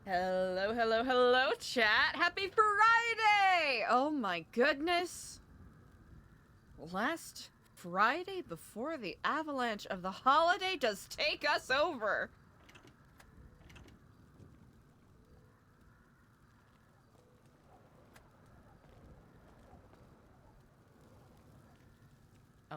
Hello, hello, hello, chat. Happy Friday! Oh my goodness. Last Friday before the avalanche of the holiday does take us over. Oh.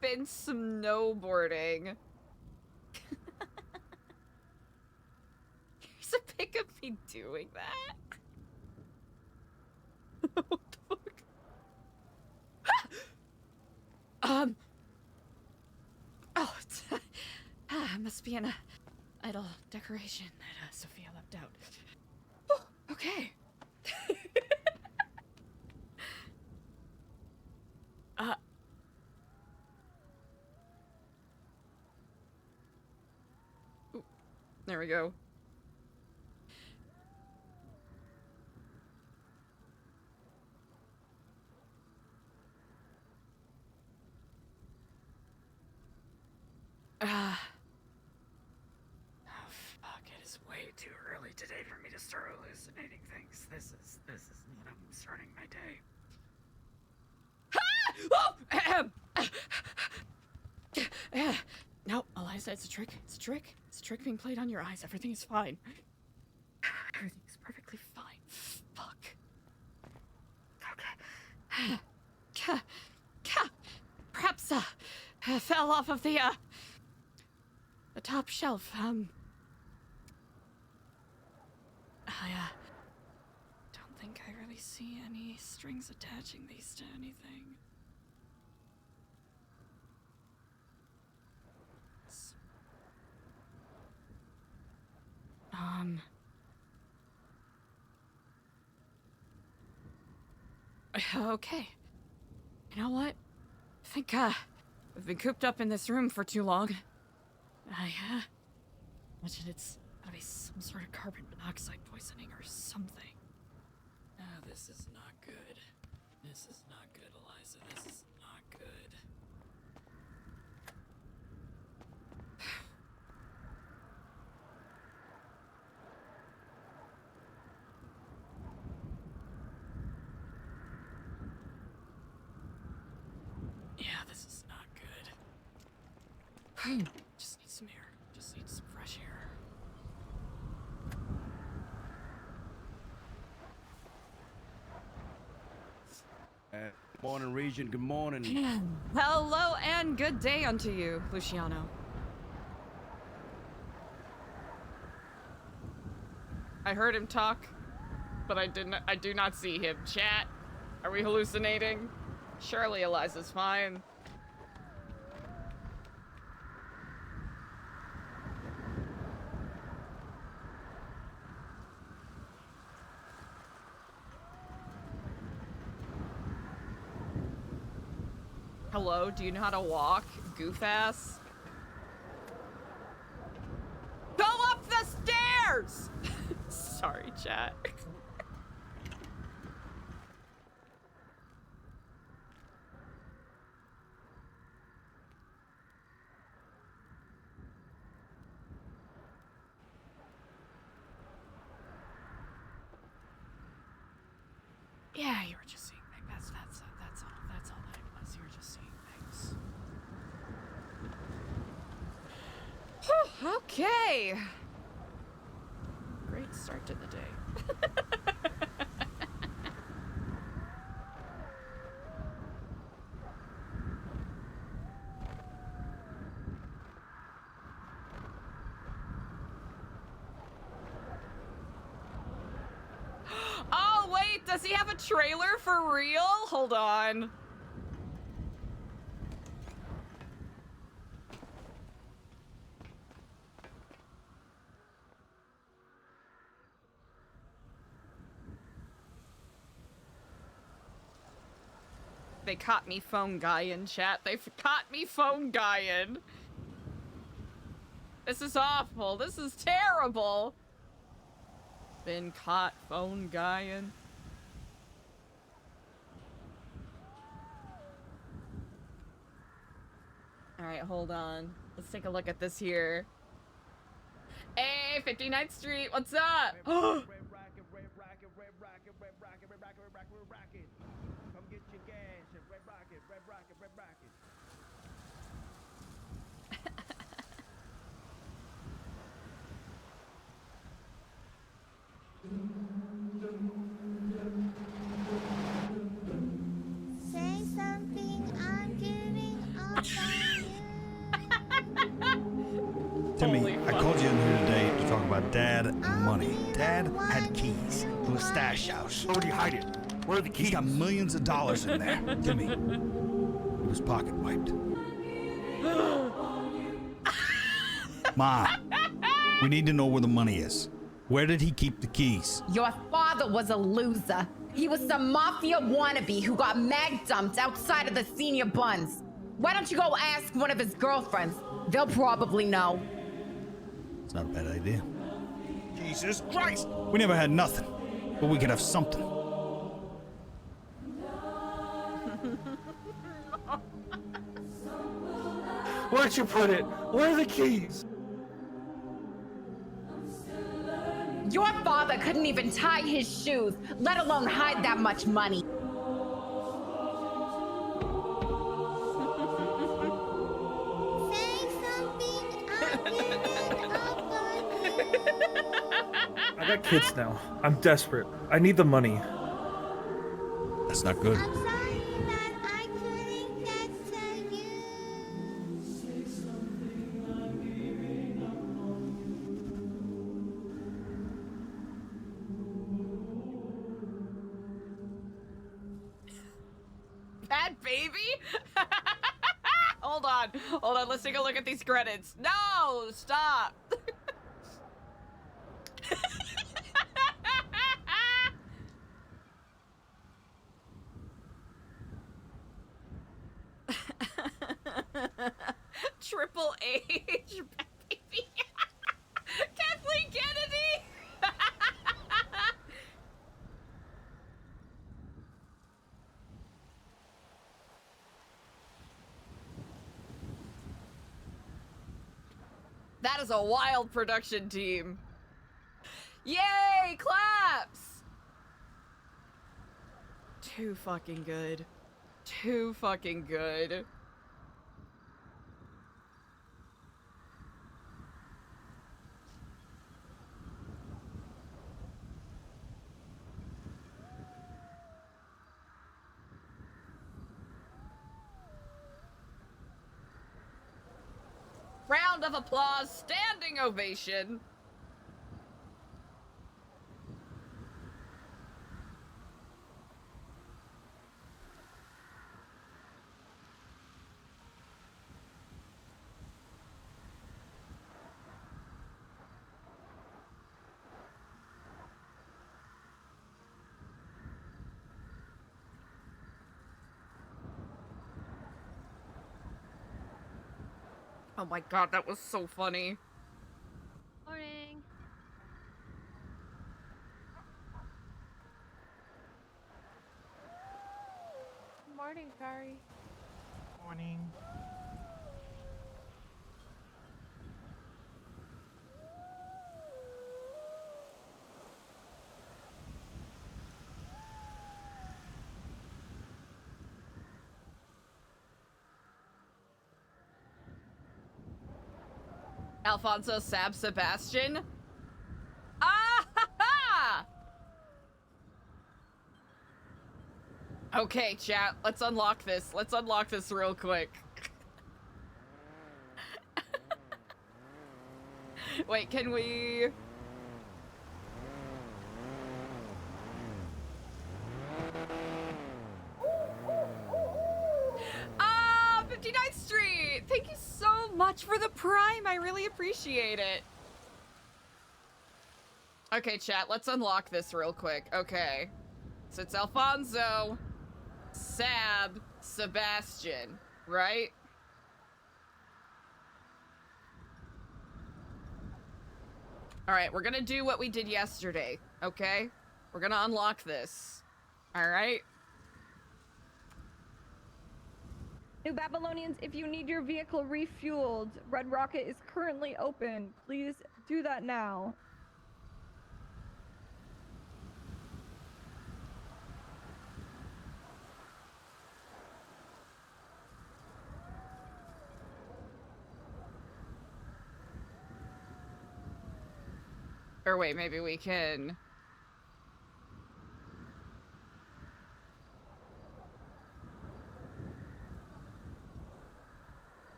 Been snowboarding. Here's a pic of me doing that. What the fuck? Oh, must be an idle decoration that Sophia left out. Oh, okay. Ooh, there we go. Oh, fuck, it is way too early today for me to start hallucinating things. This is not how I'm starting my day. Oh, no, Eliza, it's a trick. It's a trick. It's a trick being played on your eyes. Everything is fine. Everything's perfectly fine. Fuck. Okay. Perhaps, fell off of the top shelf. I, don't think I really see any strings attaching these to anything. Okay. You know what? I think, we've been cooped up in this room for too long. I, imagine it's gotta be some sort of carbon monoxide poisoning or something. This is not good. This is not good, Eliza. This is not good. Yeah, this is not good. Just need some air. Just need some fresh air. Good morning, Regent. Good morning. Hello and good day unto you, Luciano. I heard him talk, but I do not see him. Chat, are we hallucinating? Surely Eliza's fine. Hello, do you know how to walk, goof ass? Go up the stairs! Sorry, chat. Yeah, you were just seeing things. That's all that it was. You were just seeing things. Whew, okay. Great start to the day. Oh, wait, does he have a trailer for real? Hold on. They caught me phone guy-in, chat. They caught me phone guy-in. This is awful. This is terrible. Been caught phone guy-in. Alright, hold on. Let's take a look at this here. Hey, 59th Street, what's up? Red rocket, red rocket, red rocket, red rocket, red rocket, red rocket, red rocket. Come get your gas and red rocket, red rocket, red rocket. Say something, I'm giving up on Timmy, Holy I fuck. called you in here today to talk about Dad and money. Dad had keys to a stash house. Where do you hide it? Where are the keys? He's got millions of dollars in there. Timmy, he was pocket wiped. Ma, we need to know where the money is. Where did he keep the keys? Your father was a loser. He was some mafia wannabe who got mag dumped outside of the senior buns. Why don't you go ask one of his girlfriends? They'll probably know. It's not a bad idea. Jesus Christ! We never had nothing, but we could have something. Where'd you put it? Where are the keys? Your father couldn't even tie his shoes, let alone hide that much money. Say something, I'm giving up on you. I got kids now. I'm desperate. I need the money. That's not good. I'm sorry that I couldn't get to you. Bad baby? Hold on. Hold on. Let's take a look at these credits. No! Stop! Triple H, bad baby. Kathleen Kennedy! That is a wild production team. Yay! Claps! Too fucking good. Too fucking good. Round of applause, standing ovation. Oh my god, that was so funny. Morning. Morning, Kari. Morning. Alfonso Sab Sebastian. Ah ha ha! Okay, chat, let's unlock this. Let's unlock this real quick. Wait, can we... Ah, 59th Street! Thank you so much for the Prime. I really appreciate it. Okay, chat, let's unlock this real quick. Okay. So it's Alfonso, Sab, Sebastian, right? Alright, we're gonna do what we did yesterday, okay? We're gonna unlock this. Alright? New Babylonians, if you need your vehicle refueled, Red Rocket is currently open. Please do that now. Or wait, maybe we can...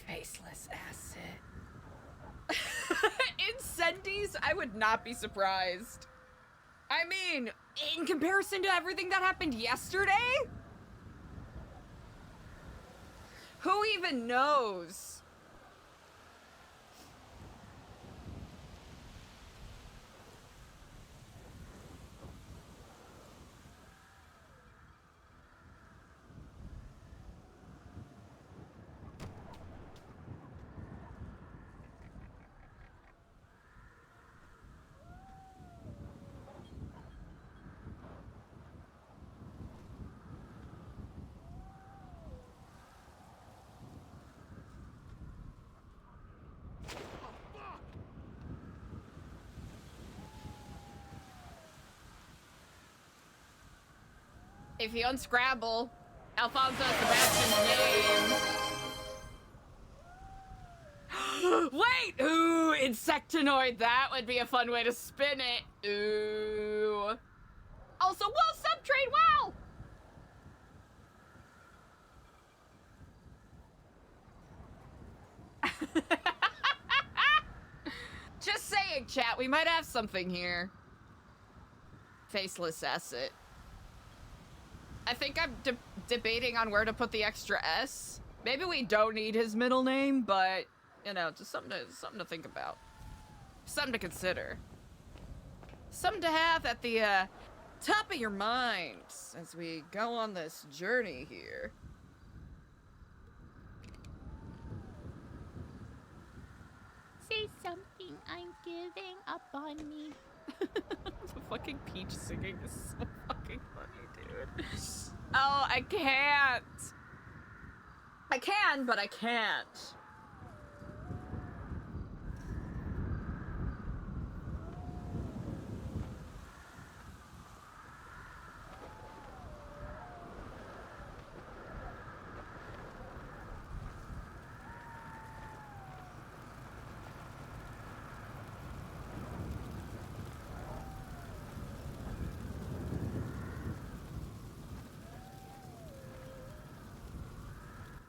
Faceless asset. Incendies? I would not be surprised. I mean, in comparison to everything that happened yesterday? Who even knows? If you unscrabble Alfonso Sebastian's name. Wait! Ooh, insectinoid. That would be a fun way to spin it. Ooh. Also, well, subtrade, wow! Just saying, chat, we might have something here. Faceless asset. I think I'm debating on where to put the extra S. Maybe we don't need his middle name, but, you know, just something to think about. Something to consider. Something to have at the top of your mind as we go on this journey here. Say something, I'm giving up on me. The fucking Peach singing is so fucking funny, dude. Oh, I can't. I can, but I can't.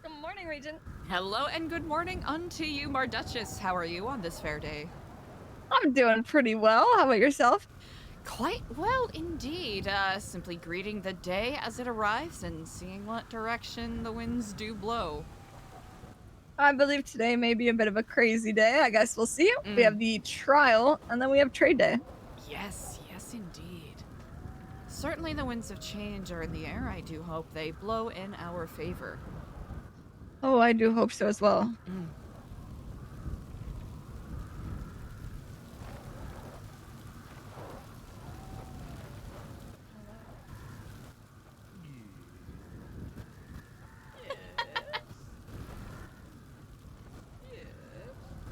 Good morning, Regent. Hello and good morning unto you, Marduchess. How are you on this fair day? I'm doing pretty well. How about yourself? Quite well indeed. Simply greeting the day as it arrives and seeing what direction the winds do blow. I believe today may be a bit of a crazy day. I guess we'll see. We have the trial, and then we have trade day. Yes, yes indeed. Certainly the winds of change are in the air. I do hope they blow in our favor. Oh, I do hope so as well.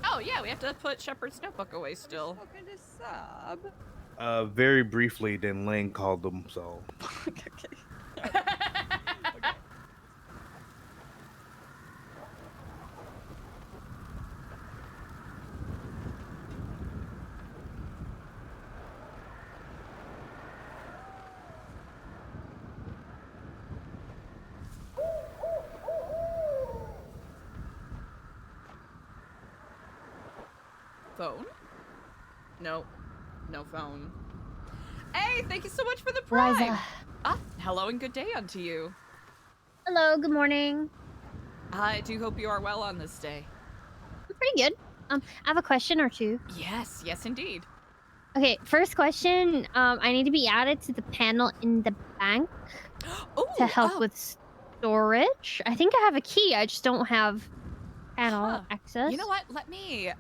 Oh yeah, we have to put Shepherd's notebook away still. Spoken to sub. Very briefly, then Lane called them, so. Okay. Phone? No. No phone. Hey, thank you so much for the prime! Eliza. Ah, hello and good day unto you. Hello, good morning. I do hope you are well on this day. I'm pretty good. I have a question or two. Yes, yes indeed. Okay, first question. I need to be added to the panel in the bank to Ooh, help oh, with storage. I think I have a key. I just don't have panel huh. access. You know what?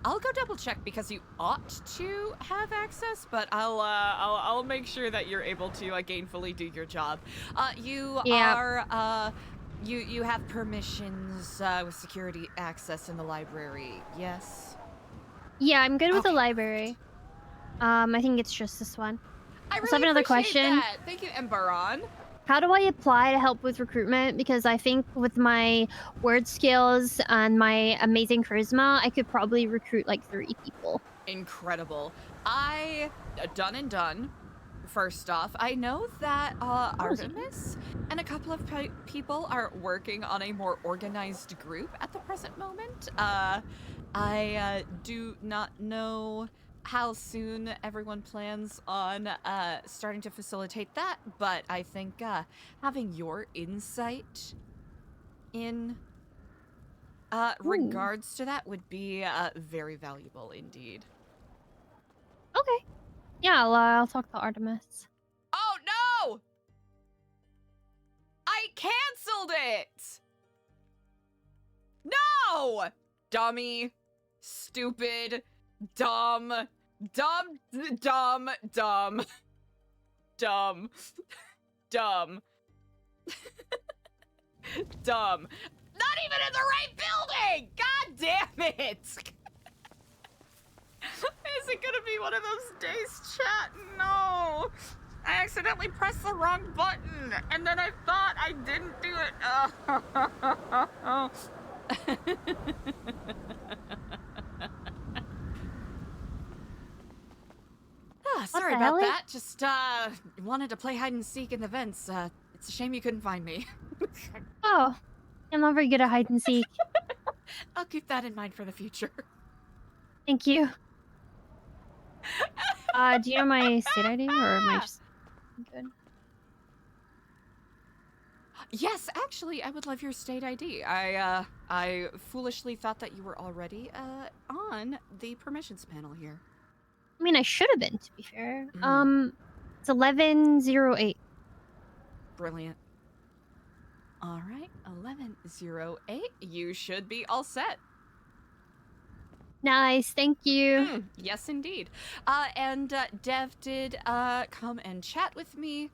I'll go double check because you ought to have access, but I'll make sure that you're able to gainfully do your job. You Yeah. are, you have permissions, with security access in the library, yes? Yeah, I'm good with the Okay, library. I think it's just this one. I Also have really another appreciate question. that. Thank you, Embaron. How do I apply to help with recruitment? Because I think with my word skills and my amazing charisma, I could probably recruit like 30 people. Incredible. Done and done. First off, I know that Awesome. Artemis and a couple of people are working on a more organized group at the present moment. I do not know how soon everyone plans on starting to facilitate that, but I think having your insight in Ooh. regards to that would be very valuable indeed. Okay. Yeah, I'll talk to Artemis. Oh no! I canceled it! No! Dummy. Stupid. Dumb. Dumb. Dumb. Dumb. Dumb. Dumb. Dumb. Not even in the right building! God damn it! Is it gonna be one of those days, chat? No! I accidentally pressed the wrong button, and then I thought I didn't do it. Sorry the about hell? that. Just wanted to play hide and seek in the vents. It's a shame you couldn't find me. Oh, I'm not very good at hide and seek. I'll keep that in mind for the future. Thank you. Do you know my state ID, or am I just good? Yes, actually, I would love your state ID. I foolishly thought that you were already on the permissions panel here. I mean, I should have been, to be fair. Mhm. It's 1108. Brilliant. All right, 1108. You should be all set. Nice, thank you. Yes, indeed. And Dev did come and chat with me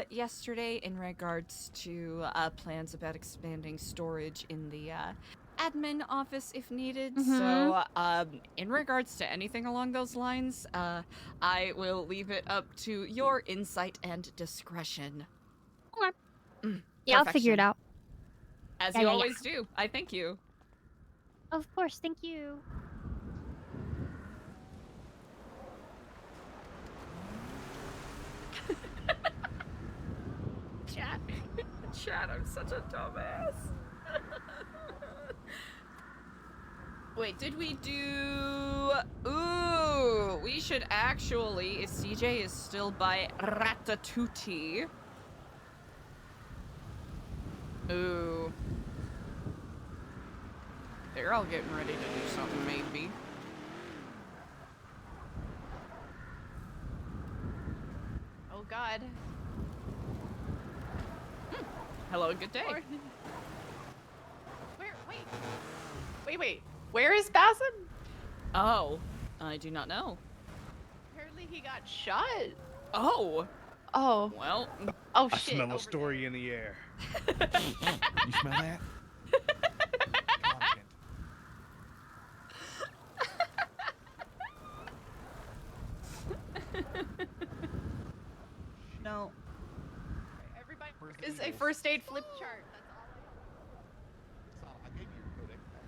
yesterday in regards to plans about expanding storage in the admin office if needed. So in regards to anything along those lines, I will leave it up to your insight and discretion. Okay. Yeah, I'll figure it out. As you always do. I thank you. Of course, thank you. Chat, I'm such a dumbass. Wait, did we do... Ooh, we should actually, if CJ is still by Ratatouille. Ooh. They're all getting ready to do something, maybe. Oh, God. Hello, good day. Wait. Where is Basim? Oh, I do not know. Apparently he got shot. Oh. Oh. Well. Oh, I shit. smell a story in the air. You smell that? No. Everybody is a first aid flip chart. That's all I gave you your codex back.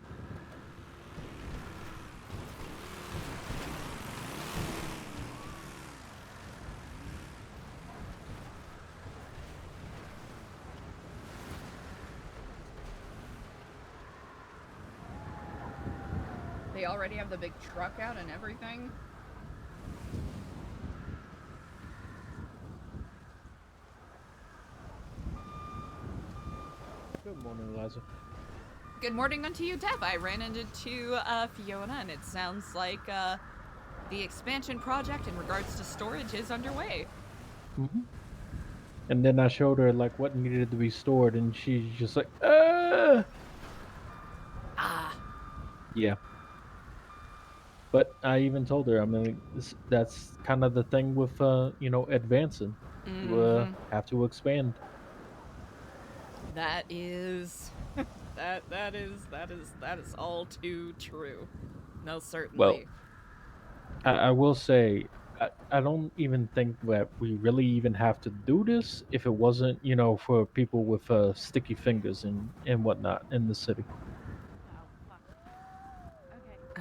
They already have the big truck out and everything? Good morning, Eliza. Good morning unto you, Dev. I ran into Fiona, and it sounds like the expansion project in regards to storage is underway. Hmm. And then I showed her like what needed to be stored, and she's just like, Ah, yeah. But I even told her, I mean, that's kind of the thing with advancing. You have to expand. that is that is all too true. No, Well, certainly. I will say, I don't even think that we really even have to do this if it wasn't, for people with sticky fingers and whatnot in the city.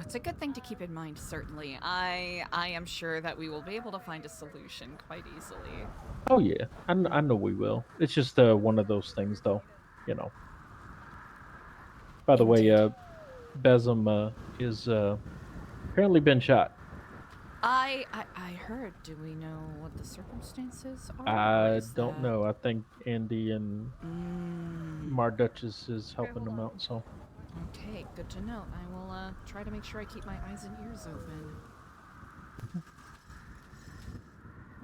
It's a good thing to keep in mind, certainly. I am sure that we will be able to find a solution quite easily. Oh yeah, I know we will. It's just one of those things, though. By the way, Indeed. Besem is apparently been shot. I heard. Do we know what the circumstances are? Or I is don't that... know. I think Andy and Marduchess is helping him out. So Okay, good to know. I will try to make sure I keep my eyes and ears open.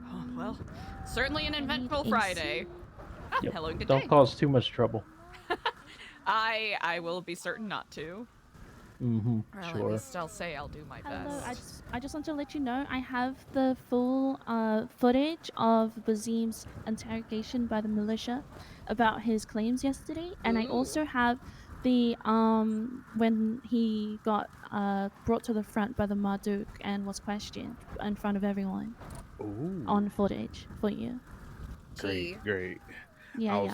Oh, well, certainly an eventful Friday. Ah, yep. hello and good Don't day. cause too much trouble. I will be certain not to. Mm-hmm. Or Sure. at least I'll say I'll do my best. I just want to let you know I have the full footage of Bazim's interrogation by the militia about his claims yesterday, and I also have the when he got brought to the front by the Marduk and was questioned in front of everyone. Ooh. On footage for you. Great. Yeah, I was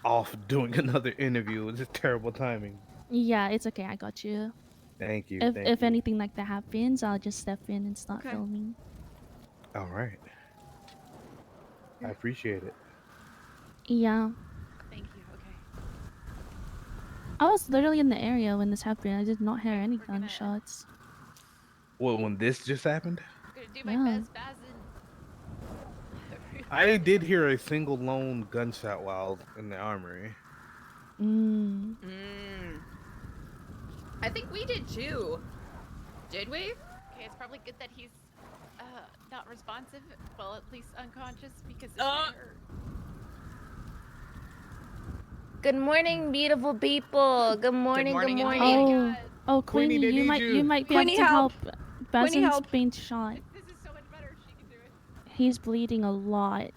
off doing another interview. It was just terrible timing. Yeah, it's okay. I got you. Thank you. If anything like that happens, I'll just step in and start filming. All right. I appreciate it. Yeah. Thank you. Okay. I was literally in the area when this happened. I did not hear any gunshots. Well, when this just happened? I'm gonna do my best, Bazin. I did hear a single lone gunshot while in the armory. I think we did too. Did we? Okay, it's probably good that he's not responsive. Well, at least unconscious because it might hurt. Good morning, beautiful people. Good morning. Good morning. Oh, Queenie, you might be Queenie, able to help. Queenie, Bazin's help. being shot. This is so much better. She can do it. He's bleeding a lot.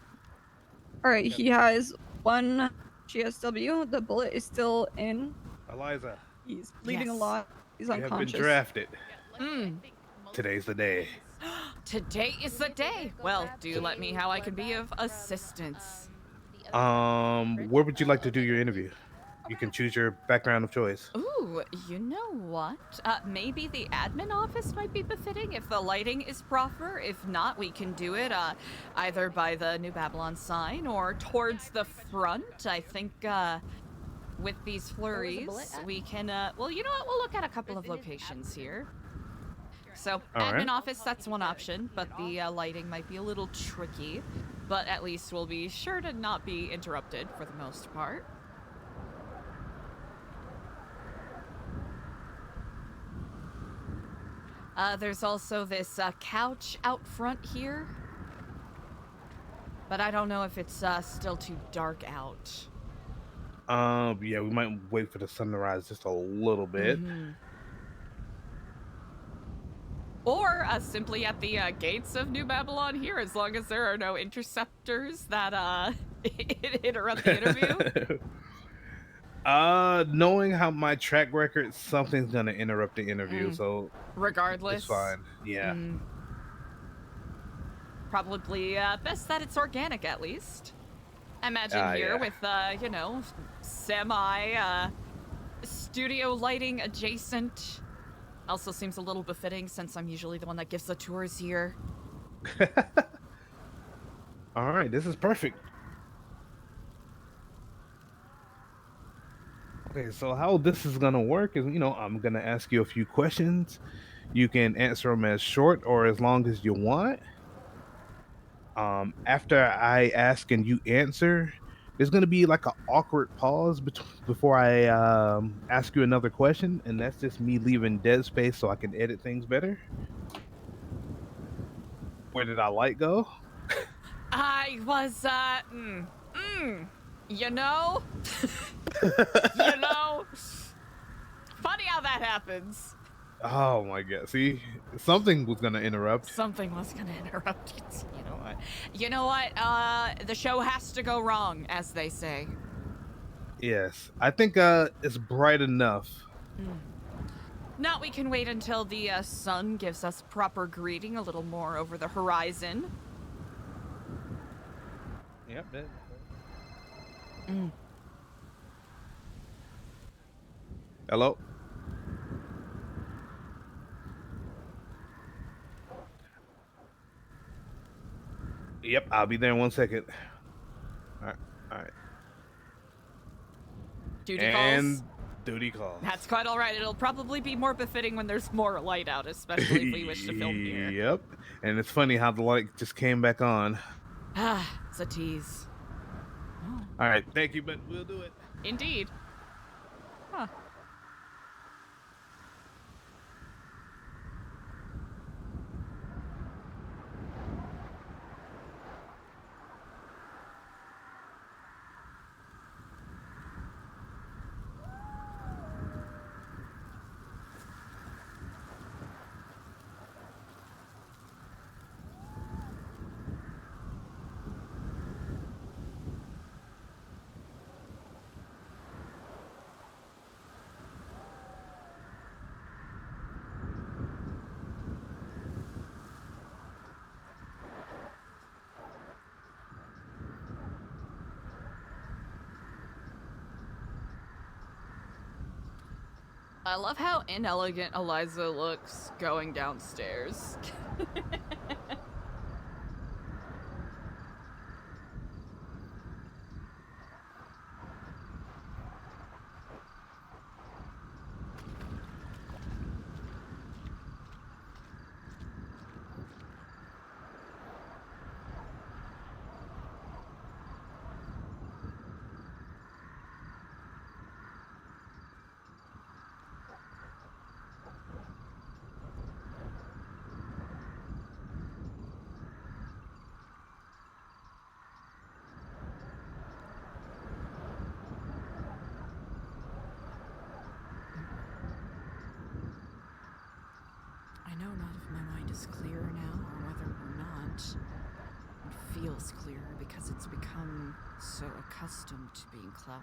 Alright, he has one GSW. The bullet is still in. Eliza. He's bleeding a lot. He's You have unconscious. been drafted. Today's the day. Today is the day. Well, do let me how I can be of assistance. Where would you like to do your interview? You can choose your background of choice. Ooh, you know what? Maybe the admin office might be befitting if the lighting is proper. If not, we can do it either by the New Babylon sign or towards the front. I think with these flurries, we can, well, you know what? We'll look at a couple of locations here. So, admin office, that's one option, but the lighting might be a little tricky. But at least we'll be sure to not be interrupted for the most part. There's also this couch out front here. But I don't know if it's still too dark out. Yeah, we might wait for the sun to rise just a little bit. Or simply at the gates of New Babylon here, as long as there are no interceptors that interrupt the interview. Knowing how my track record, something's gonna interrupt the interview, so regardless, it's fine. Yeah. Probably best that it's organic at least. Imagine here with you know, semi studio lighting adjacent. Also seems a little befitting since I'm usually the one that gives the tours here. All right, this is perfect. Okay, so how this is gonna work is, I'm gonna ask you a few questions. You can answer them as short or as long as you want. After I ask and you answer, there's gonna be like an awkward pause before I ask you another question, and that's just me leaving dead space so I can edit things better. Where did our light go? I was, you know? You know? Funny how that happens. Oh my god. See, something was gonna interrupt. Something was gonna interrupt you. You know what? You know what? The show has to go wrong, as they say. Yes. I think it's bright enough. Now we can wait until the sun gives us proper greeting a little more over the horizon. Yep. Hello? Yep, I'll be there in 1 second. Alright. Duty and calls. Duty calls. That's quite all right. It'll probably be more befitting when there's more light out, especially if we wish to film here. Yep. And it's funny how the light just came back on. Ah, it's a tease. Alright, thank you, but we'll do it. Indeed. Huh. I love how inelegant Eliza looks going downstairs. I know not if my mind is clearer now or whether or not. It feels clearer because it's become so accustomed to being clouded.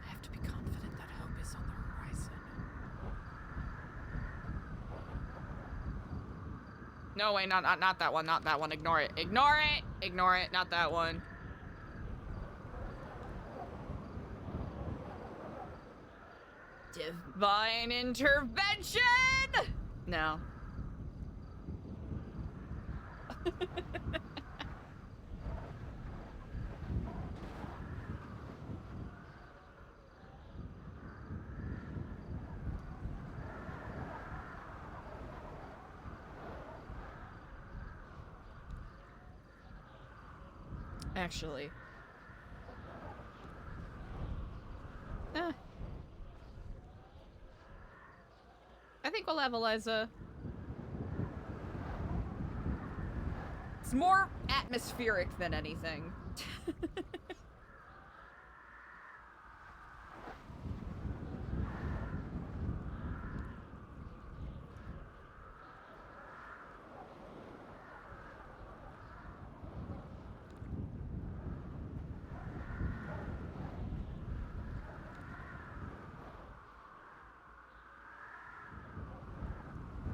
I have to be confident that hope is on the horizon. No, wait, not that one, not that one. Ignore it. Ignore it! Ignore it, not that one. Divine intervention! No. Actually. I think we'll have Eliza. It's more atmospheric than anything.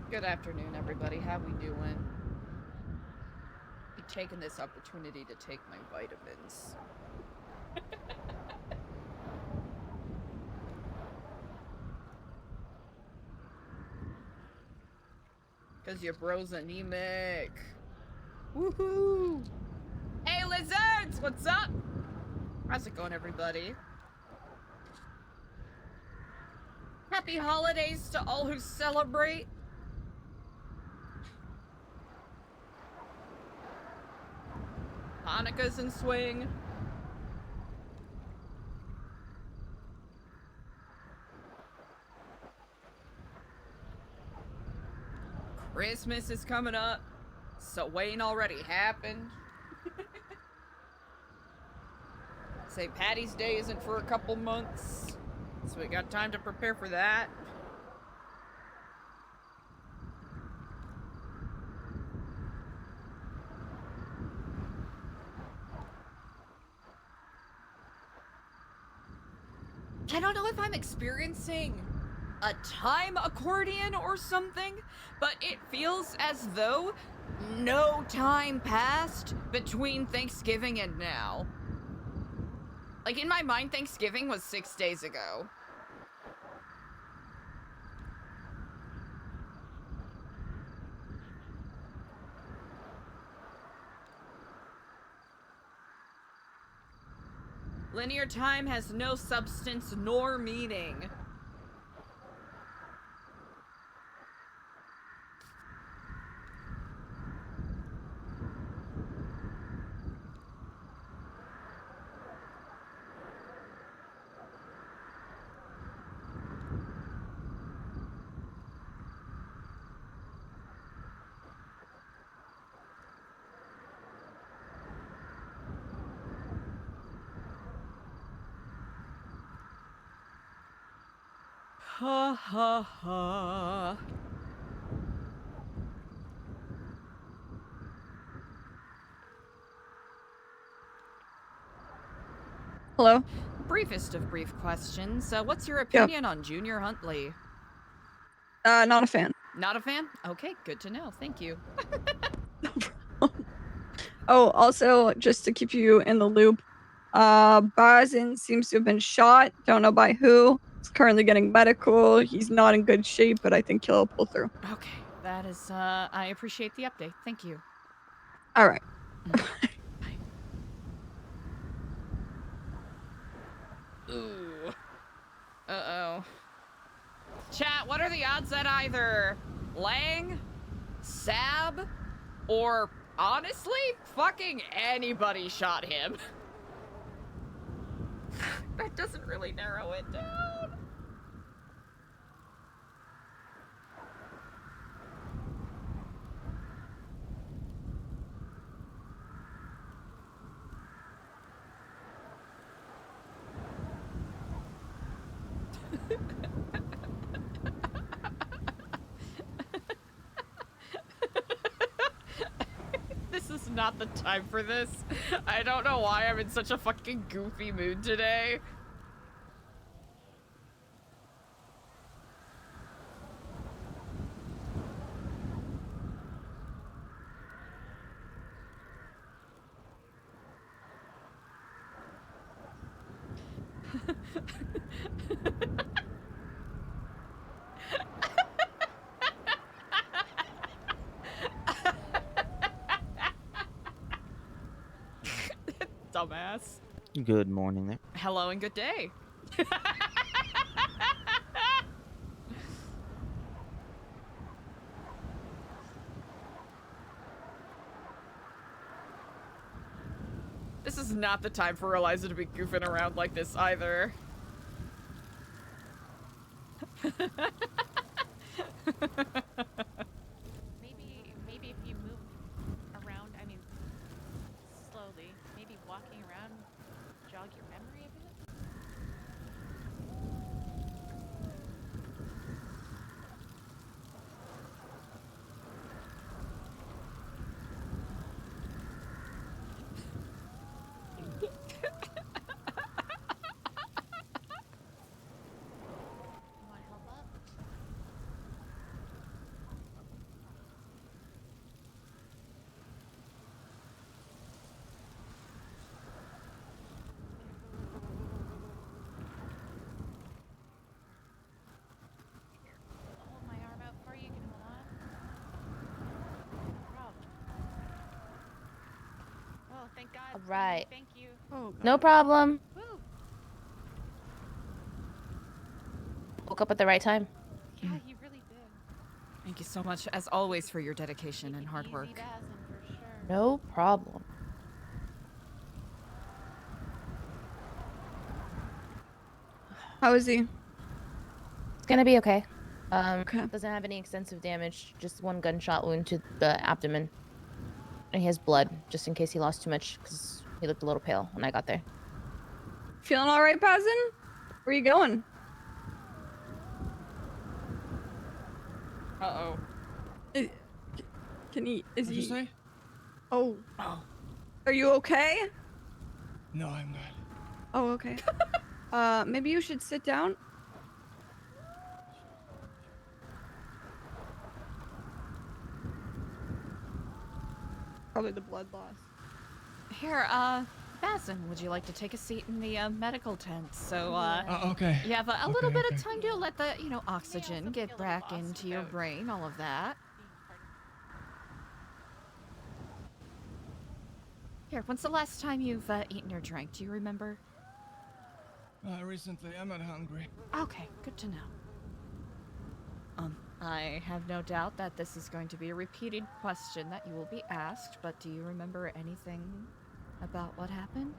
Good afternoon, everybody. How we doing? Be taking this opportunity to take my vitamins. Cause your bro's anemic. Woohoo! Hey, lizards! What's up? How's it going, everybody? Happy holidays to all who celebrate. Hanukkah's in swing. Christmas is coming up, so Wayne already happened. St. Patty's Day isn't for a couple months, so we got time to prepare for that. I don't know if I'm experiencing a time accordion or something, but it feels as though no time passed between Thanksgiving and now. Like, in my mind, Thanksgiving was 6 days ago. Linear time has no substance nor meaning. Ha ha ha. Hello? Briefest of brief questions. What's your opinion on Junior Huntley? Not a fan. Not a fan? Okay, good to know. Thank you. Oh, also, just to keep you in the loop, Bazin seems to have been shot. Don't know by who. He's currently getting medical. He's not in good shape, but I think he'll pull through. Okay, that is, I appreciate the update. Thank you. All right. Ooh. Uh-oh. Chat, what are the odds that either Lang, Sab, or honestly, fucking anybody shot him? That doesn't really narrow it down. This is not the time for this. I don't know why I'm in such a fucking goofy mood today. Dumbass. Good morning there. Hello and good day. This is not the time for Eliza to be goofing around like this either. Maybe if you move around, I mean, slowly, maybe walking around, jog your memory a bit. Want to help up? Hold my arm out for you. You can hold on. No problem. Oh, thank God. All right. Thank you. No problem. Woo. Woke up at the right time. Yeah, you really did. Thank you so much, as always, for your dedication and hard work. Easy Bazin, for sure. No problem. How is he? It's gonna be okay. Doesn't have any extensive damage, just one gunshot wound to the abdomen. And he has blood, just in case he lost too much, because he looked a little pale when I got there. Feeling all right, Bazin? Where you going? Uh-oh. Can he? Is What'd he? you say? Oh. Oh. Are you okay? No, I'm not. Oh, okay. Maybe you should sit down. Probably the blood loss. Here, Bazin, would you like to take a seat in the medical tent? So, okay. you have a Okay, little bit okay. of time to let the, oxygen get back into your brain, all of that. Here, when's the last time you've eaten or drank? Do you remember? Recently, I'm not hungry. Okay, good to know. I have no doubt that this is going to be a repeated question that you will be asked, but do you remember anything about what happened?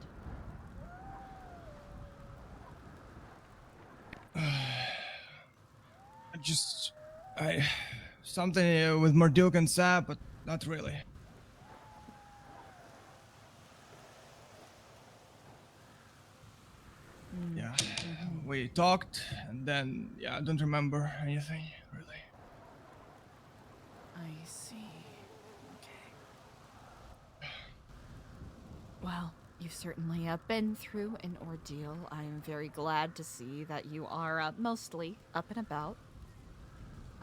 Something with Marduk and Sap, but not really. Yeah, we talked, and then, I don't remember anything, really. I see. Okay. Well, you've certainly been through an ordeal. I am very glad to see that you are mostly up and about.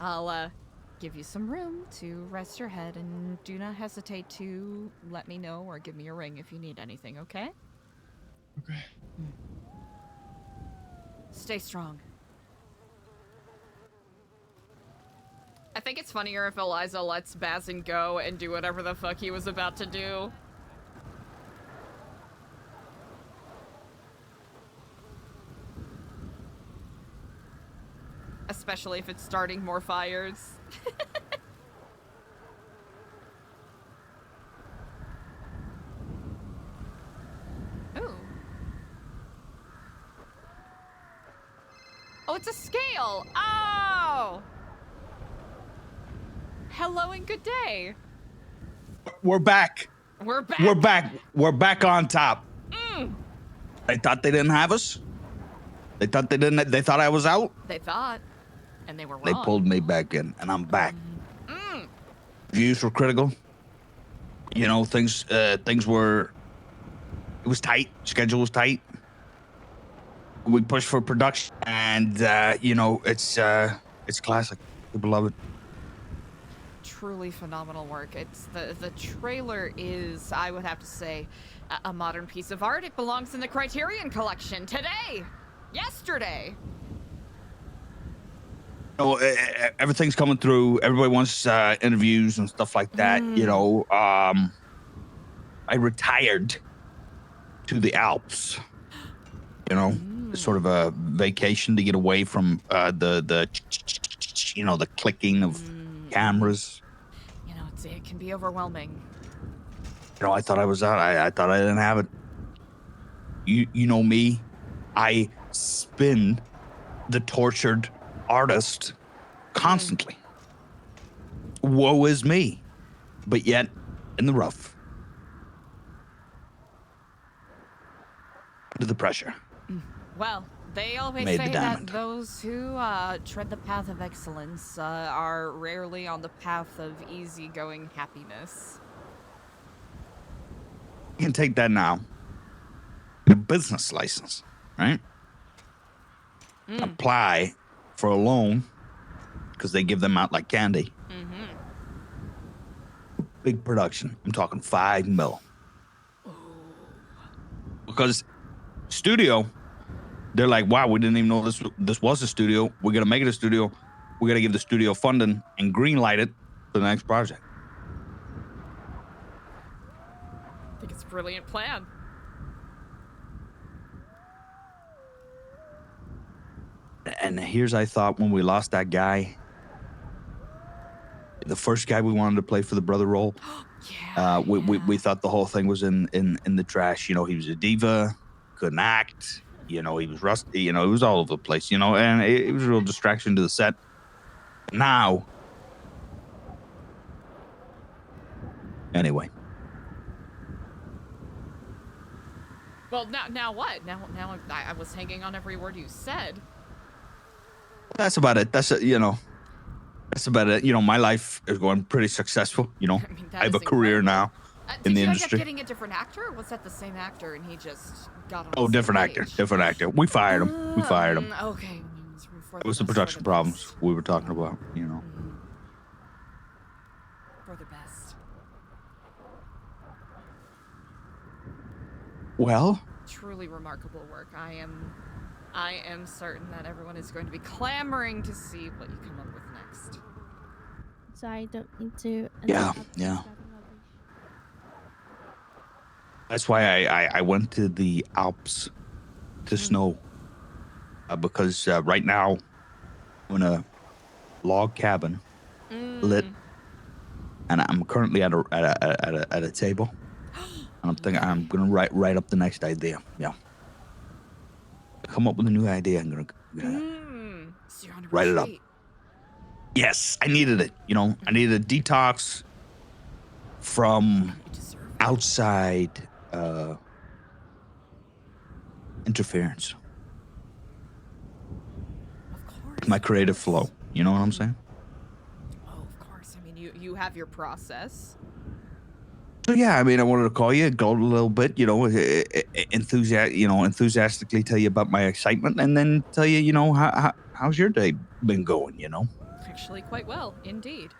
I'll give you some room to rest your head, and do not hesitate to let me know or give me a ring if you need anything, okay? Okay. Stay strong. I think it's funnier if Eliza lets Bazin go and do whatever the fuck he was about to do. Especially if it's starting more fires. Ooh. Oh, it's a scale! Oh! Hello and good day. We're back. We're back. We're back. We're back on top. They thought they didn't have us. They thought they didn't. They thought I was out. They thought, and they were wrong. They pulled me back in, and I'm back. Views were critical. You know, things were. It was tight. Schedule was tight. We pushed for production, and it's classic. People love it. Truly phenomenal work. It's the trailer is, I would have to say, a modern piece of art. It belongs in the Criterion Collection today, yesterday. Oh, everything's coming through. Everybody wants interviews and stuff like that. You know, I retired to the Alps. You know, sort of a vacation to get away from the clicking of cameras. You know, it can be overwhelming. You know, I thought I was out. I thought I didn't have it. You know me. I spin the tortured artist constantly. Woe is me. But yet, in the rough. Under the pressure. Well, they always Made the say that diamond. those who tread the path of excellence are rarely on the path of easygoing happiness. You can take that now. Get a business license, right? Apply for a loan because they give them out like candy. Big production. I'm talking $5 million. Because studio, they're like, wow, we didn't even know this was a studio. We're gonna make it a studio. We're gonna give the studio funding and green light it for the next project. I think it's a brilliant plan. And here's I thought when we lost that guy, the first guy we wanted to play for the brother role. We thought the whole thing was in the trash. You know, he was a diva, couldn't act. You know, he was rusty. You know, he was all over the place. You know, and it was a real distraction to the set. Now. Anyway. Well, now what? Now I was hanging on every word you said. That's about it. That's about it. My life is going pretty successful. I mean, that I have is a career incredible. now in Did the you end up industry. getting a different actor, or was that the same actor and he just got on Oh, the different same actor. page? Different actor. We fired him. Okay. It was the production problems we were talking about. For the best. Well, Truly remarkable work. I am certain that everyone is going to be clamoring to see what you come up with next. So I don't need to. Yeah. That's why I went to the Alps to snow. Because right now I'm in a log cabin, lit, and I'm currently at a table. And I'm thinking I'm gonna write up the next idea. Yeah. Come up with a new idea. I'm gonna So you're on a write it up. retreat. Yes, I needed it. I needed a detox from outside interference. Of course. My creative flow. You know what I'm saying? Oh, of course. I mean, you have your process. So yeah, I mean, I wanted to call you, go a little bit, enthusiastically tell you about my excitement, and then tell you, how's your day been going? Actually, quite well, indeed.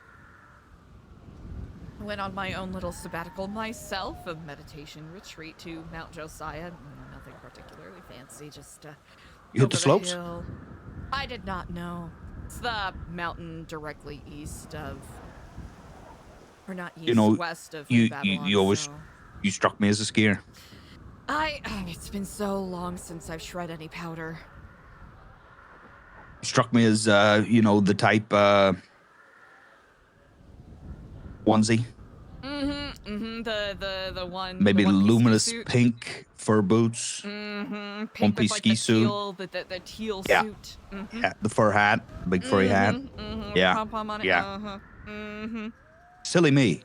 I went on my own little sabbatical myself, a meditation retreat to Mount Josiah. Nothing particularly fancy, just You hit over the slopes? hill. I did not know. It's the mountain directly east of, or not east, west of Babylon. You always you struck me as a skier. It's been so long since I've shred any powder. Struck me as the type onesie. The one. Maybe the one-piece luminous ski suit. pink fur boots. Pink One-piece with, like, ski the suit. teal, the teal Yeah. suit. Yeah, the fur hat, big furry hat. Yeah. Pom-pom on it. Yeah. Silly me.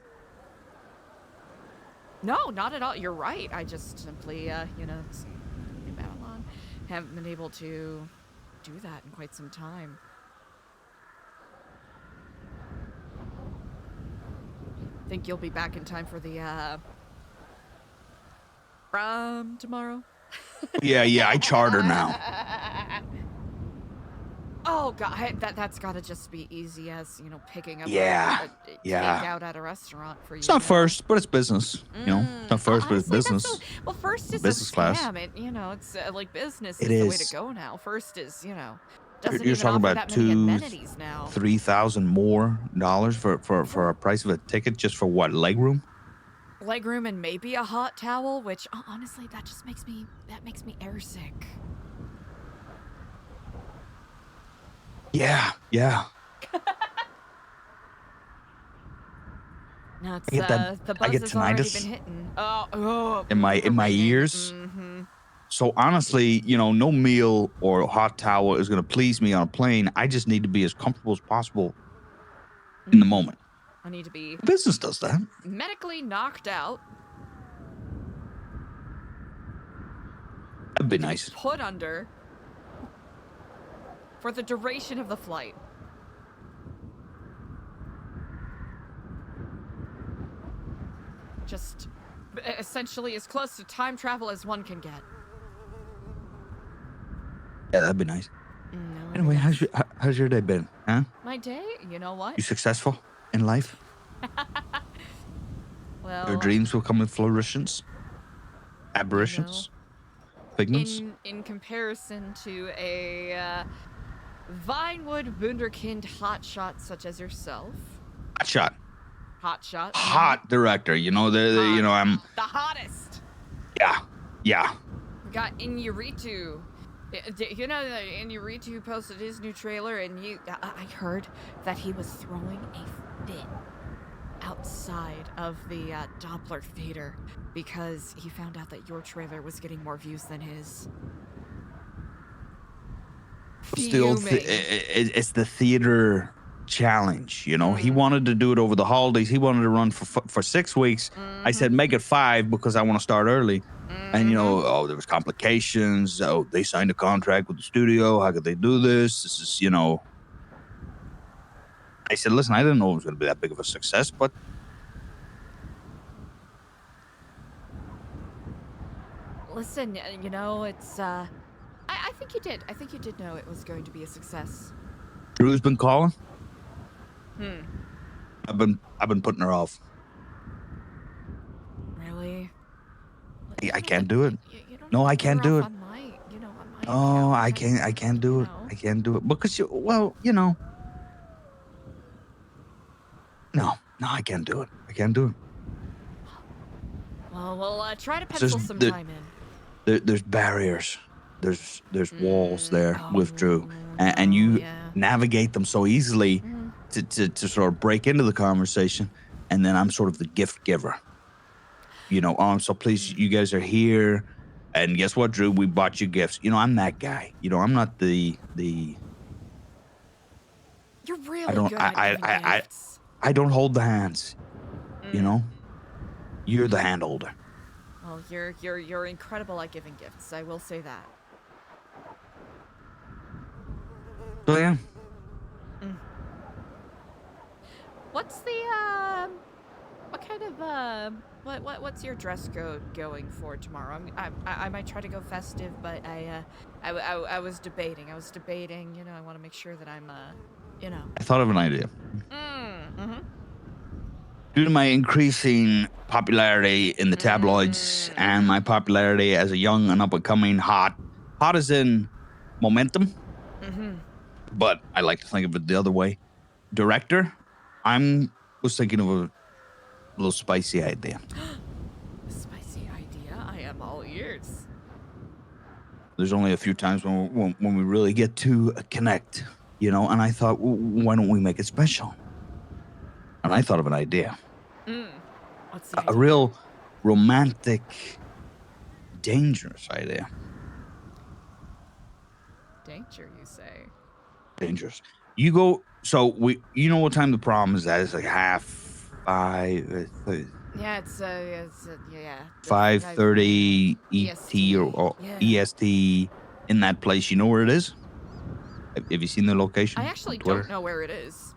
No, not at all. You're right. I just simply, it's in Babylon, haven't been able to do that in quite some time. Think you'll be back in time for the prom tomorrow? Yeah, I charter now. Oh god, that's gotta just be easy as picking up Yeah, a yeah. takeout at a restaurant for you. It's not first, but it's business. It's not first, but it's Honestly, business. well, first is Business a class. scam. It's like business It is the way is. to go now. First is doesn't You're even talking offer about that many amenities now. $3,000 more for a price of a ticket just for what, leg room? Legroom and maybe a hot towel, which honestly that just makes me airsick. Yeah. No, it's I get the buzz get has already tinnitus. been hitting. Oh, In my ears. So honestly, no meal or hot towel is going to please me on a plane. I just need to be as comfortable as possible in the moment. I need to be Business does that. medically knocked out. That'd be nice. Put under for the duration of the flight. Just essentially as close to time travel as one can get. Yeah, that'd be nice. Anyway, how's your day been? Huh? My day? You know what? You successful in life? Well, Your dreams will come with flourishes, aberrations, figments. in comparison to a Vinewood wunderkind hotshot such as yourself. Hot Hotshot. hot director. I'm the hottest. yeah. We got Inuritu. Inuritu posted his new trailer, and I heard that he was throwing a fit outside of the Doppler theater because he found out that your trailer was getting more views than his. Still, it's the theater challenge. You know, he wanted to do it over the holidays. He wanted to run for 6 weeks. I said, make it 5 because I want to start early. And, you know, oh, there was complications. Oh, they signed a contract with the studio. How could they do this? This is, you know. I said, listen, I didn't know it was going to be that big of a success, but Listen, you know, it's, I think you did. I think you did know it was going to be a success. Drew's been calling. Hmm. I've been putting her off. Really? I can't do it. You don't No, have to I put her can't do off it. on my, you know, on my Oh, account. I can't do it. I can't do it because well, you know. No, I can't do it. I can't do it. Well, we'll try to pencil some time in. There's barriers. There's walls there with Drew, and you navigate them so easily to sort of break into the conversation, and then I'm sort of the gift giver. You know, so please, you guys are here, and guess what, Drew? We bought you gifts. You know, I'm that guy. You know, I'm not the. You're really I don't. good at giving gifts. I don't hold the hands. You know, you're the hand holder. Well, you're incredible at giving gifts. I will say that. So yeah. What's the what kind of what's your dress code going for tomorrow? I might try to go festive, but I was debating. You know, I want to make sure that I'm you know. I thought of an idea. Due to my increasing popularity in the tabloids and my popularity as a young and up-and-coming hot as in momentum, but I like to think of it the other way. Director, was thinking of a little spicy idea. A spicy idea? I am all ears. There's only a few times when we really get to connect, you know, and I thought, well, why don't we make it special? And I thought of an idea. What's the idea? A real romantic, dangerous idea. Danger, you say? Dangerous. You go. So you know what time the prom is at? It's like 5:30. Yeah, it's yeah. 5:30 ET or yeah. EST in that place. You know where it is? Have you seen the location? I actually on Twitter? don't know where it is.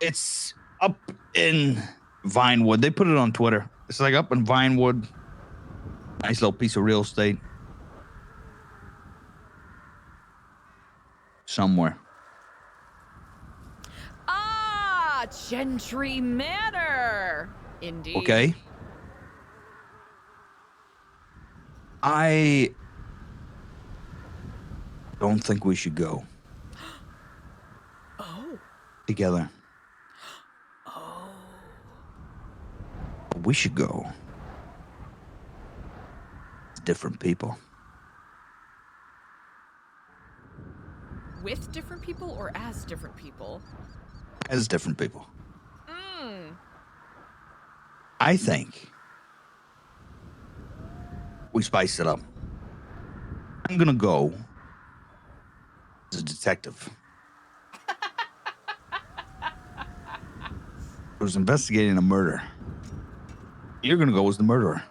It's up in Vinewood. They put it on Twitter. It's like up in Vinewood. Nice little piece of real estate. Somewhere. Ah, Gentry Manor. Indeed. Okay. I don't think we should go. Oh. Together. Oh. We should go. Different people. With different people or as different people? As different people. I think we spice it up. I'm gonna go as a detective. I was investigating a murder. You're gonna go as the murderer.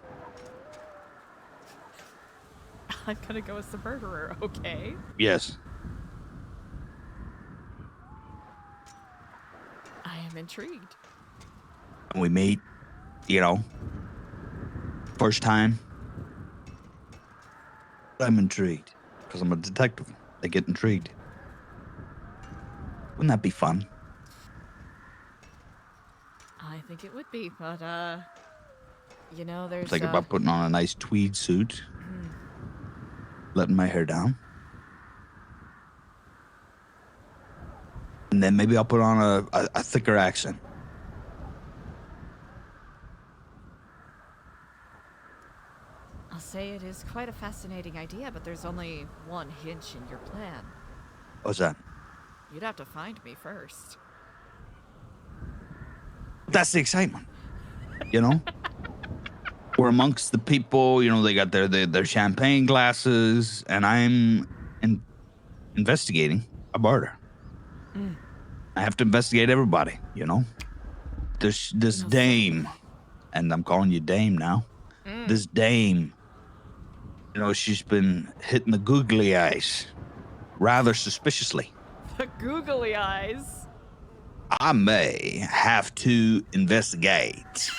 I'm gonna go as the murderer, okay? Yes. I am intrigued. And we meet, you know, first time. I'm intrigued because I'm a detective. I get intrigued. Wouldn't that be fun? I think it would be, but you know, there's Think about putting on a nice tweed suit, letting my hair down, and then maybe I'll put on a thicker accent. I'll say it is quite a fascinating idea, but there's only one hitch in your plan. What's that? You'd have to find me first. That's the excitement, you know? We're amongst the people, you know, they got their champagne glasses, and I'm investigating a murder. I have to investigate everybody, you know? This dame, and I'm calling you dame now. This dame, you know, she's been hitting the googly eyes rather suspiciously. The googly eyes. I may have to investigate.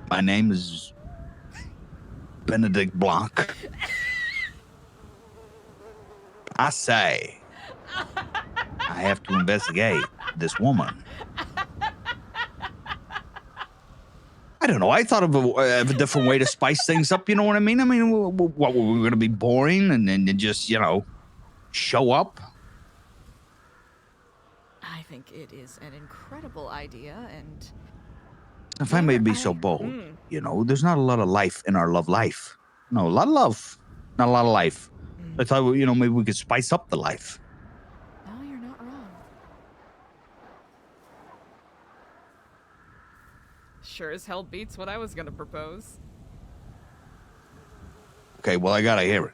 My name is Benedict Blanc. I say I have to investigate this woman. I don't know. I thought of a different way to spice things up. You know what I mean? I mean, what were we going to be boring and just, you know, show up? I think it is an incredible idea, and If I may be so bold, you know, there's not a lot of life in our love life. No, a lot of love, not a lot of life. I thought, you know, maybe we could spice up the life. no, you're not wrong. Sure as hell beats what I was gonna propose. Okay, well, I got to hear it.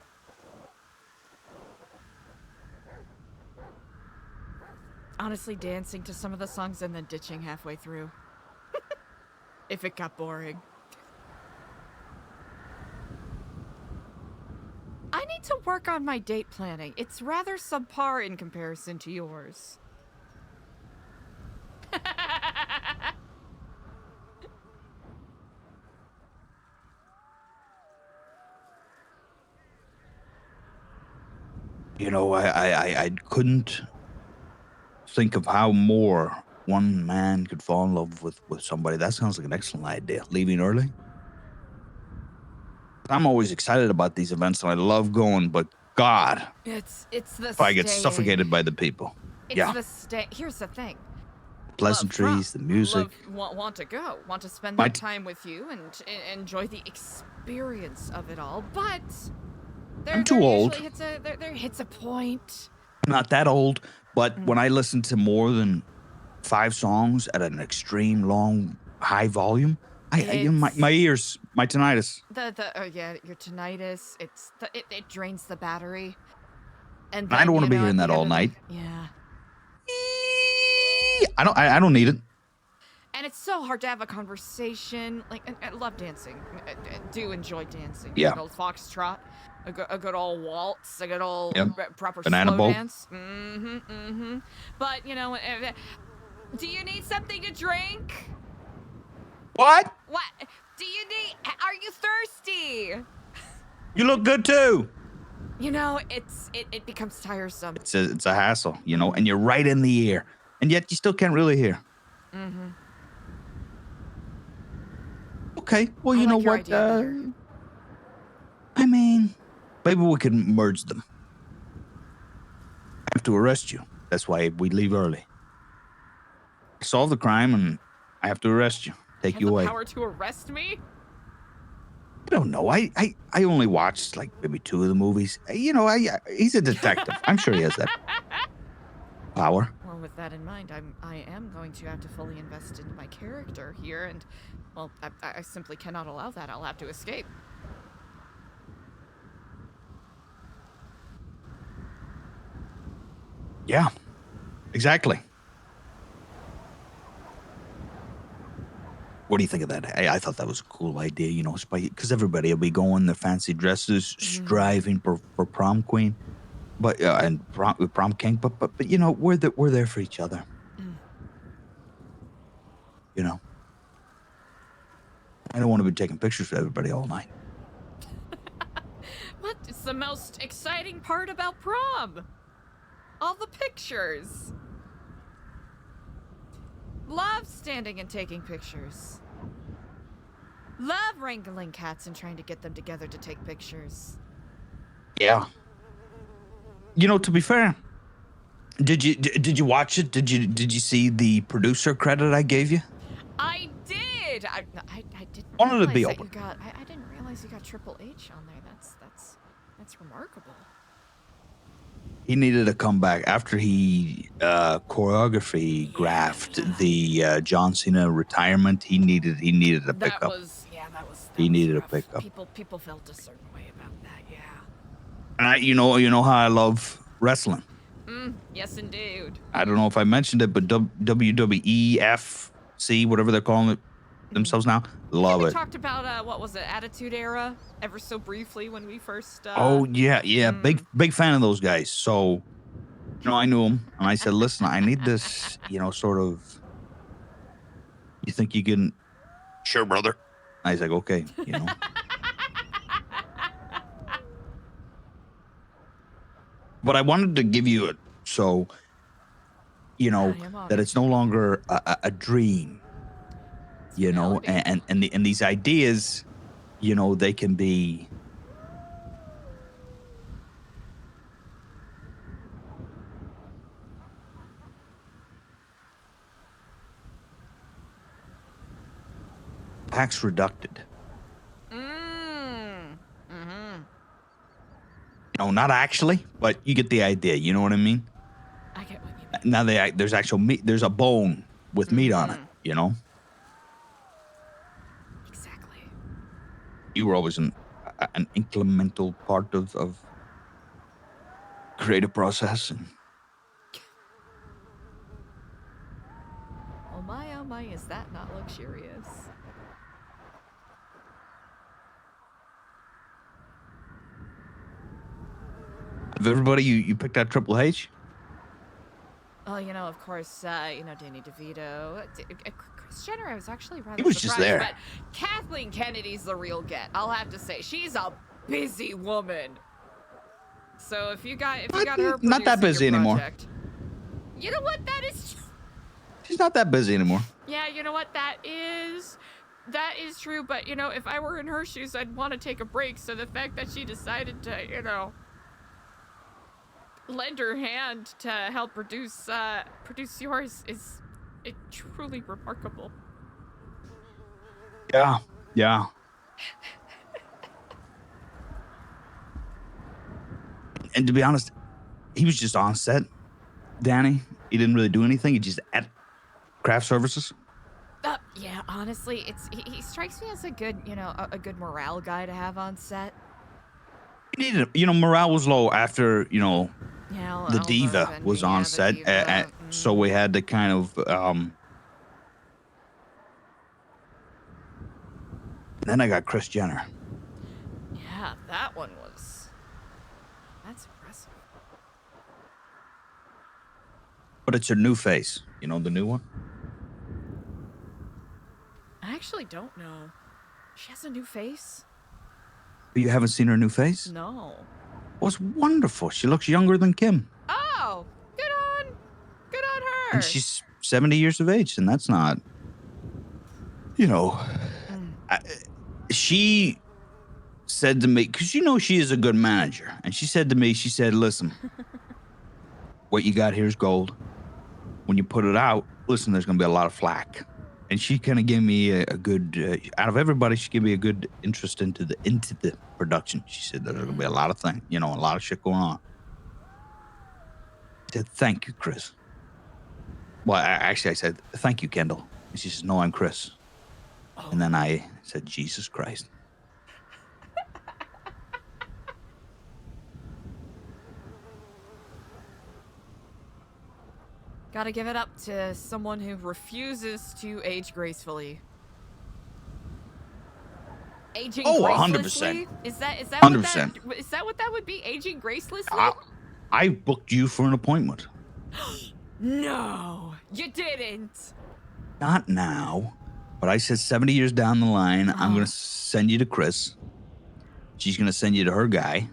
Honestly, dancing to some of the songs and then ditching halfway through. If it got boring. I need to work on my date planning. It's rather subpar in comparison to yours. You know, I couldn't think of how more one man could fall in love with somebody. That sounds like an excellent idea. Leaving early. I'm always excited about these events and I love going, but God, It's the if I get staying. suffocated by the people. It's Yeah. the stay. Here's the thing. Pleasantries, the music. Want to go. Want to spend My that t- time with you and enjoy the experience of it all. But I'm too old. There hits a point. I'm not that old, but when I listen to more than 5 songs at an extreme long high volume, my ears, my tinnitus. Your tinnitus. It drains the battery. And I don't want to be hearing that all night. Yeah. I don't need it. And it's so hard to have a conversation. Like, I love dancing. I do enjoy dancing. Yeah. A good old foxtrot, a good old waltz, a good old proper Banana slow boat. dance. But, you know, do you need something to drink? What? What? Do you need... Are you thirsty? You look good too. You know, it becomes tiresome. It's a hassle, you know, and you're right in the ear, and yet you still can't really hear. Okay, well, you know what? I mean, maybe we can merge them. I have to arrest you. That's why we leave early. Solve the crime, and I have to arrest you. Take you away. Power to arrest me? I don't know. I only watched like maybe 2 of the movies. You know, he's a detective. I'm sure he has that power. Well, with that in mind, I am going to have to fully invest into my character here, and well, I simply cannot allow that. I'll have to escape. Yeah, exactly. What do you think of that? I thought that was a cool idea, you know, because everybody will be going their fancy dresses, striving for prom queen, but and prom king. But you know, we're there for each other. You know, I don't want to be taking pictures of everybody all night. What is the most exciting part about prom? All the pictures. Love standing and taking pictures. Love wrangling cats and trying to get them together to take pictures. Yeah. You know, to be fair, did you watch it? Did you see the producer credit I gave you? I did. I didn't. Wanted to be realize that open. you got. I didn't realize you got Triple H on there. That's remarkable. He needed to come back after he choreographed the John Cena retirement. He needed a pickup. That was He needed a rough. pickup. People felt a certain way about that. Yeah. And you know how I love wrestling. Yes, indeed. I don't know if I mentioned it, but WWEFC, whatever they're calling it themselves now, love we it. talked about what was it, Attitude Era, ever so briefly when we first. Oh yeah, big fan of those guys. So, I knew them, and I said, listen, I need this, sort of. You think you can? Sure, brother. I was like, okay, But I wanted to give you it so, that it's no longer a dream, and these ideas, they can be. Tax reducted. Not actually, but you get the idea. You know what I mean? I get what you mean. Now there's actual meat. There's a bone with meat on it. Exactly. You were always an incremental part of creative process. And oh my, is that not luxurious? of everybody, you picked out Triple H. Oh, of course, Danny DeVito. Kris Jenner, I was actually rather He was surprised, just there. but Kathleen Kennedy's the real get. I'll have to say, she's a busy woman. So if you got her not that busy anymore. You know what? That is. She's not that busy anymore. Yeah, you know what? That is true. But if I were in her shoes, I'd want to take a break. So the fact that she decided to, lend her hand to help produce yours is truly remarkable. Yeah. And to be honest, he was just on set, Danny. He didn't really do anything. He just at craft services. Yeah, honestly, he strikes me as a good, a good morale guy to have on set. He needed, morale was low after, Yeah, the diva was on set, so we had to kind of. Then I got Kris Jenner. Yeah, that one was. That's impressive. But it's her new face, the new one. I actually don't know. She has a new face? You haven't seen her new face? No. Well, it's wonderful. She looks younger than Kim. Oh, good on her. And she's 70 years of age, and that's not, she said to me, because she is a good manager, and she said to me, listen, what you got here is gold. When you put it out, listen, there's going to be a lot of flack. And she kind of gave me a good, out of everybody, she gave me a good interest into the production. She said there's going to be a lot of things, a lot of shit going on. I said, thank you, Chris. Well, I said, thank you, Kendall. And she says, no, I'm Chris. Oh. And then I said, Jesus Christ. Gotta give it up to someone who refuses to age gracefully. Aging gracelessly? 100%. Is that 100%. Is that what that would be? Aging gracelessly? I booked you for an appointment. No, you didn't. Not now, but I said 70 years down the line, I'm going to send you to Chris. She's going to send you to her guy.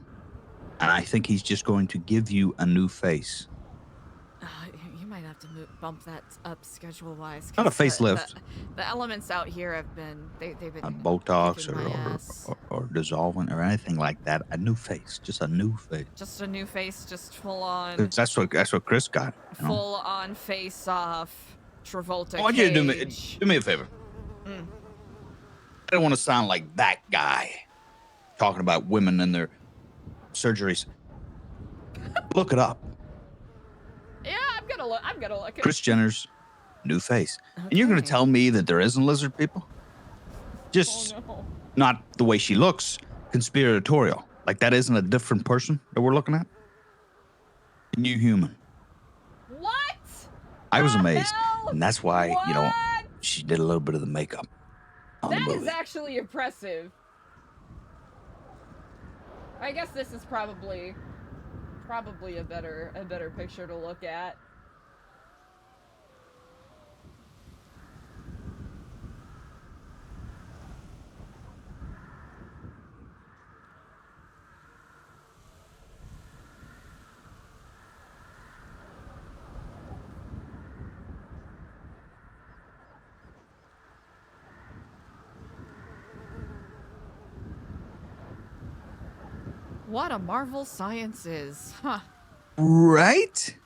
And I think he's just going to give you a new face. You might have to bump that up schedule-wise. Not a facelift. The elements out here have been, they've been Botox or dissolving or anything like that. A new face, just a new face. Just a new face, just full on. That's what Chris got. Full on face off. Travolta. I want you to do me a favor. I don't want to sound like that guy talking about women and their surgeries. Look it up. Yeah, I'm gonna look. Kris Jenner's new face. Okay. And you're gonna tell me that there isn't lizard people? Just not the way she looks, conspiratorial. Like that isn't a different person that we're looking at? New human. What? I was The amazed. hell? And that's why, you know, What? she did a little bit of the makeup on the That movie. is actually impressive. I guess this is probably a better picture to look at. What a marvel science is, huh? Right?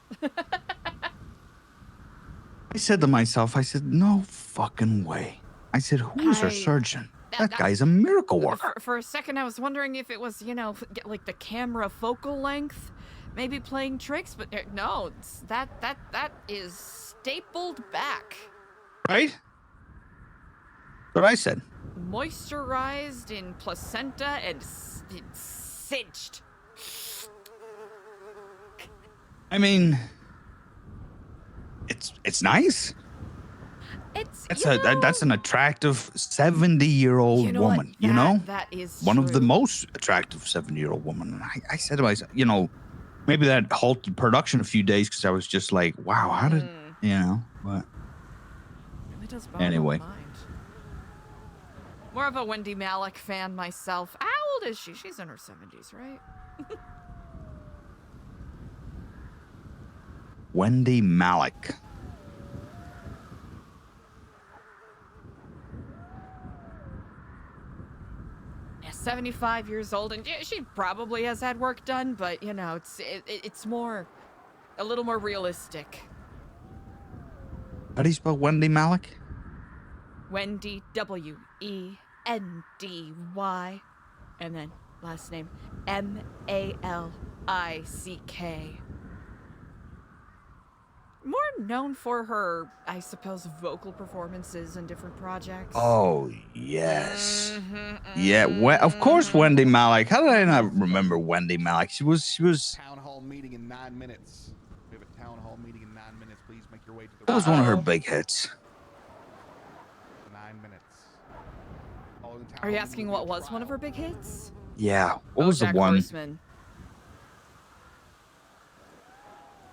I said to myself, I said, no fucking way. I said, who's her surgeon? That guy's a miracle worker. For a second, I was wondering if it was, you know, like the camera focal length, maybe playing tricks, but no, it's that is stapled back. Right? That's what I said. Moisturized in placenta and cinched. I mean, it's nice. That's an attractive 70-year-old woman, you know? That is one of the true. most attractive 70-year-old women. And I said to myself, you know, maybe that halted production a few days because I was just like, wow, how did, you know, but It does bother anyway. my mind. More of a Wendy Malick fan myself. How old is she? She's in her 70s, right? Wendy Malick. Yeah, 75 years old, and she probably has had work done, but you know, it's more, a little more realistic. How do you spell Wendy Malick? Wendy, Wendy, and then last name Malick. More known for her, I suppose, vocal performances in different projects. Oh, yes. Yeah, of course, Wendy Malick. How did I not remember Wendy Malick? She was. Town hall meeting in 9 minutes. We have a town hall meeting in 9 minutes. Please make your way to the. That was one of her big hits. 9 minutes. Are you asking what was one of her big hits? Yeah. What was the BoJack one? Horseman.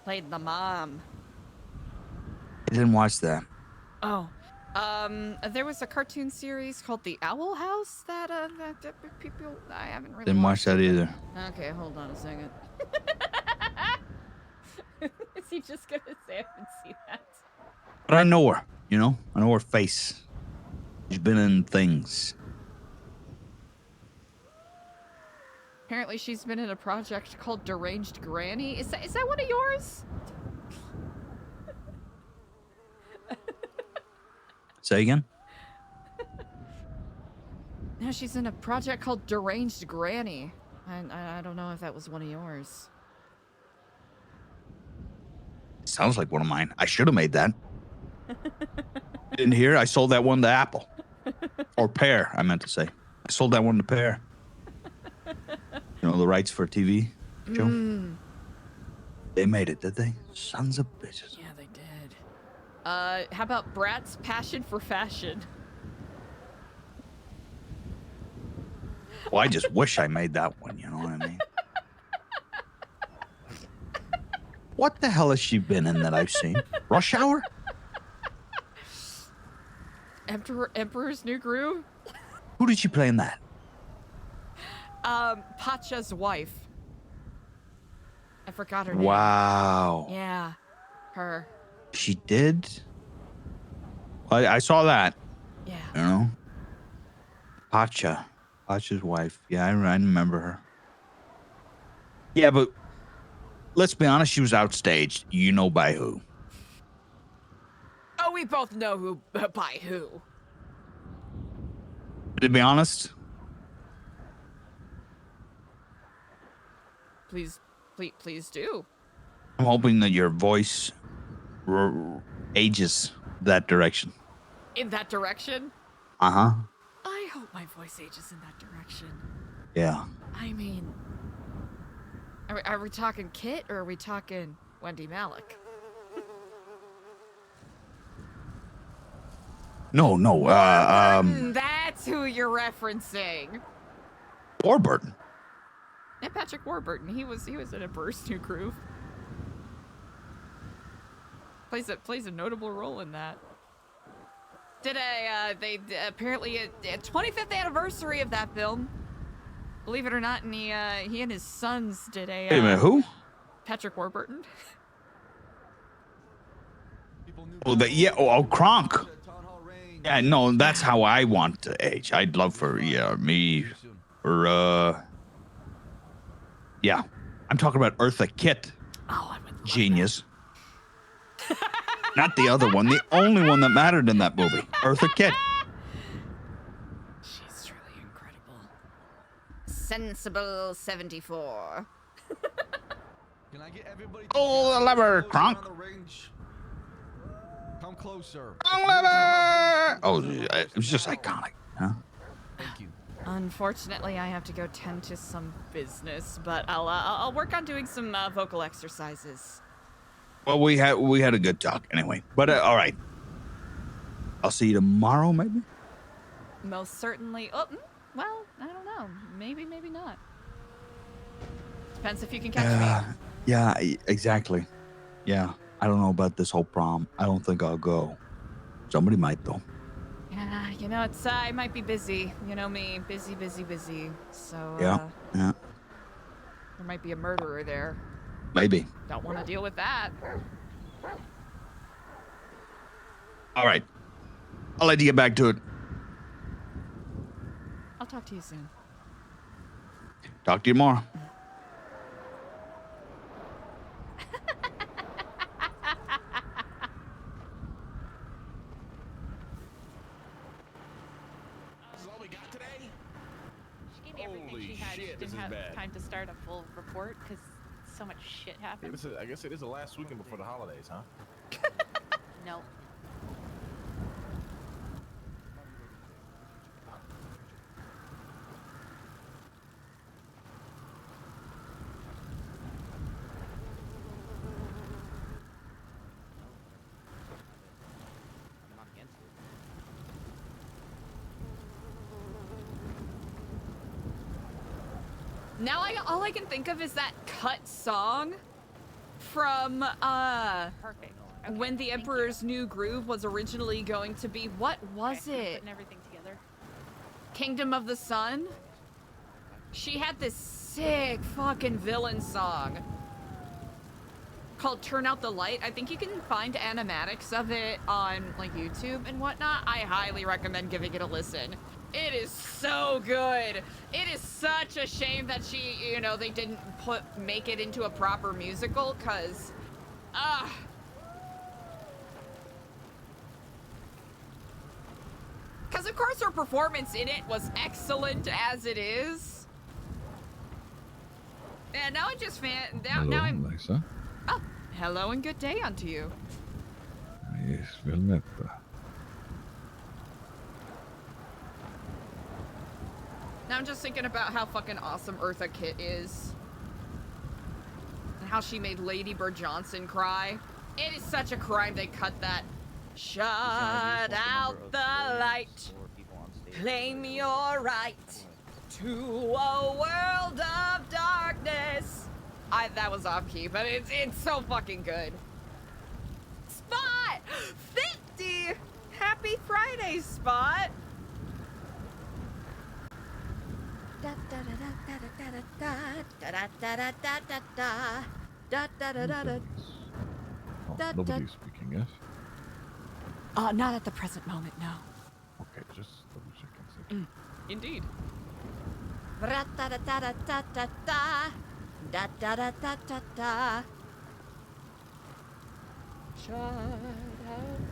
Played the mom. I didn't watch that. Oh, there was a cartoon series called The Owl House that people, I haven't really Didn't watch that either. Okay, hold on a second. Is he just gonna say I haven't seen that? But I know her, you know? I know her face. She's been in things. Apparently she's been in a project called Deranged Granny. Is that one of yours? Say again? No, she's in a project called Deranged Granny. I don't know if that was one of yours. Sounds like one of mine. I should have made that. Didn't hear? I sold that one to Apple. Or Pear, I meant to say. I sold that one to Pear. You know, the rights for a TV show. They made it, did they? Sons of bitches. Yeah, they did. How about Brat's Passion for Fashion? Well, I just wish I made that one, you know what I mean? What the hell has she been in that I've seen? Rush Hour? Emperor's New Groove? Who did she play in that? Pacha's wife. I forgot her name. Wow. Yeah, her. She did? Well, I saw that. Yeah. You know? Pacha's wife. Yeah, I remember her. Yeah, but let's be honest, she was outstaged. You know by who. Oh, we both know who by who. To be honest, Please do. I'm hoping that your voice ages that direction. In that direction? Uh-huh. I hope my voice ages in that direction. Yeah. I mean, Are we talking Kit or are we talking Wendy Malick? No. That's who you're referencing. Warburton. Yeah, Patrick Warburton. He was in a Burst New Groove. Plays a notable role in that. They apparently a 25th anniversary of that film. Believe it or not, and he and his sons did a. Wait a minute, who? Patrick Warburton. Kronk. Yeah, no, that's how I want to age. I'd love for me or yeah. I'm talking about Eartha Kitt. Oh, I would love Genius. Not the other one. The only one that mattered in that movie. Eartha Kitt. She's truly incredible. Sensible 74. Can I get everybody? Oh, the lever, Kronk. Come closer. Oh, it was just iconic, huh? Thank you. Unfortunately, I have to go tend to some business, but I'll work on doing some vocal exercises. Well, we had a good talk anyway. But all right. I'll see you tomorrow, maybe. Most certainly. Oh, well, I don't know. Maybe not. Depends if you can catch me. Yeah, exactly. Yeah, I don't know about this whole prom. I don't think I'll go. Somebody might though. Yeah, it's I might be busy. You know me, busy. So Yeah. there might be a murderer there. Maybe. Don't want to deal with that. All right. I'll let you get back to it. I'll talk to you soon. Talk to you tomorrow. She gave me everything she had. She didn't have time to start a full report because so much shit happened. I guess it is the last weekend before the holidays, huh? No. Now all I can think of is that cut song from Perfect. Okay, when the Emperor's New Groove was originally going to be, what was it? Putting everything together. Kingdom of the Sun? She had this sick fucking villain song called Turn Out the Light. I think you can find animatics of it on like YouTube and whatnot. I highly recommend giving it a listen. It is so good. It is such a shame that they didn't make it into a proper musical, cause of course her performance in it was excellent as it is. And now I just now I'm Eliza. Oh, hello and good day unto you. Yes, well met. Now I'm just thinking about how fucking awesome Eartha Kitt is. And how she made Lady Bird Johnson cry. It is such a crime they cut that. Shut out the light. Claim your right to a world of darkness. That was off key, but it's so fucking good. Spot 50. Happy Friday, Spot. Nobody's speaking, yes? Not at the present moment, no. Okay, just double checking. Indeed. Shut out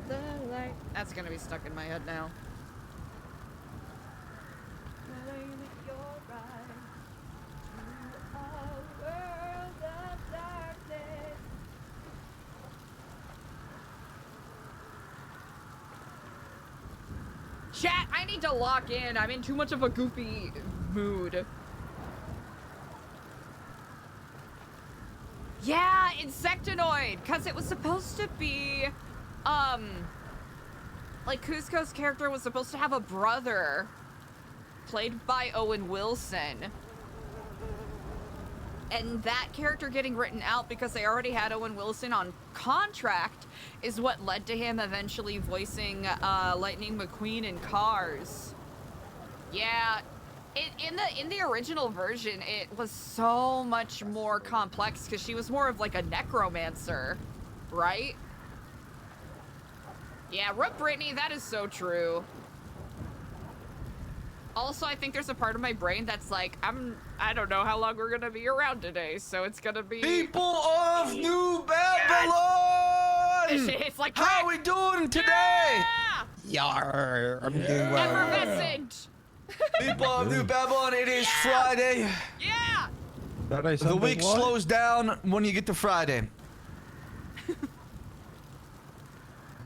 the light. That's gonna be stuck in my head now. Chat, I need to lock in. I'm in too much of a goofy mood. Yeah, Insectoid, because it was supposed to be, like Kuzco's character was supposed to have a brother played by Owen Wilson. And that character getting written out because they already had Owen Wilson on contract is what led to him eventually voicing Lightning McQueen in Cars. Yeah, in the original version, it was so much more complex because she was more of like a necromancer, right? Yeah, Rook Brittany, that is so true. Also, I think there's a part of my brain that's like, I don't know how long we're gonna be around today, so it's gonna be People of New Babylon! It's like, how we doing today? Yar, I'm doing well. effervescent. People of New Babylon, it is Friday. Yeah. The week slows down when you get to Friday.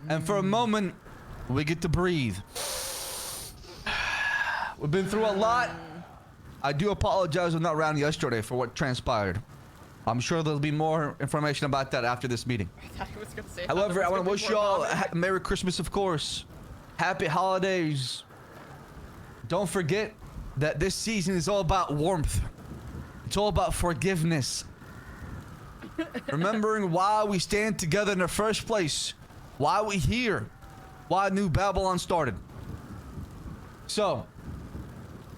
And for a moment, we get to breathe. We've been through a lot. I do apologize I'm not around yesterday for what transpired. I'm sure there'll be more information about that after this meeting. I thought he was gonna say. However, I want to wish you all a Merry Christmas, of course. Happy holidays. Don't forget that this season is all about warmth. It's all about forgiveness. Remembering why we stand together in the first place. Why we here. Why New Babylon started. So,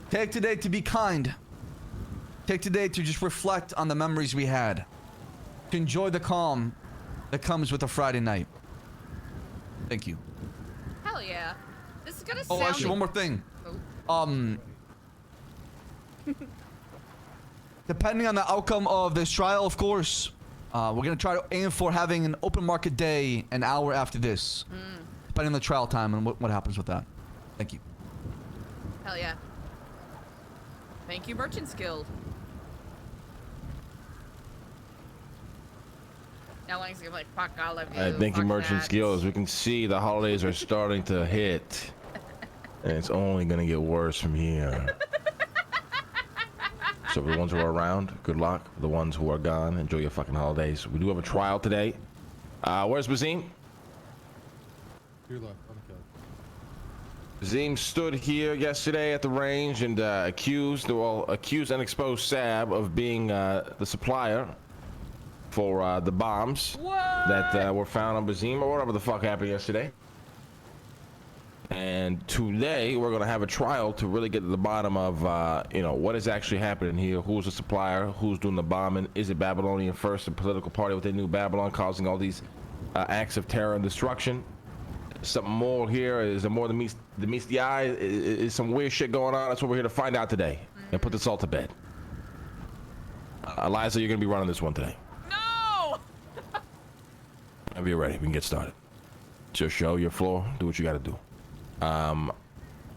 take today to be kind. Take today to just reflect on the memories we had. To enjoy the calm that comes with a Friday night. Thank you. Hell yeah. This is gonna Oh, sound. actually, one more thing. Depending on the outcome of this trial, of course, we're gonna try to aim for having an open market day an hour after this. Depending on the trial time and what happens with that. Thank you. Hell yeah. Thank you, Merchants Guild. Now Lang's gonna be like, fuck all of you. Thank you, fuck Merchant that. Skills. We can see the holidays are starting to hit. And it's only going to get worse from here. So for the ones who are around, good luck. For the ones who are gone, enjoy your fucking holidays. We do have a trial today. Where's Bazim? Bazim stood here yesterday at the range and accused and exposed Sab of being the supplier for the bombs that were found on Bazim or whatever the fuck happened yesterday. And today we're gonna have a trial to really get to the bottom of, what is actually happening here. Who's the supplier? Who's doing the bombing? Is it Babylonian First, a political party within New Babylon, causing all these acts of terror and destruction? Something more here? Is there more than meets the eye? Is some weird shit going on? That's what we're here to find out today and put this all to bed. Eliza, you're gonna be running this one today. No. Whenever you're ready, we can get started. It's your show, your floor. Do what you got to do.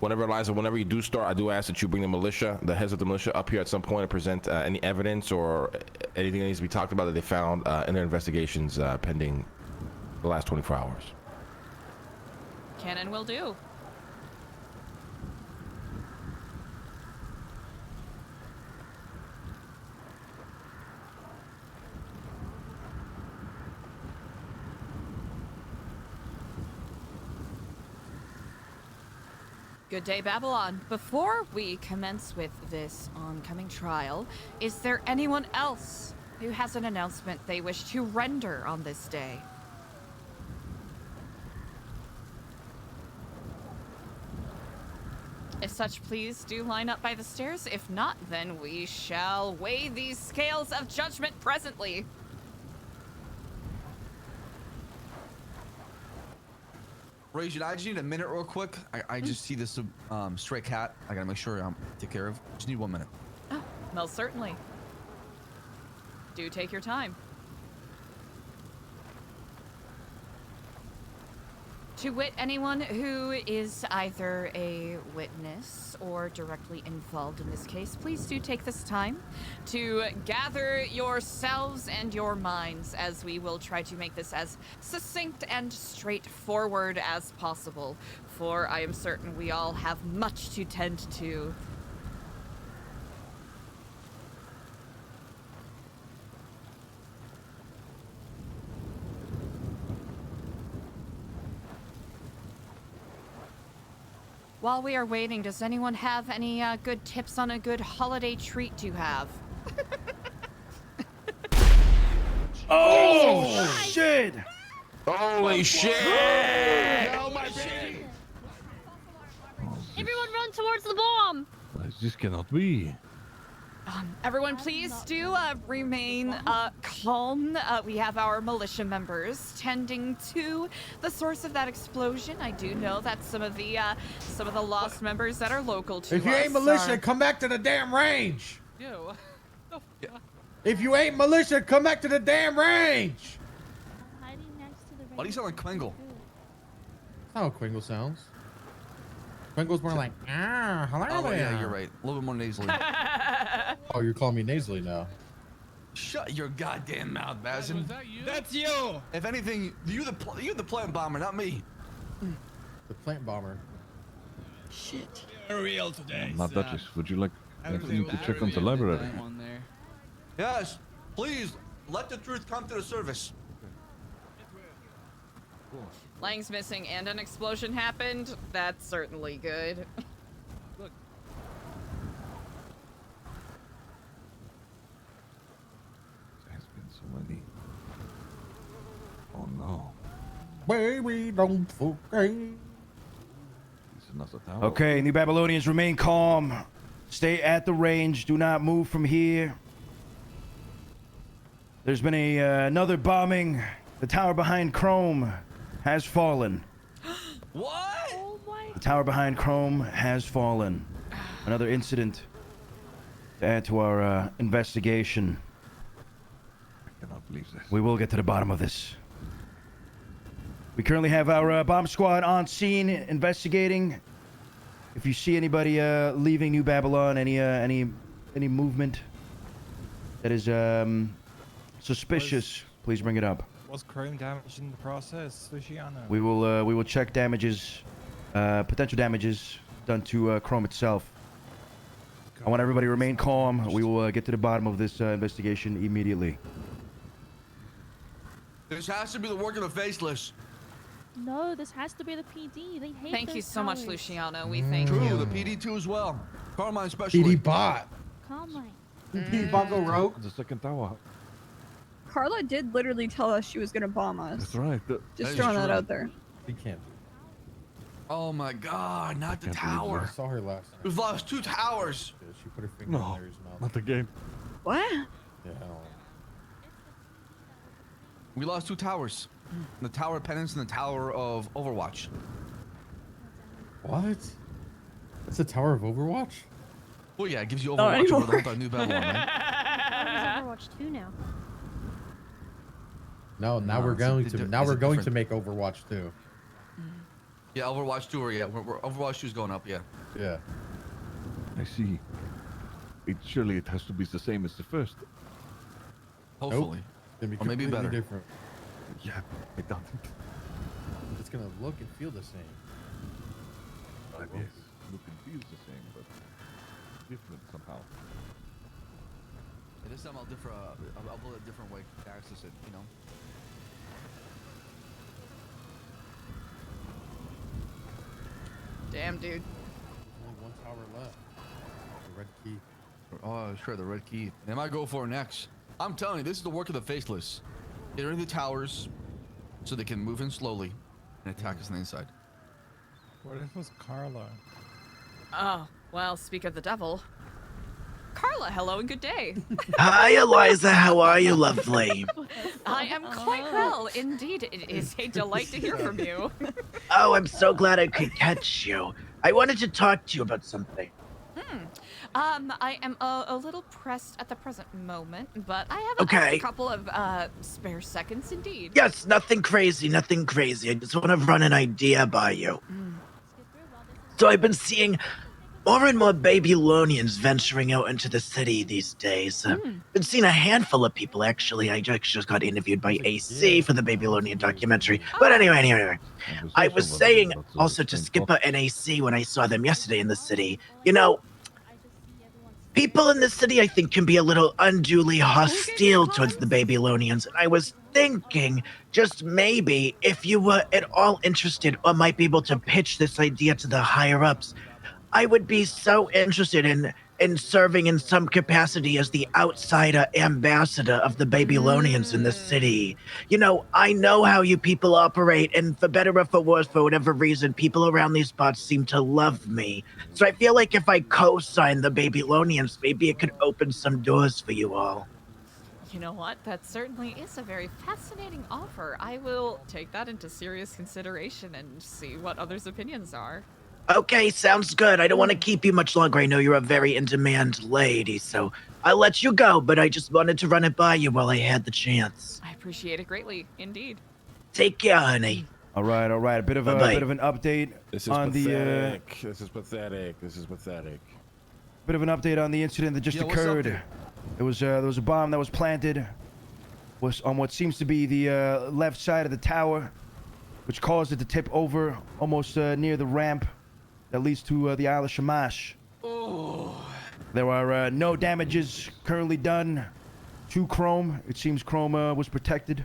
Whenever you do start, I do ask that you bring the heads of the militia up here at some point and present any evidence or anything that needs to be talked about that they found in their investigations pending the last 24 hours. Can and will do. Good day, Babylon. Before we commence with this oncoming trial, is there anyone else who has an announcement they wish to render on this day? If such, please do line up by the stairs. If not, then we shall weigh these scales of judgment presently. Raging, I just need a minute real quick. I just see this stray cat. I gotta make sure I take care of. Just need 1 minute. Oh, most certainly. Do take your time. To wit, anyone who is either a witness or directly involved in this case, please do take this time to gather yourselves and your minds, as we will try to make this as succinct and straightforward as possible, for I am certain we all have much to tend to. while we are waiting, does anyone have any good tips on a good holiday treat to have? Oh shit! Holy shit! No, my baby! Everyone run towards the bomb! This cannot be. Everyone, please do remain calm. We have our militia members tending to the source of that explosion. I do know that some of the lost members that are local to us. If you ain't militia, come back to the damn range. Ew. If you ain't militia, come back to the damn range. Why do you sound like Quengle? That's not how Quengle sounds. Quengle's more like, hello Oh, there. yeah, you're right. A little bit more nasally. Oh, you're calling me nasally now. Shut your goddamn mouth, Bazin. Was that you? That's you. If anything, you're the plant bomber, not me. The plant bomber. Shit. You're real today. Not son. Duchess, would you like I me to check on the revealed library? that one there. Yes, please, let the truth come to the surface. Lang's missing and an explosion happened. That's certainly good. Look. There's been so many. Oh no. Baby, don't forget. This is another tower. Okay, New Babylonians, remain calm. Stay at the range. Do not move from here. There's been another bombing. The tower behind Chrome has fallen. What? Oh my. The tower behind Chrome has fallen. Another incident to add to our investigation. I cannot believe this. We will get to the bottom of this. We currently have our bomb squad on scene investigating. If you see anybody leaving New Babylon, any movement that is suspicious, please bring it up. Was Chrome damaged in the process, Luciano? We will check damages, potential damages done to Chrome itself. I want everybody to remain calm. We will get to the bottom of this investigation immediately. This has to be the work of the Faceless. No, this has to be the PD. They hate Thank you those so much, towers. Luciano. We thank True, you. the PD too as well. Carmine especially. PD bot. Carmine. PD bot go rogue. The second tower. Carla did literally tell us she was gonna bomb us. That's right. Just throwing that out there. We can't. Oh my God, not the I tower. saw her last night. We've lost 2 towers. She put her finger in No, Larry's mouth. not again. What? Yeah, I don't know. We lost 2 towers. The Tower of Penance and the Tower of Overwatch. What? That's the Tower of Overwatch? Well, yeah, it gives you Not Overwatch over anymore. the whole New Babylon, right? Overwatch 2 now. No, now No, we're it's a going di- to di- now it's we're a going to different- make Overwatch 2. Yeah, Overwatch 2, yeah. Overwatch 2 is going up, yeah. Yeah. I see. Surely it has to be the same as the first. Hopefully. It's gonna be Or maybe completely better. different. Yeah, I don't. It's gonna look and feel the same. I guess look and feel the same, but different somehow. This time I'll build a different way to access it, you know? Damn, dude. Only one tower left. The red key. Oh, sure, the red key. They might go for it next. I'm telling you, this is the work of the Faceless. Get rid of the towers so they can move in slowly and attack us on the inside. What if it was Carla? Oh, well, speak of the devil. Carla, hello and good day. Hi, Eliza. How are you, lovely? I am quite well, indeed. It is a delight to hear from you. Oh, I'm so glad I could catch you. I wanted to talk to you about something. I am a little pressed at the present moment, but I have Okay. a couple of spare seconds indeed. Yes, nothing crazy, nothing crazy. I just want to run an idea by you. So I've been seeing more and more Babylonians venturing out into the city these days. Been seeing a handful of people, actually. I just got interviewed by AC for the Babylonian documentary. But anyway. I was saying also to Skipper and AC when I saw them yesterday in the city, you know, people in the city, I think, can be a little unduly hostile towards the Babylonians. And I was thinking, just maybe, if you were at all interested or might be able to pitch this idea to the higher ups, I would be so interested in serving in some capacity as the outsider ambassador of the Babylonians in the city. You know, I know how you people operate, and for better or for worse, for whatever reason, people around these spots seem to love me. So I feel like if I co-sign the Babylonians, maybe it could open some doors for you all. You know what? That certainly is a very fascinating offer. I will take that into serious consideration and see what others' opinions are. Okay, sounds good. I don't want to keep you much longer. I know you're a very in-demand lady, so I'll let you go, but I just wanted to run it by you while I had the chance. I appreciate it greatly, indeed. Take care, honey. All right, all right. A bit of Bye-bye. an update This is on pathetic. This is pathetic. This is pathetic. bit of an update on the incident that just Yeah, what's up, occurred. dude? There was a bomb that was planted was on what seems to be the left side of the tower, which caused it to tip over almost near the ramp that leads to the Isle of Shamash. There are no damages currently done to Chrome. It seems Chrome was protected.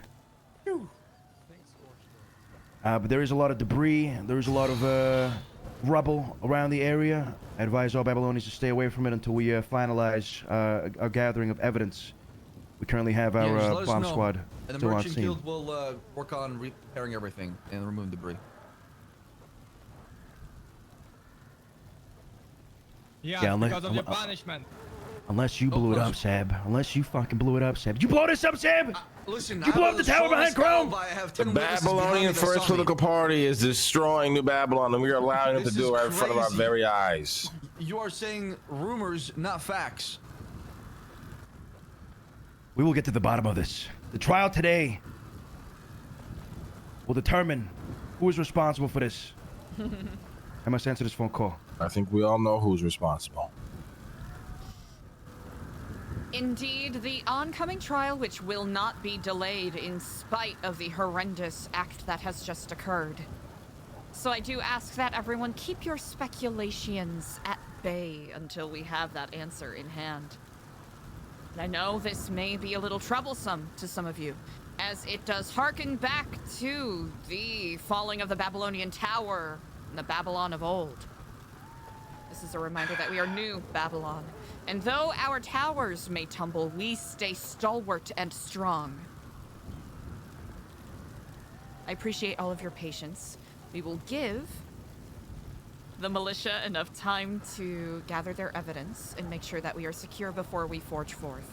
But there is a lot of debris. There is a lot of rubble around the area. I advise all Babylonians to stay away from it until we finalize our gathering of evidence. We currently have Yeah, just our let us bomb know. squad And the still on merchant scene. guild will work on repairing everything and removing debris. Yeah, Yeah, because of your punishment. Unless you blew it up, Sab. Unless you fucking blew it up, Sab. Did you blow this up, Sab? Listen, Did you blow up the tower behind Chrome? The Babylonian First Political Party is destroying New Babylon, and we are allowing them to This do it is right in front of our crazy. very eyes. You are saying rumors, not facts. We will get to the bottom of this. The trial today will determine who is responsible for this. I must answer this phone call. I think we all know who's responsible. Indeed, the oncoming trial, which will not be delayed in spite of the horrendous act that has just occurred. So I do ask that everyone keep your speculations at bay until we have that answer in hand. And I know this may be a little troublesome to some of you, as it does harken back to the falling of the Babylonian Tower and the Babylon of old. This is a reminder that we are new Babylon, and though our towers may tumble, we stay stalwart and strong. I appreciate all of your patience. We will give the militia enough time to gather their evidence and make sure that we are secure before we forge forth.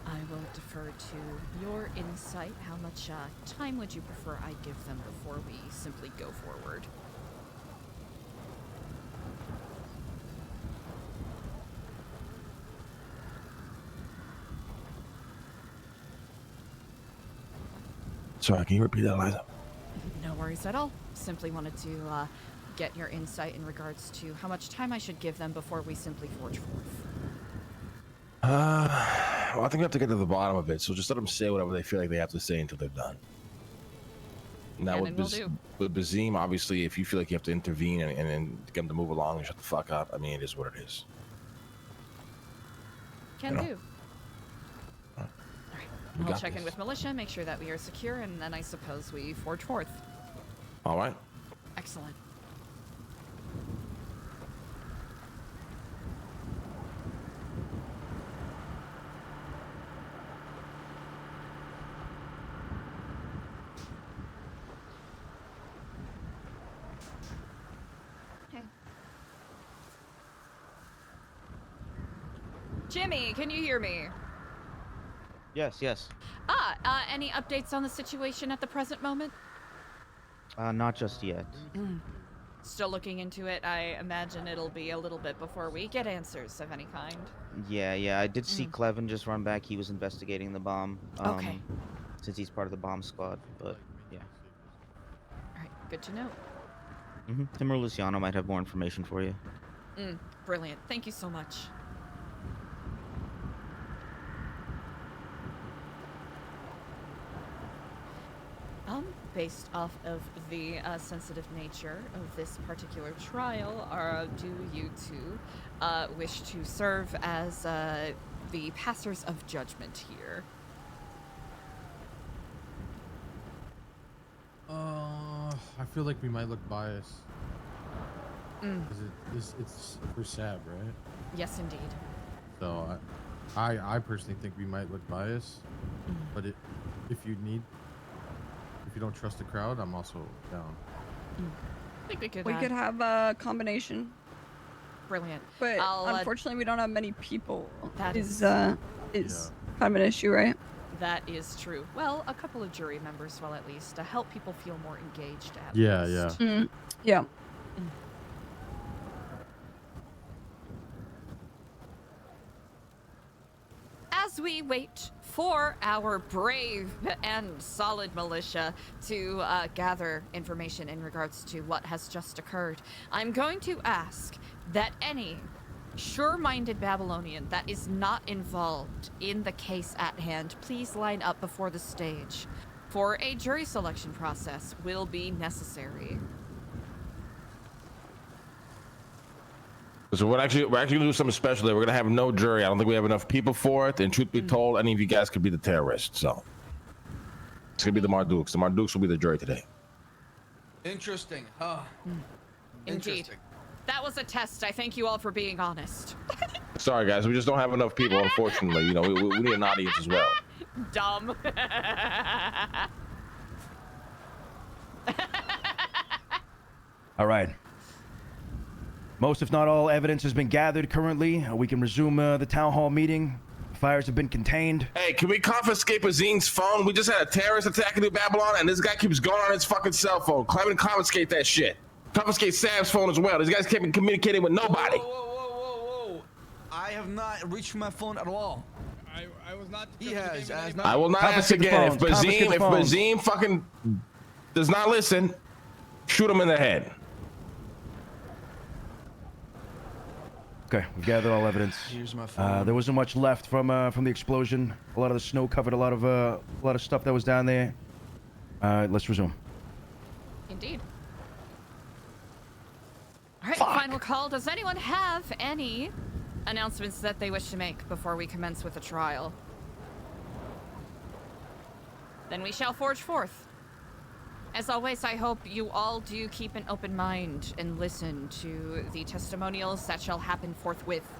I will defer to your insight. How much time would you prefer I give them before we simply go forward? Sorry, can you repeat that, Eliza? No worries at all. Simply wanted to get your insight in regards to how much time I should give them before we simply forge forth. Well, I think we have to get to the bottom of it, so just let them say whatever they feel like they have to say until they're done. Now, And will do. with Bazim, obviously, if you feel like you have to intervene and get them to move along and shut the fuck up, I mean, it is what it is. Can You know. do. Alright. We I'll got check in this. with militia, make sure that we are secure, and then I suppose we forge forth. All right. Excellent. Jimmy, can you hear me? Yes, yes. Any updates on the situation at the present moment? Not just yet. Still looking into it. I imagine it'll be a little bit before we get answers of any kind. Yeah, I did see Clevin just run back. He was investigating the bomb. Okay. Since he's part of the bomb squad, but yeah. Alright, good to know. Tim or Luciano might have more information for you. Brilliant. Thank you so much. assume, based off of the sensitive nature of this particular trial, do you two wish to serve as the passers of judgment here? I feel like we might look biased. Mm. Because it's for Sab, right? Yes, indeed. So I personally think we might look biased. But if you don't trust the crowd, I'm also down. I think We could have a combination. Brilliant. But I'll, unfortunately, we don't have many people. That is is- kind of an issue, right? That is true. Well, a couple of jury members will at least to help people feel more engaged at Yeah, least. yeah. Yeah. As we wait for our brave and solid militia to gather information in regards to what has just occurred, I'm going to ask that any sure-minded Babylonian that is not involved in the case at hand, please line up before the stage, for a jury selection process will be necessary. So we're actually gonna do something special there. We're gonna have no jury. I don't think we have enough people for it. And truth be told, any of you guys could be the terrorists. So it's gonna be the Mardukes. The Mardukes will be the jury today. Interesting, huh? Indeed. Interesting. That was a test. I thank you all for being honest. Sorry guys, we just don't have enough people. Unfortunately, you know, we need an audience as well. Dumb. All right. Most, if not all, evidence has been gathered currently. We can resume the town hall meeting. Fires have been contained. Hey, can we confiscate Bazine's phone? We just had a terrorist attack in New Babylon, and this guy keeps going on his fucking cell phone. Clement, confiscate that shit. Confiscate Sam's phone as well. These guys can't be communicating with nobody. Whoa. I have not reached my phone at all. I was not. He has not. I will not ask again. If Bazim fucking does not listen, shoot him in the head. Okay, we've gathered all evidence. Here's my phone. There wasn't much left from the explosion. A lot of the snow covered a lot of stuff that was down there. Let's resume. Indeed. All right, final call. Does anyone have any announcements that they wish to make before we commence with the trial? Then we shall forge forth. As always, I hope you all do keep an open mind and listen to the testimonials that shall happen forthwith.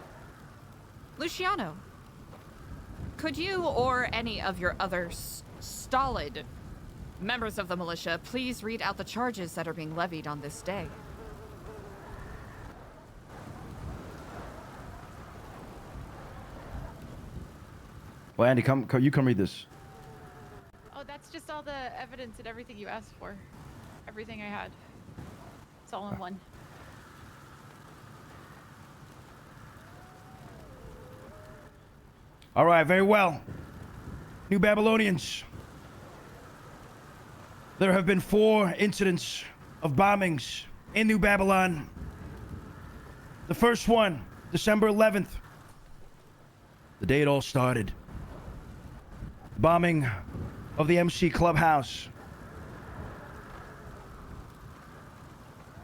Luciano, could you or any of your other stolid members of the militia please read out the charges that are being levied on this day? Well, Andy, you come read this. Oh, that's just all the evidence and everything you asked for. Everything I had. It's all in one. All right, very well. New Babylonians. There have been 4 incidents of bombings in New Babylon. The first one, December 11th. The day it all started. Bombing of the MC Clubhouse,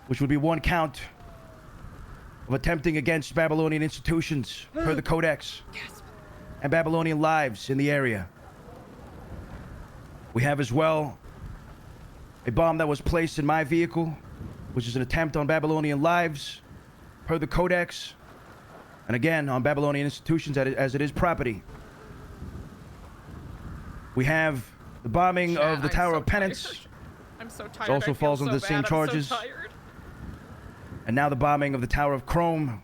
which would be 1 count of attempting against Babylonian institutions per the Codex and Babylonian lives in the area. We have as well a bomb that was placed in my vehicle, which is an attempt on Babylonian lives per the Codex, and again on Babylonian institutions as it is property. We have the bombing of the Tower of Penance. I'm so tired. Which also falls under the same charges. And now the bombing of the Tower of Chrome.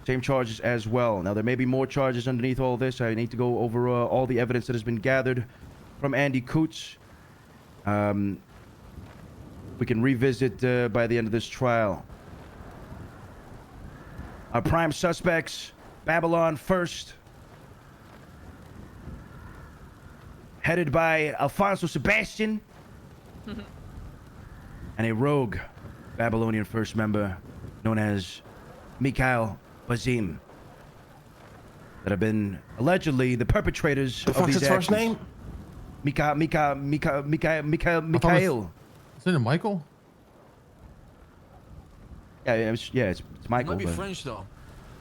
Same charges as well. Now there may be more charges underneath all this. I need to go over all the evidence that has been gathered from Andy Coots. We can revisit by the end of this trial. Our prime suspects, Babylon first. Headed by Alfonso Sebastian. And a rogue Babylonian first member known as Mikhail Bazim. That have been allegedly the perpetrators of these What's his first actions. name? Mikhail. Isn't it Michael? Yeah, it's Michael. It might be but French though.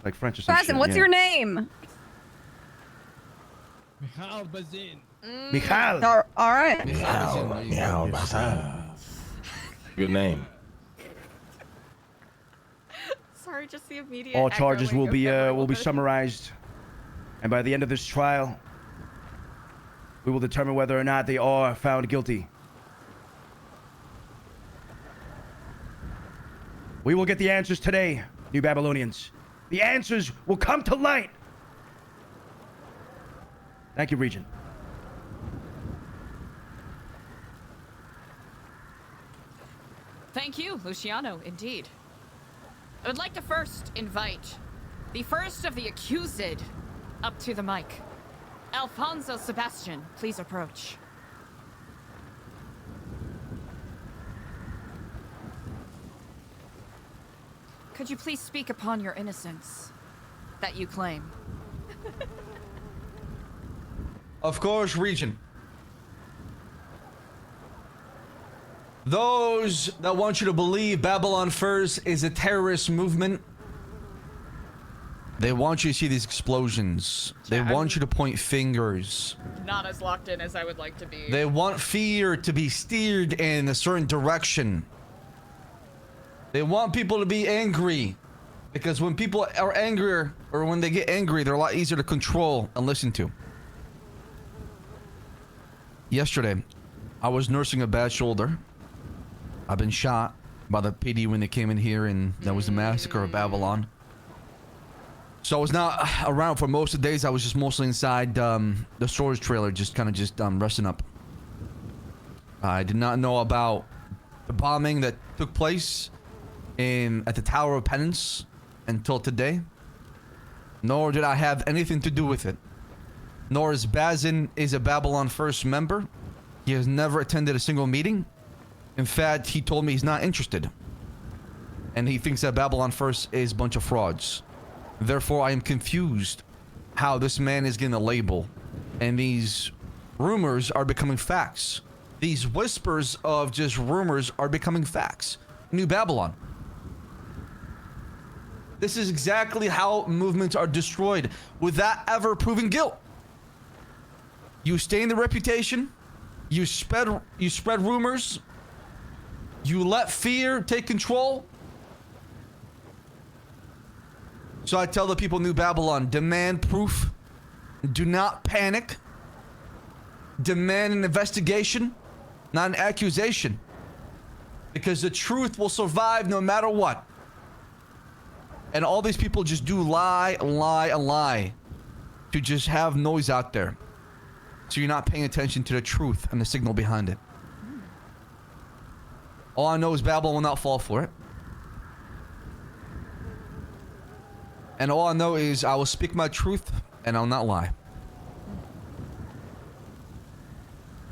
Like French or some Basin, shit, what's yeah. your name? Michal Bazin. Mikhail. All right. Michal Bazin. Good name. Sorry, just the immediate. All charges echoing will of be everyone. summarized, and by the end of this trial, we will determine whether or not they are found guilty. We will get the answers today, New Babylonians. The answers will come to light. Thank you, Regent. Thank you, Luciano, indeed. I would like to first invite the first of the accused up to the mic. Alfonso Sebastian, please approach. Could you please speak upon your innocence that you claim? Of course, Regent. Those that want you to believe Babylon First is a terrorist movement, they want you to see these explosions. They want you to point fingers. Not as locked in as I would like to be. They want fear to be steered in a certain direction. They want people to be angry. Because when people are angrier, or when they get angry, they're a lot easier to control and listen to. Yesterday, I was nursing a bad shoulder. I've been shot by the PD when they came in here, and that was the massacre of Babylon. So I was not around for most of the days. I was just mostly inside the storage trailer, just resting up. I did not know about the bombing that took place at the Tower of Penance until today. Nor did I have anything to do with it. Nor is Bazin a Babylon First member. He has never attended a single meeting. In fact, he told me he's not interested. And he thinks that Babylon First is a bunch of frauds. Therefore, I am confused how this man is getting a label. And these rumors are becoming facts. These whispers of just rumors are becoming facts. New Babylon. This is exactly how movements are destroyed without ever proving guilt. You stain the reputation. You spread rumors. You let fear take control. So I tell the people of New Babylon, demand proof. Do not panic. Demand an investigation, not an accusation. Because the truth will survive no matter what. And all these people just do lie, to just have noise out there. So you're not paying attention to the truth and the signal behind it. All I know is Babylon will not fall for it. And all I know is I will speak my truth and I'll not lie.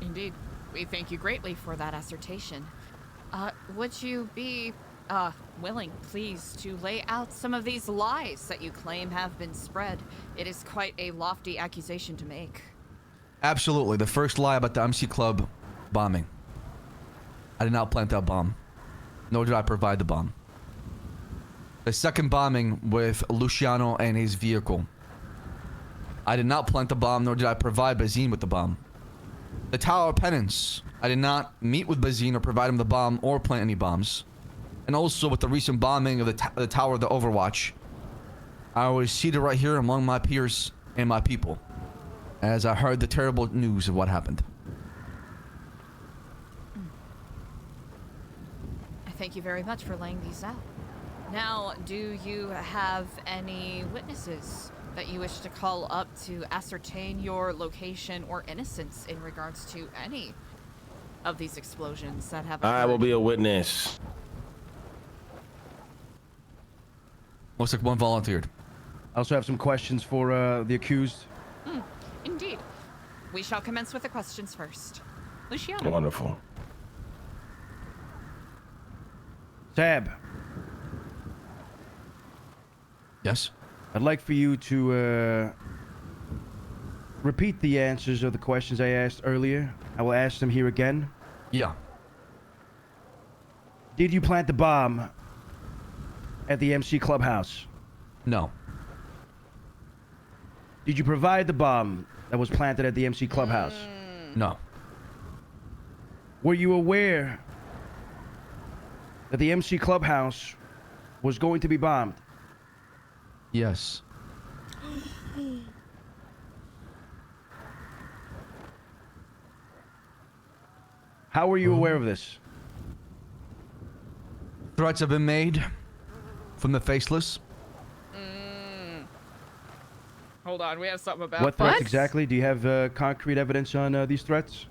Indeed. We thank you greatly for that assertion. Would you be willing, please, to lay out some of these lies that you claim have been spread? It is quite a lofty accusation to make. Absolutely. The first lie about the MC Club bombing. I did not plant that bomb. Nor did I provide the bomb. The second bombing with Luciano and his vehicle. I did not plant the bomb, nor did I provide Bazin with the bomb. The Tower of Penance. I did not meet with Bazin or provide him the bomb or plant any bombs. And also with the recent bombing of the Tower of the Overwatch. I was seated right here among my peers and my people. As I heard the terrible news of what happened. I thank you very much for laying these out. Now, do you have any witnesses that you wish to call up to ascertain your location or innocence in regards to any of these explosions that have occurred? I will be a witness. Looks like one volunteered. I also have some questions for the accused. Indeed. We shall commence with the questions first. Luciano. Wonderful. Tab. Yes? I'd like for you to repeat the answers of the questions I asked earlier. I will ask them here again. Yeah. Did you plant the bomb at the MC Clubhouse? No. Did you provide the bomb that was planted at the MC Clubhouse? No. Were you aware that the MC Clubhouse was going to be bombed? Yes. How were you aware of this? Threats have been made from the faceless. Hold on, we have something about What threats exactly? Do you have concrete evidence on these threats?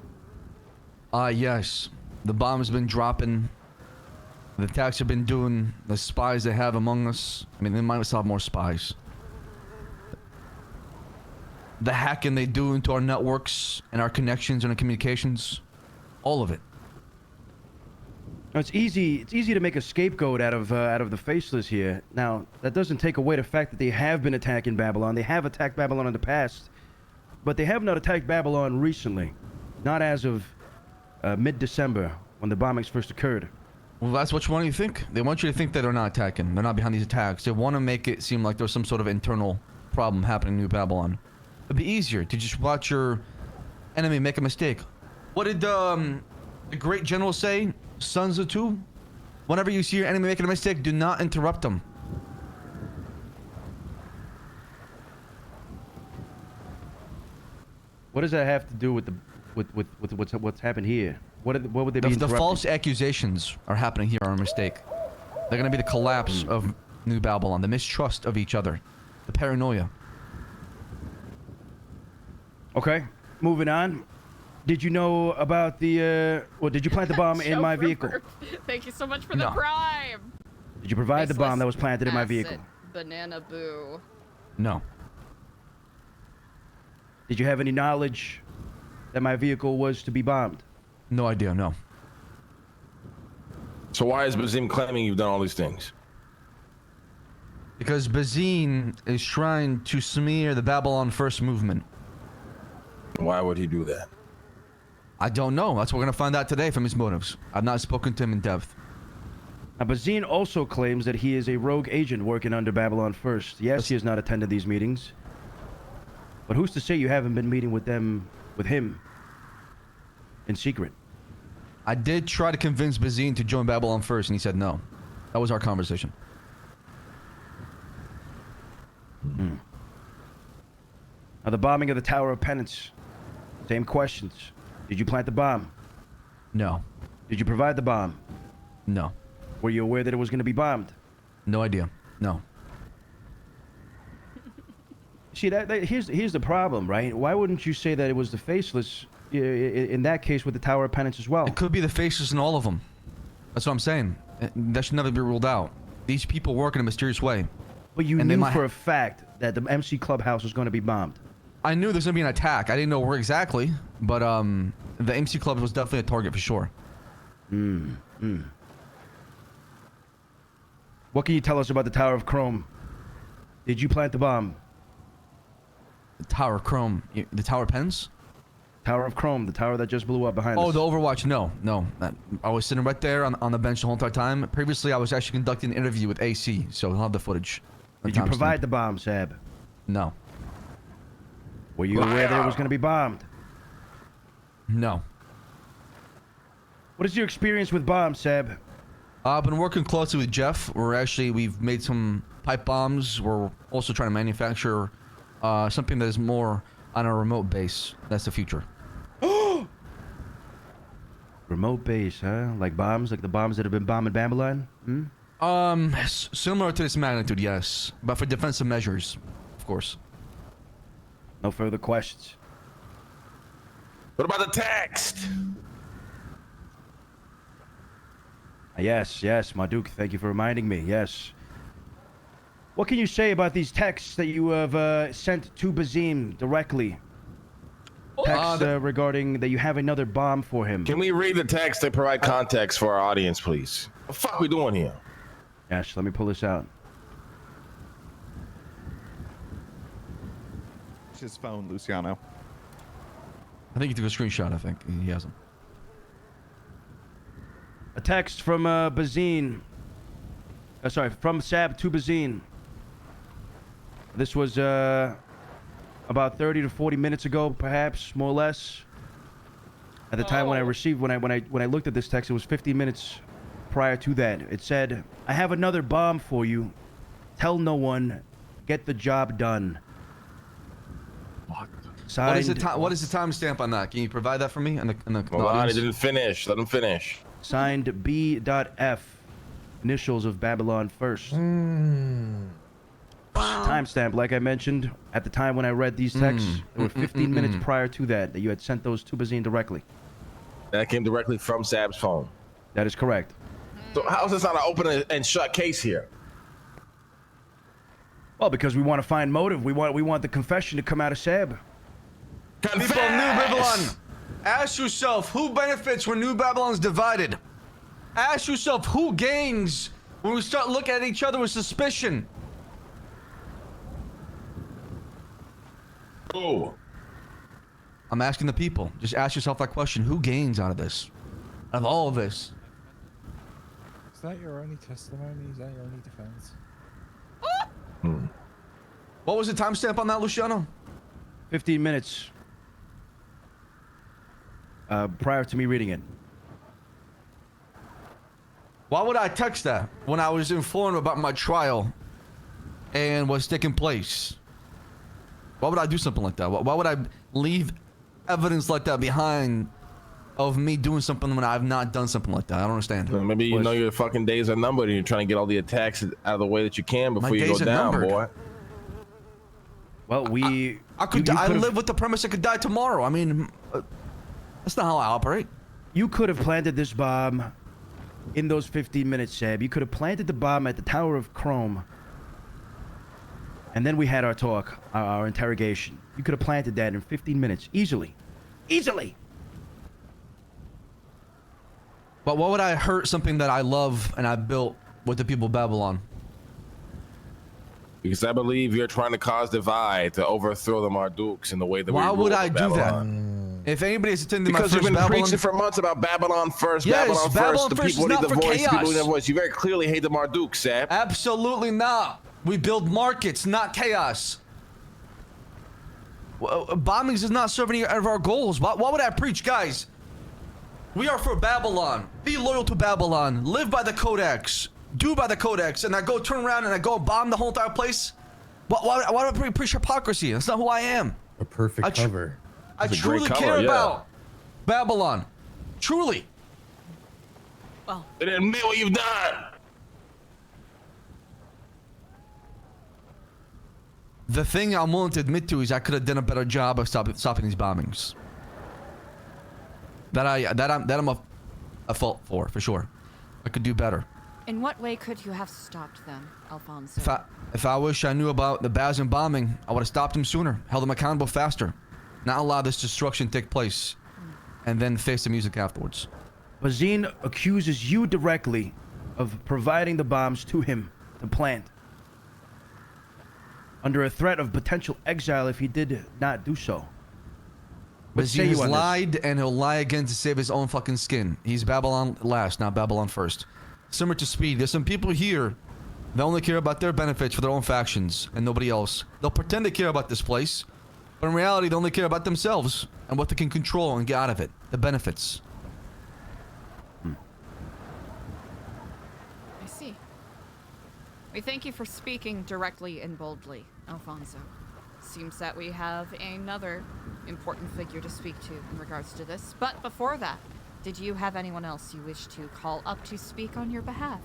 Yes. The bomb's been dropping. The attacks have been doing. The spies they have among us. I mean, they might still have more spies. The hacking they do into our networks and our connections and our communications. All of it. Now, it's easy to make a scapegoat out of the faceless here. Now, that doesn't take away the fact that they have been attacking Babylon. They have attacked Babylon in the past, but they have not attacked Babylon recently. Not as of mid-December, when the bombings first occurred. Well, that's what you want you to think. They want you to think that they're not attacking. They're not behind these attacks. They want to make it seem like there's some sort of internal problem happening in New Babylon. It'd be easier to just watch your enemy make a mistake. What did the great general say? Sun Tzu? Whenever you see your enemy making a mistake, do not interrupt them. What does that have to do with what's happened here? What would they be The interrupting? false accusations are happening here are a mistake. They're gonna be the collapse of New Babylon, the mistrust of each other, the paranoia. Okay, moving on. Did you know about the did you plant the bomb in my vehicle? Thank you so much for the No. prime. Did you provide the bomb that was planted in my Acid, vehicle? Banana boo. No. Did you have any knowledge that my vehicle was to be bombed? No idea, no. So why is Bazim claiming you've done all these things? Because Bazine is trying to smear the Babylon First movement. Why would he do that? I don't know. That's what we're gonna find out today from his motives. I've not spoken to him in depth. Now, Bazine also claims that he is a rogue agent working under Babylon First. Yes, he has not attended these meetings. But who's to say you haven't been meeting with him in secret? I did try to convince Bazine to join Babylon First, and he said no. That was our conversation. Now, the bombing of the Tower of Penance. Same questions. Did you plant the bomb? No. Did you provide the bomb? No. Were you aware that it was going to be bombed? No idea. No. See, here's the problem, right? Why wouldn't you say that it was the Faceless in that case with the Tower of Penance as well? It could be the faces in all of them. That's what I'm saying. That should never be ruled out. These people work in a mysterious way. But you knew for a fact that the MC Clubhouse was going to be bombed. I knew there's going to be an attack. I didn't know where exactly, but the MC Club was definitely a target for sure. What can you tell us about the Tower of Chrome? Did you plant the bomb? The Tower of Chrome? The Tower of Pens? Tower of Chrome, the tower that just blew up behind us. Oh, the Overwatch? No. I was sitting right there on the bench the whole entire time. Previously, I was actually conducting an interview with AC, so he'll have the footage. Did you provide the bomb, Sab? No. Were you aware that it was going to be bombed? No. What is your experience with bombs, Seb? I've been working closely with Jeff. We've made some pipe bombs. We're also trying to manufacture something that is more on a remote base. That's the future. Remote base, huh? Like bombs? Like the bombs that have been bombing Babylon? Similar to this magnitude, yes. But for defensive measures, of course. No further questions. What about the text? Yes, Marduk, thank you for reminding me, yes. What can you say about these texts that you have sent to Bazim directly? Texts regarding that you have another bomb for him. Can we read the text to provide context for our audience, please? What the fuck are we doing here? Yes, let me pull this out. His phone, Luciano. think he took a screenshot. I think he has them. A text from Bazine. Sorry, from Sab to Bazine. This was about 30 to 40 minutes ago, perhaps, more or less. At the time when I received, when I looked at this text, it was 15 minutes prior to that. It said, "I have another bomb for you. Tell no one. Get the job done." Signed, What is the timestamp on that? Can you provide that for me? Hold on, he didn't finish. Let him finish. Signed B.F. Initials of Babylon First. Timestamp, like I mentioned, at the time when I read these texts, there were 15 minutes prior to that you had sent those to Bazine directly. That came directly from Sab's phone. That is correct. So how is this not an open and shut case here? Well, because we want to find motive. We want the confession to come out of Sab. People of New Babylon, ask yourself who benefits when New Babylon's divided. Ask yourself who gains when we start looking at each other with suspicion. Who? I'm asking the people. Just ask yourself that question. Who gains out of this? Out of all of this? Is that your only testimony? Is that your only defense? What was the timestamp on that, Luciano? 15 minutes. Prior to me reading it. Why would I text that when I was informed about my trial and what's taking place? Why would I do something like that? Why would I leave evidence like that behind of me doing something when I've not done something like that? I don't understand. Well, maybe you know your fucking days are numbered and you're trying to get all the attacks out of the way that you can before you go down, boy. Well, I live with the premise I could die tomorrow. I mean, that's not how I operate. You could have planted this bomb in those 15 minutes, Sab. You could have planted the bomb at the Tower of Chrome. And then we had our talk, our interrogation. You could have planted that in 15 minutes. Easily. Easily! But why would I hurt something that I love and I built with the people of Babylon? Because I believe you're trying to cause divide to overthrow the Mardukes in the way that Why we would rule I do Babylon. that? If anybody has attended my Because first you've been Babylon... preaching for months about Babylon first, Yes, Babylon Babylon first. The first people is need not the for voice. chaos. People need the voice. You very clearly hate the Marduk, Sab. Absolutely not. We build markets, not chaos. Bombings is not serving any of our goals. Why would I preach, guys? We are for Babylon. Be loyal to Babylon. Live by the Codex. Do by the Codex. And I go turn around and I go bomb the whole entire place. Why do I preach hypocrisy? That's not who I am. A perfect cover. I truly care about Babylon. Truly. Well, Then admit what you've done. The thing I'm willing to admit to is I could have done a better job of stopping these bombings. I'm a fault for sure. I could do better. in what way could you have stopped them, Alfonso? If I wish I knew about the Bazin bombing, I would have stopped him sooner, held him accountable faster, not allow this destruction take place, and then face the music afterwards. Bazin accuses you directly of providing the bombs to him to plant, under a threat of potential exile if he did not do so. Bazin has lied, and he'll lie again to save his own fucking skin. He's Babylon last, not Babylon first. Similar to Speed, there's some people here that only care about their benefits for their own factions and nobody else. They'll pretend they care about this place, but in reality, they only care about themselves and what they can control and get out of it, the benefits. I see. We thank you for speaking directly and boldly, Alfonso. Seems that we have another important figure to speak to in regards to this. But before that, did you have anyone else you wish to call up to speak on your behalf?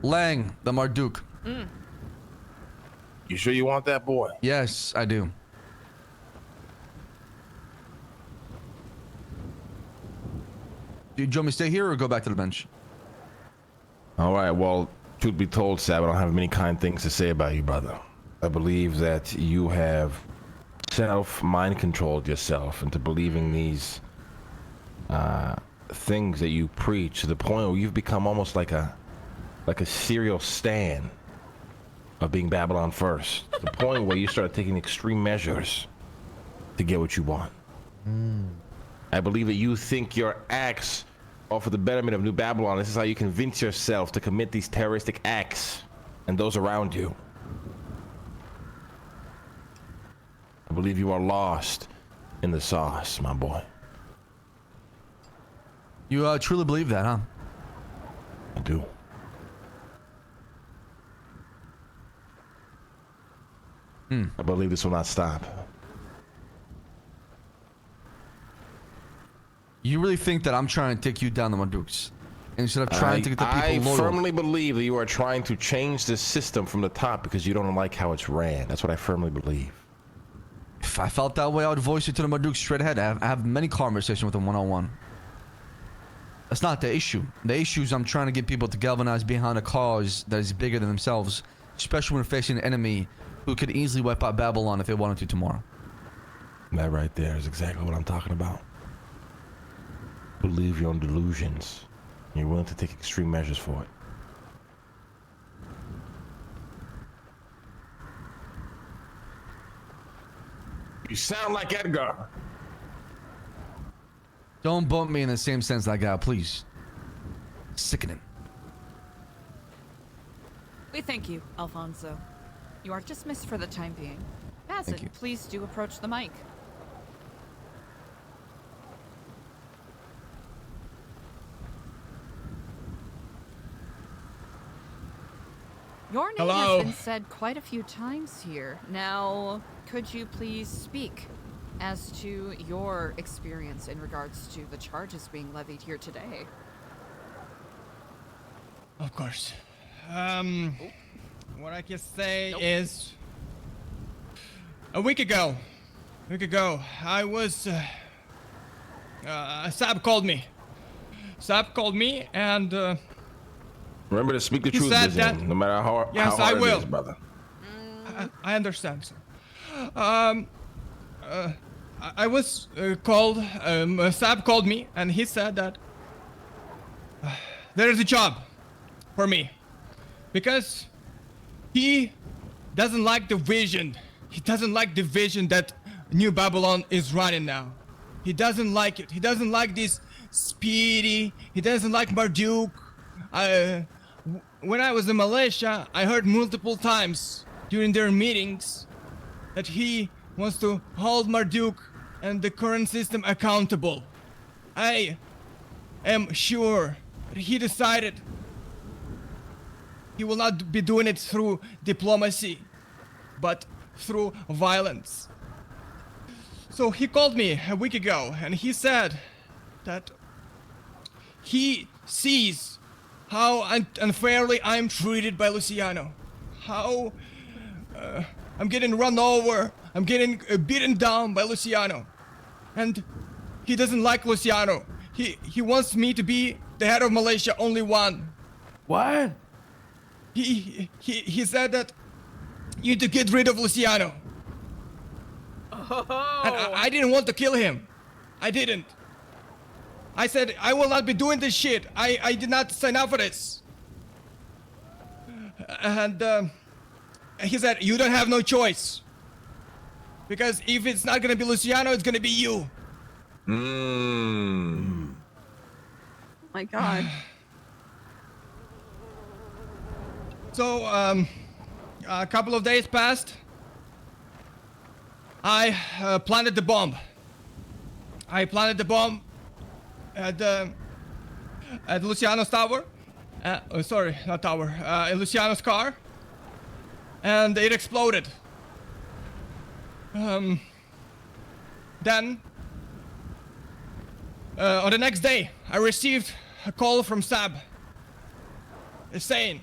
Lang, the Marduk. You sure you want that boy? Yes, I do. Do you want me to stay here or go back to the bench? All right, well, truth be told, Sab, I don't have many kind things to say about you, brother. I believe that you have mind controlled yourself into believing these things that you preach to the point where you've become almost like a like a serial stan of being Babylon first, to the point where you start taking extreme measures to get what you want. I believe that you think your acts are for the betterment of New Babylon. This is how you convince yourself to commit these terroristic acts and those around you. I believe you are lost in the sauce, my boy. You truly believe that, huh? I do. I believe this will not stop. You really think that I'm trying to take you down the Madukes instead of trying to get the people I loyal? firmly believe that you are trying to change the system from the top because you don't like how it's ran. That's what I firmly believe. If I felt that way, I would voice it to the Madukes straight ahead. I have many conversations with them one-on-one. That's not the issue. The issue is I'm trying to get people to galvanize behind a cause that is bigger than themselves, especially when facing an enemy who could easily wipe out Babylon if they wanted to tomorrow. That right there is exactly what I'm talking about. Believe your own delusions. You're willing to take extreme measures for it. You sound like Edgar. Don't bump me in the same sense that guy, please. Sickening. We thank you, Alfonso. You are dismissed for the time being. Bassett, please do approach the mic. Your name Hello. has been said quite a few times here. Now, could you please speak as to your experience in regards to the charges being levied here today? Of course. What I can say is, a week ago, I was, Sab called me. And, remember to speak the he truth, said Bizim, that- no matter how Yes, hard I will. it is, brother. I understand, sir. I was called, Sab called me, and he said that there is a job for me. Because he doesn't like the vision. He doesn't like the vision that New Babylon is running now. He doesn't like it. He doesn't like this Speedy. He doesn't like Marduk. When I was in Malaysia, I heard multiple times during their meetings that he wants to hold Marduk and the current system accountable. I am sure that he decided he will not be doing it through diplomacy, but through violence. So he called me a week ago and he said that he sees how unfairly I'm treated by Luciano. How I'm getting run over, I'm getting beaten down by Luciano. And he doesn't like Luciano. He wants me to be the head of Malaysia, only one. What? He said that you need to get rid of Luciano. And I didn't want to kill him. I didn't. I said, I will not be doing this shit. I did not sign up for this. And he said, you don't have no choice. Because if it's not gonna be Luciano, it's gonna be you. My God. So, a couple of days passed. I planted the bomb. I planted the bomb at Luciano's tower. Sorry, not tower. In Luciano's car. And it exploded. Then, on the next day, I received a call from Sab saying,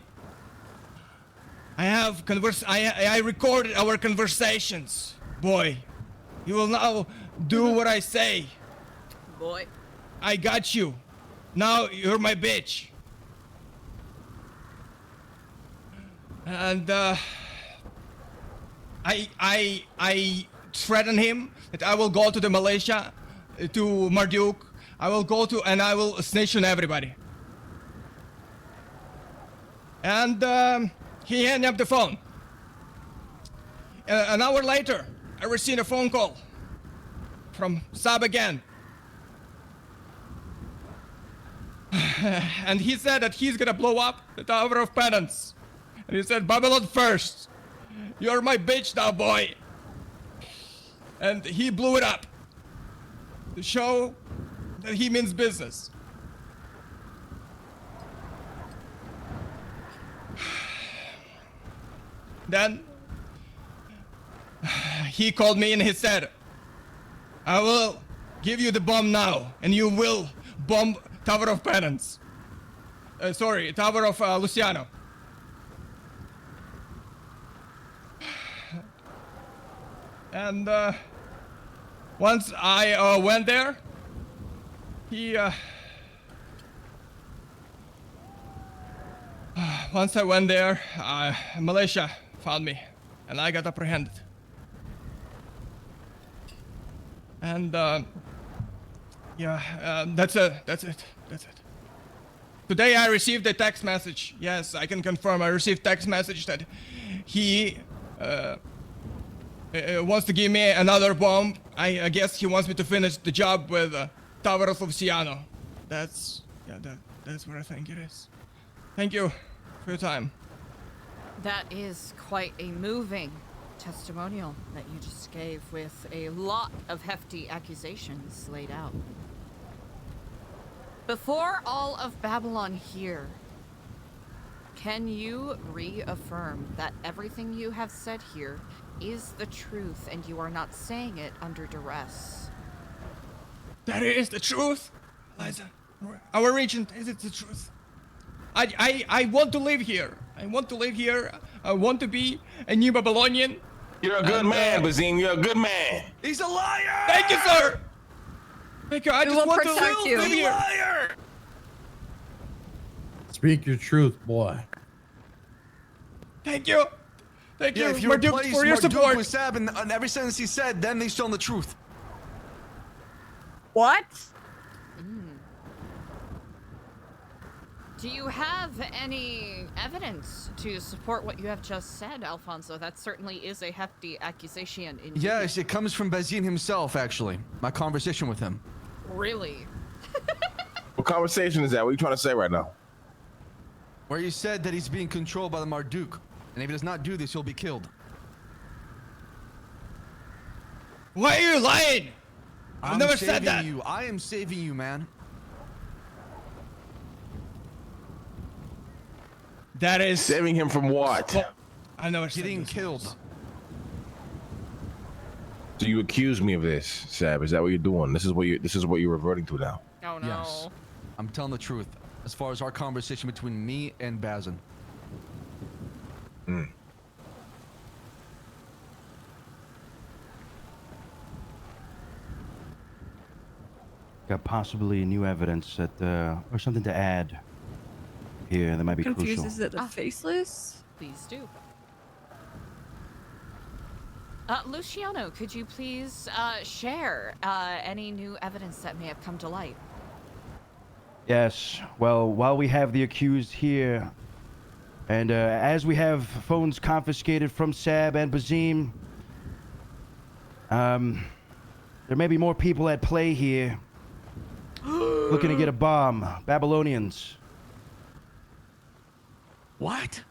I recorded our conversations. Boy, you will now do what I say. Boy. I got you. Now you're my bitch. And I threaten him that I will go to the Malaysia, to Marduk. I will go to and I will snitch on everybody. And he hung up the phone. An hour later, I received a phone call from Sab again. And he said that he's gonna blow up the Tower of Penance. And he said, Babylon first. You're my bitch now, boy. And he blew it up to show that he means business. Then he called me and he said, I will give you the bomb now, and you will bomb Tower of Penance. Sorry, Tower of Luciano. And once I went there, once I went there, militia found me, and I got apprehended. And that's it. Today I received a text message. Yes, I can confirm I received text message that he wants to give me another bomb. I guess he wants me to finish the job with Tower of Luciano. That's what I think it is. Thank you for your time. That is quite a moving testimonial that you just gave, with a lot of hefty accusations laid out. Before all of Babylon here, can you reaffirm that everything you have said here is the truth and you are not saying it under duress? That is the truth, Eliza. Our regent, is it the truth? I want to live here. I want to live here. I want to be a new Babylonian. You're a good man, Bazim. You're a good man. He's a liar! Thank you, sir! Thank you. I just want to live here. Liar! Speak your truth, boy. Thank you. Thank you, if you Marduk, replace for your Marduk support. with Sab and every sentence he said, then he's telling the truth. What? Do you have any evidence to support what you have just said, Alfonso? That certainly is a hefty accusation. Indeed. Yes, it comes from Bazin himself, actually. My conversation with him. Really? What conversation is that? What are you trying to say right now? Where he said that he's being controlled by the Marduk. And if he does not do this, he'll be killed. Why are you lying? I've never said that. You. I am saving you, man. That is saving him from what? I know. Getting killed. So you accuse me of this, Sab? Is that what you're doing? This is what you're reverting to now. Oh no. Yes. I'm telling the truth. As far as our conversation between me and Bazin. Got possibly new evidence that, or something to add here that might be Confused. crucial. Is it the faceless? Please do. Luciano, could you please share any new evidence that may have come to light? Yes. Well, while we have the accused here, and as we have phones confiscated from Sab and Bazim, there may be more people at play here looking to get a bomb. Babylonians. What?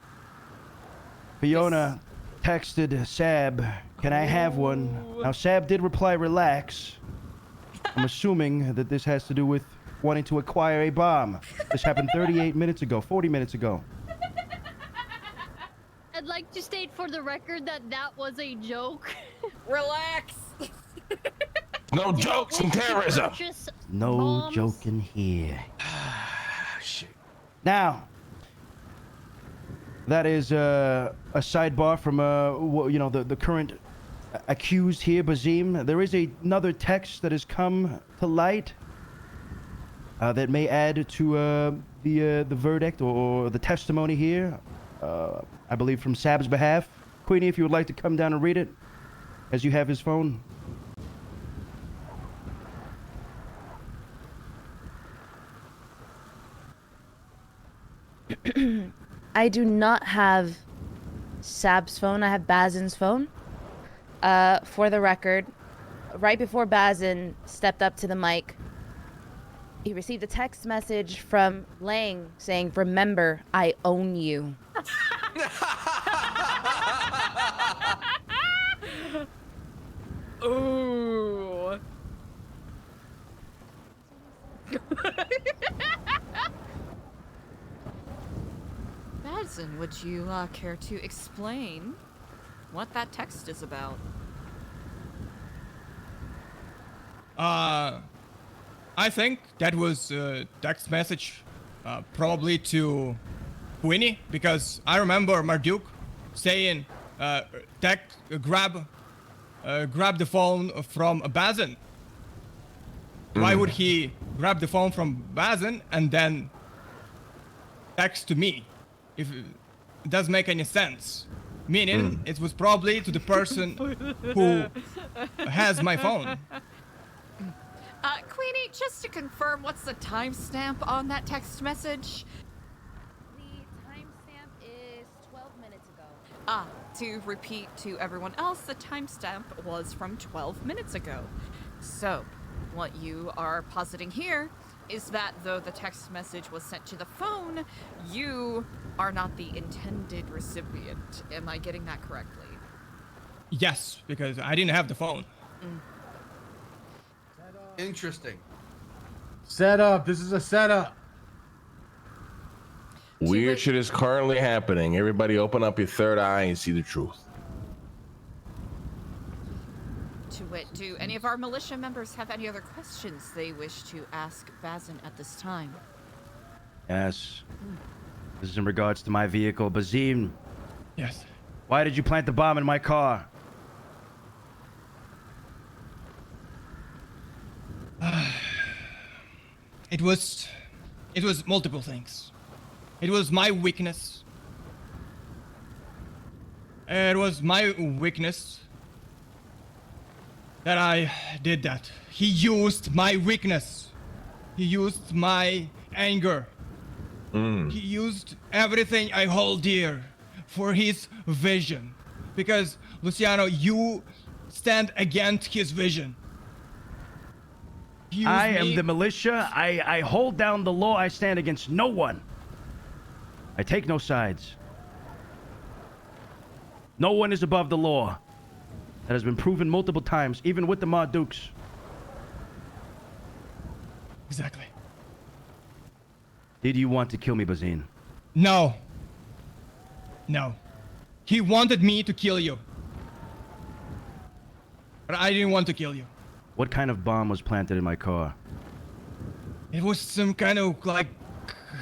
Fiona texted Sab, "Can I have one?" Now, Sab did reply, "Relax." I'm assuming that this has to do with wanting to acquire a bomb. This happened 38 minutes ago, 40 minutes ago. I'd like to state for the record that that was a joke. Relax. No jokes in terrorism. No bombs. joking here. Shit. Now, that is a sidebar from the current accused here, Bazim. There is another text that has come to light that may add to the verdict or the testimony here. I believe from Sab's behalf. Queenie, if you would like to come down and read it, as you have his phone. I do not have Sab's phone. I have Bazin's phone. For the record, right before Bazin stepped up to the mic, he received a text message from Lang saying, "Remember, I own you." Ooh. Bazin, would you care to explain what that text is about? I think that was a text message, probably to Queenie, because I remember Marduk saying, grab the phone from Bazin. Why would he grab the phone from Bazin and then text to me? If it doesn't make any sense. Meaning, it was probably to the person who has my phone. Queenie, just to confirm, what's the timestamp on that text message? The timestamp is 12 minutes ago. To repeat to everyone else, the timestamp was from 12 minutes ago. So, what you are positing here is that though the text message was sent to the phone, you are not the intended recipient. Am I getting that correctly? Yes, because I didn't have the phone. Interesting. Setup. This is a setup. Weird shit is currently happening. Everybody open up your third eye and see the truth. To wit, do any of our militia members have any other questions they wish to ask Bazin at this time? Yes. This is in regards to my vehicle. Bazim. Yes. Why did you plant the bomb in my car? It was multiple things. It was my weakness. It was my weakness that I did that. He used my weakness. He used my anger. He used everything I hold dear for his vision. Because, Luciano, you stand against his vision. I am the militia. I hold down the law. I stand against no one. I take no sides. No one is above the law. That has been proven multiple times, even with the Marduks. Exactly. Did you want to kill me, Bazin? No. No. He wanted me to kill you. But I didn't want to kill you. What kind of bomb was planted in my car? It was some kind of like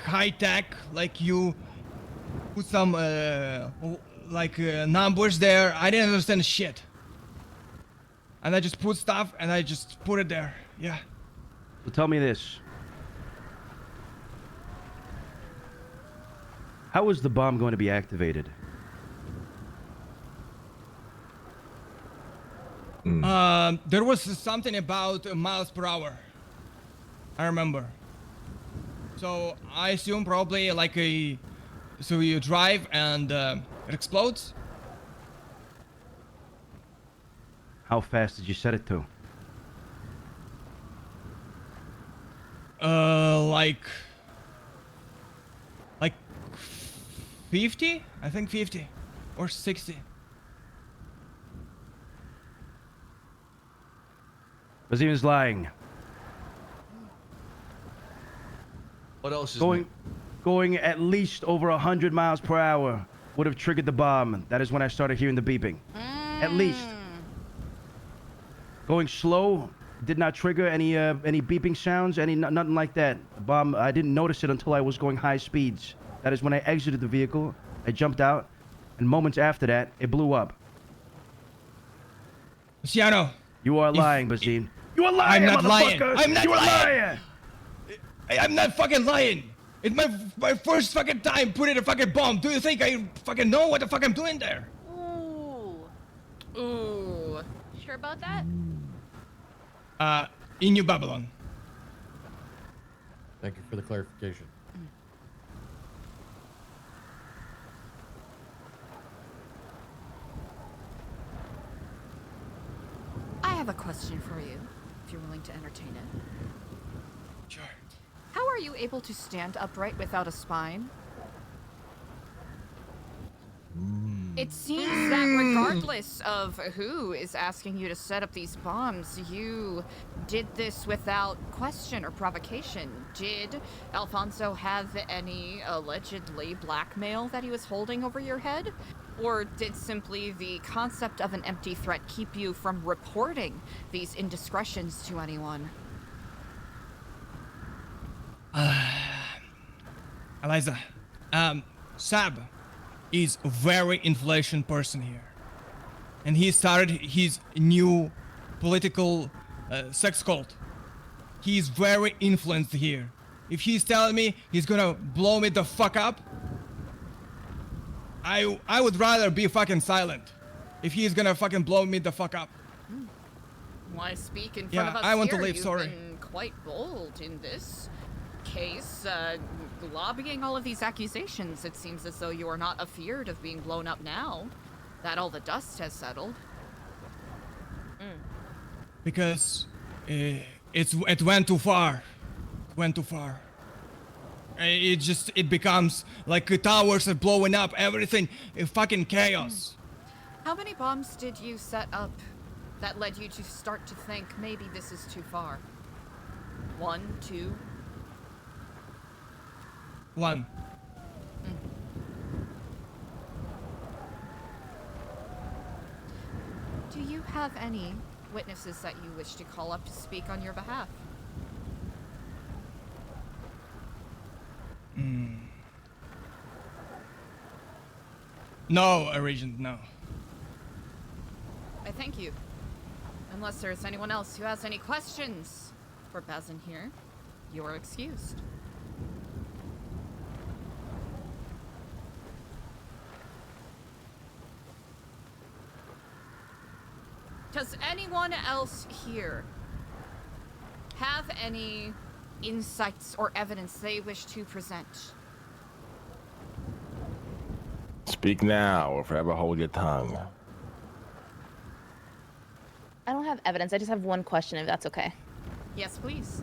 high tech, like you put some numbers there. I didn't understand shit. And I just put stuff and I just put it there. Yeah. So tell me this. How is the bomb going to be activated? There was something about miles per hour. I remember. So I assume probably like so you drive and it explodes. How fast did you set it to? Like 50? I think 50 or 60. Bazim is lying. What else is going at least over 100 miles per hour would have triggered the bomb. That is when I started hearing the beeping. At least. Going slow did not trigger any beeping sounds, nothing like that. The bomb, I didn't notice it until I was going high speeds. That is when I exited the vehicle. I jumped out, and moments after that, it blew up. Luciano. You are lying, Bazin. You are lying, I'm not lying. motherfucker. I'm not You are lying. lying. I'm not fucking lying. It's my first fucking time putting a fucking bomb. Do you think I fucking know what the fuck I'm doing there? Ooh. Sure about that? In New Babylon. Thank you for the clarification. have a question for you, if you're willing to entertain it. Sure. How are you able to stand upright without a spine? It seems that regardless of who is asking you to set up these bombs, you did this without question or provocation. Did Alfonso have any allegedly blackmail that he was holding over your head? Or did simply the concept of an empty threat keep you from reporting these indiscretions to anyone? Eliza, Sab is a very influential person here. And he started his new political sex cult. He's very influenced here. If he's telling me he's gonna blow me the fuck up, I would rather be fucking silent if he's gonna fucking blow me the fuck up. Why speak in front Yeah, of us I want to here? leave, You've sorry. been quite bold in this case, lobbying all of these accusations. It seems as though you are not afeared of being blown up now that all the dust has settled. Because it went too far. It went too far. It becomes like towers are blowing up, everything, fucking chaos. How many bombs did you set up that led you to start to think maybe this is too far? 1, 2? 1. Do you have any witnesses that you wish to call up to speak on your behalf? No, Regent, no. I thank you. Unless there's anyone else who has any questions for Bazin here, you are excused. Does anyone else here have any insights or evidence they wish to present? Speak now or forever hold your tongue. I don't have evidence. I just have one question, if that's okay. Yes, please.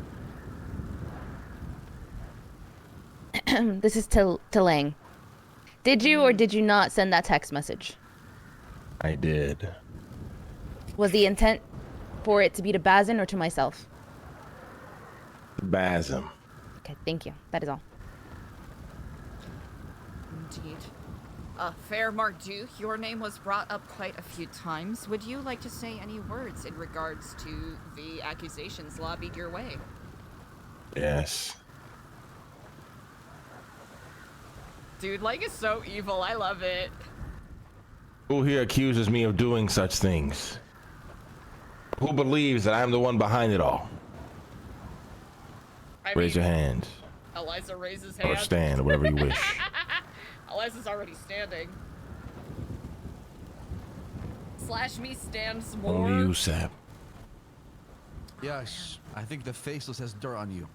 This is to Lang. Did you or did you not send that text message? I did. Was the intent for it to be to Bazin or to myself? Bazin. Okay, thank you. That is all. Indeed. Fair Marduk, your name was brought up quite a few times. Would you like to say any words in regards to the accusations lobbied your way? Yes. Dude, Lang is so evil. I love it. Who here accuses me of doing such things? Who believes that I'm the one behind it all? Raise your hands. Eliza raises hand. Or stand, whatever you wish. Eliza's already standing. Slash me stands more. Only you, Sab. Yes, I think the Faceless has dirt on you.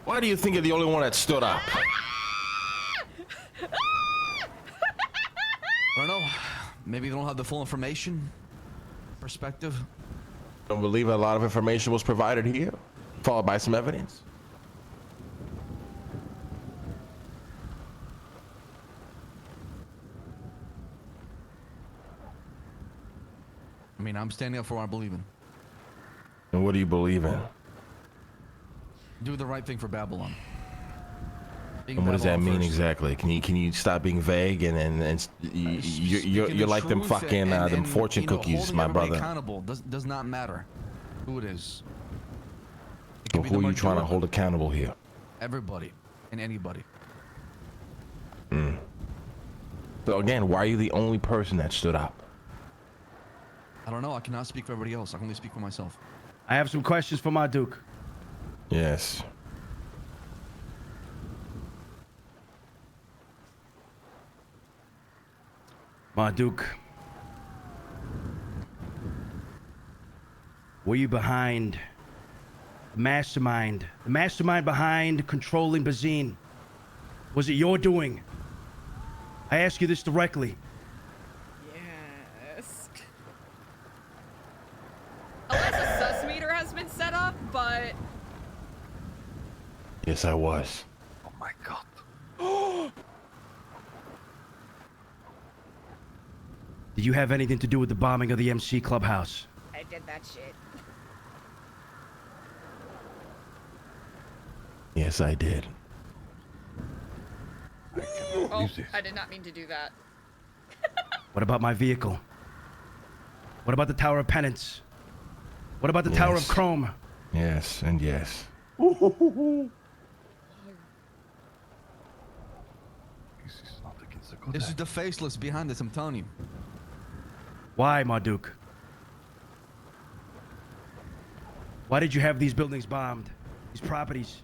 Why do you think you're the only one that stood up? I don't know. Maybe they don't have the full information, perspective. Don't believe a lot of information was provided here, followed by some evidence. I mean, I'm standing up for what I believe in. And what do you believe in? Do the right thing for Babylon. Being And what does that Babylon mean first. exactly? Can you stop being vague and you're like them Truth fucking them fortune you know, cookies, holding my everybody brother. accountable does not matter who it is. It So can be who the are you trying to majority. hold accountable here? Everybody and anybody. So again, why are you the only person that stood up? I don't know. I cannot speak for everybody else. I can only speak for myself. I have some questions for my Duke. Yes. Marduk, were you behind the mastermind behind controlling Bazin? Was it your doing? I ask you this directly. Yes. Yes, I was. Oh my god. Did you have anything to do with the bombing of the MC clubhouse? I did that shit. Yes, I did. Oh, I did not mean to do that. What about my vehicle? What about the Tower of Penance? What about the Tower of Yes. Chrome? Yes, and yes. This is the faceless behind us, I'm telling you. Why, Marduk? Why did you have these buildings bombed? These properties?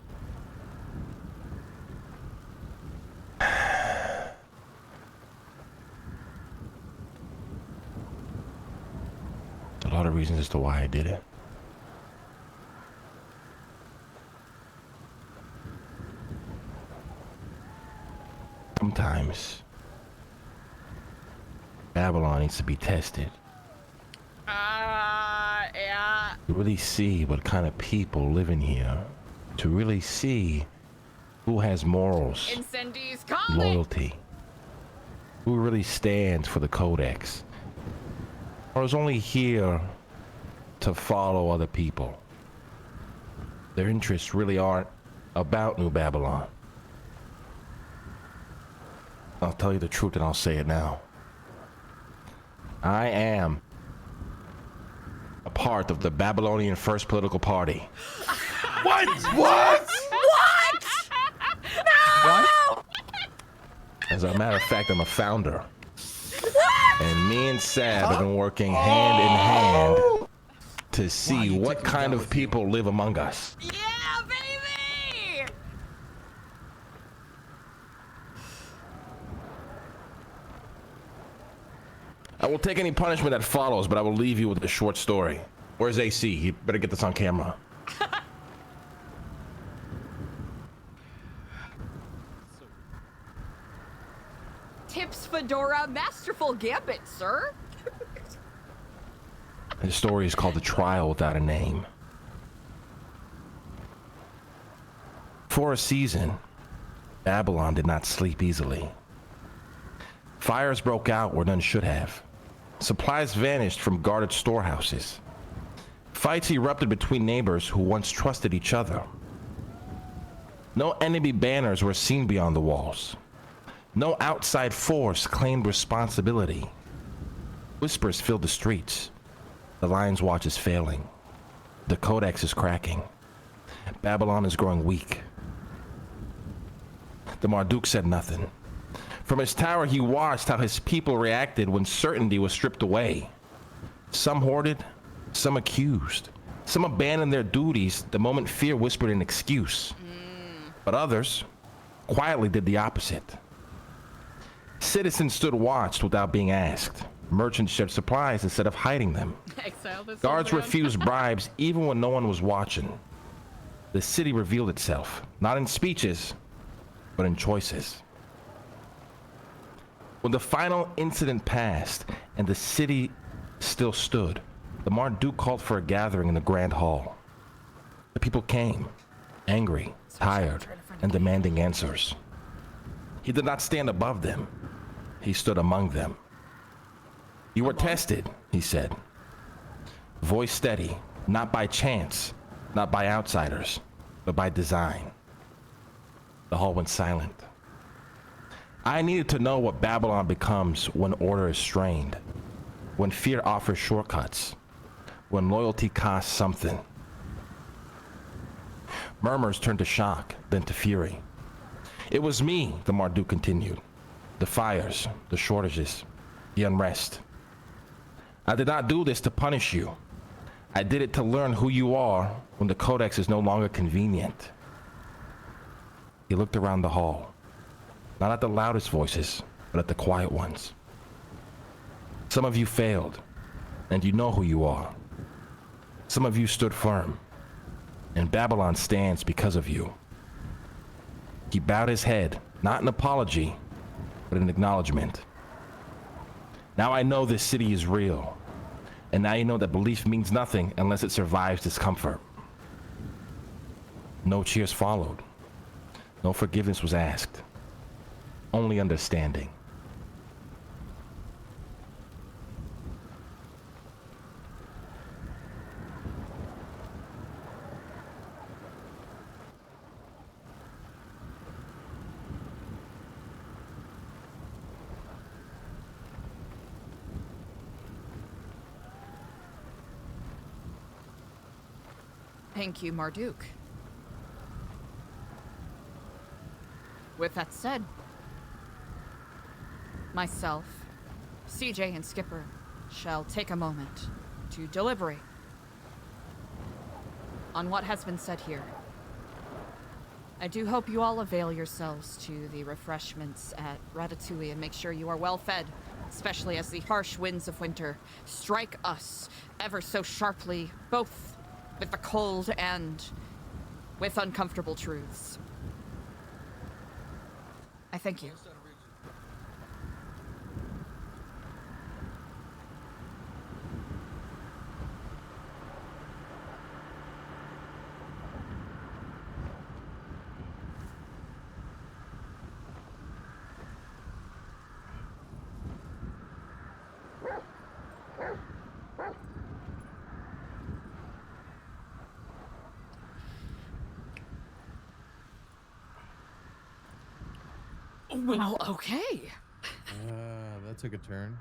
A lot of reasons as to why I did it. Sometimes Babylon needs to be tested Yeah. to really see what kind of people live in here, to really see who has morals, Incendies, call it! loyalty, who really stands for the Codex, or is only here to follow other people. Their interests really aren't about New Babylon. I'll tell you the truth and I'll say it now. I am a part of the Babylonian First Political Party. What? What? No! As a matter of fact, I'm a founder. And me and Sab have been working hand in hand to see what kind of people live among us. Yeah, baby! I will take any punishment that follows, but I will leave you with a short story. Where's AC? You better get this on camera. Tips Fedora, masterful gambit, sir. The story is called The Trial Without a Name. For a season, Babylon did not sleep easily. Fires broke out where none should have. Supplies vanished from guarded storehouses. Fights erupted between neighbors who once trusted each other. No enemy banners were seen beyond the walls. No outside force claimed responsibility. Whispers filled the streets. The Lion's Watch is failing. The Codex is cracking. Babylon is growing weak. The Marduk said nothing. From his tower, he watched how his people reacted when certainty was stripped away. Some hoarded, some accused. Some abandoned their duties the moment fear whispered an excuse. But others quietly did the opposite. Citizens stood watched without being asked. Merchants shared supplies instead of hiding them. Exile this Guards old man. refused bribes even when no one was watching. The city revealed itself, not in speeches, but in choices. When the final incident passed and the city still stood, the Marduk called for a gathering in the Grand Hall. The people came, angry, tired, and demanding answers. He did not stand above them. He stood among them. You were tested, he said. Voice steady, not by chance, not by outsiders, but by design. The hall went silent. I needed to know what Babylon becomes when order is strained, when fear offers shortcuts, when loyalty costs something. Murmurs turned to shock, then to fury. It was me, the Marduk continued. The fires, the shortages, the unrest. I did not do this to punish you. I did it to learn who you are when the Codex is no longer convenient. He looked around the hall, not at the loudest voices, but at the quiet ones. Some of you failed, and you know who you are. Some of you stood firm, and Babylon stands because of you. He bowed his head, not an apology, but an acknowledgement. Now I know this city is real, and now you know that belief means nothing unless it survives discomfort. No cheers followed. No forgiveness was asked. Only understanding. Thank you, Marduk. With that said, myself, CJ, and Skipper shall take a moment to deliberate on what has been said here. I do hope you all avail yourselves to the refreshments at Ratatouille and make sure you are well fed, especially as the harsh winds of winter strike us ever so sharply, both with the cold and with uncomfortable truths. I thank you. Well, okay. That took a turn.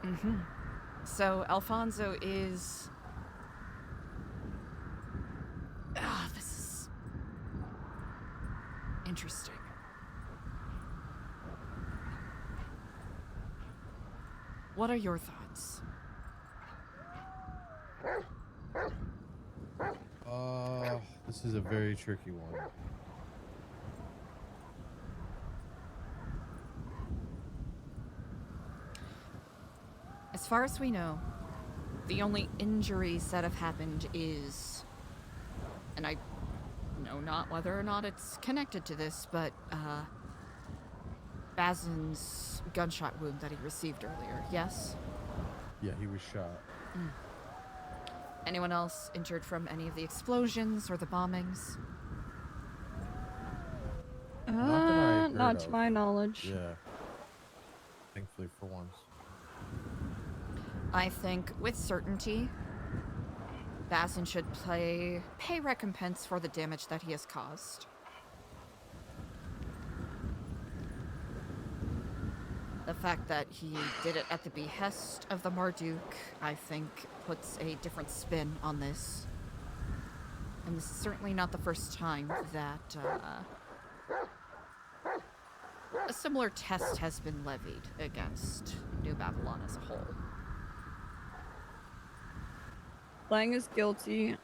Mm-hmm. So Alfonso is... this is... interesting. What are your thoughts? This is a very tricky one. As far as we know, the only injuries that have happened is... And I know not whether or not it's connected to this, but, Bazin's gunshot wound that he received earlier, yes? Yeah, he was shot. Mm. Anyone else injured from any of the explosions or the bombings? Not to my knowledge. Yeah. Thankfully for once. I think, with certainty, Bazin should pay recompense for the damage that he has caused. The fact that he did it at the behest of the Marduk, I think, puts a different spin on this. And this is certainly not the first time that a similar test has been levied against New Babylon as a whole. Lang is guilty.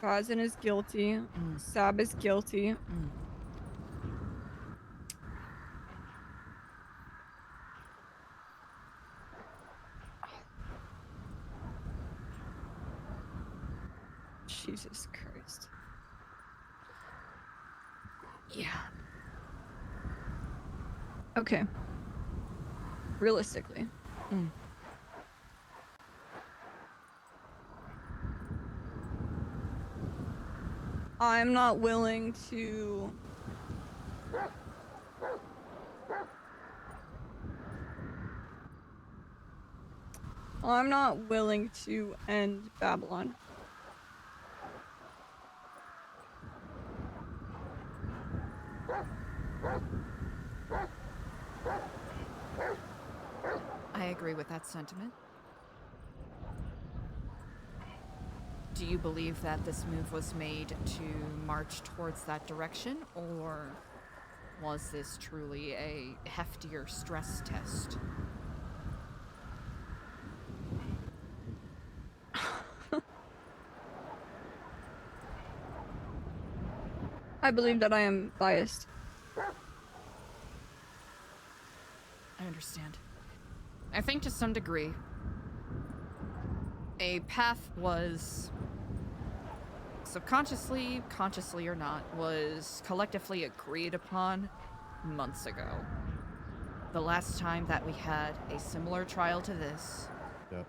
Kazan is guilty. Sab is guilty. Jesus Christ. Yeah. Okay. Realistically. I'm not willing to... I'm not willing to end Babylon. I agree with that sentiment. Do you believe that this move was made to march towards that direction, or was this truly a heftier stress test? I believe that I am biased. I understand. I think to some degree, a path was subconsciously, consciously or not, was collectively agreed upon months ago. The last time that we had a similar trial to this. Yep.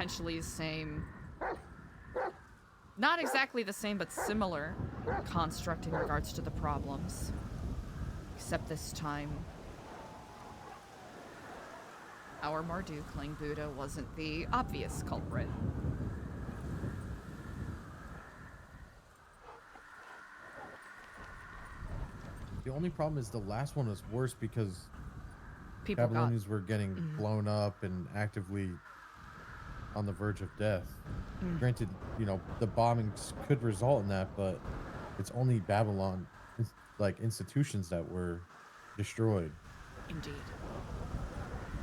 potentially same, not exactly the same, but similar construct in regards to the problems. Except this time, our Mardukling Buddha wasn't the obvious culprit. The only problem is the last one was worse because People got- Babylonians were getting blown up and actively on the verge of death. Granted, you know, the bombings could result in that, but it's only Babylon, like institutions that were destroyed. Indeed.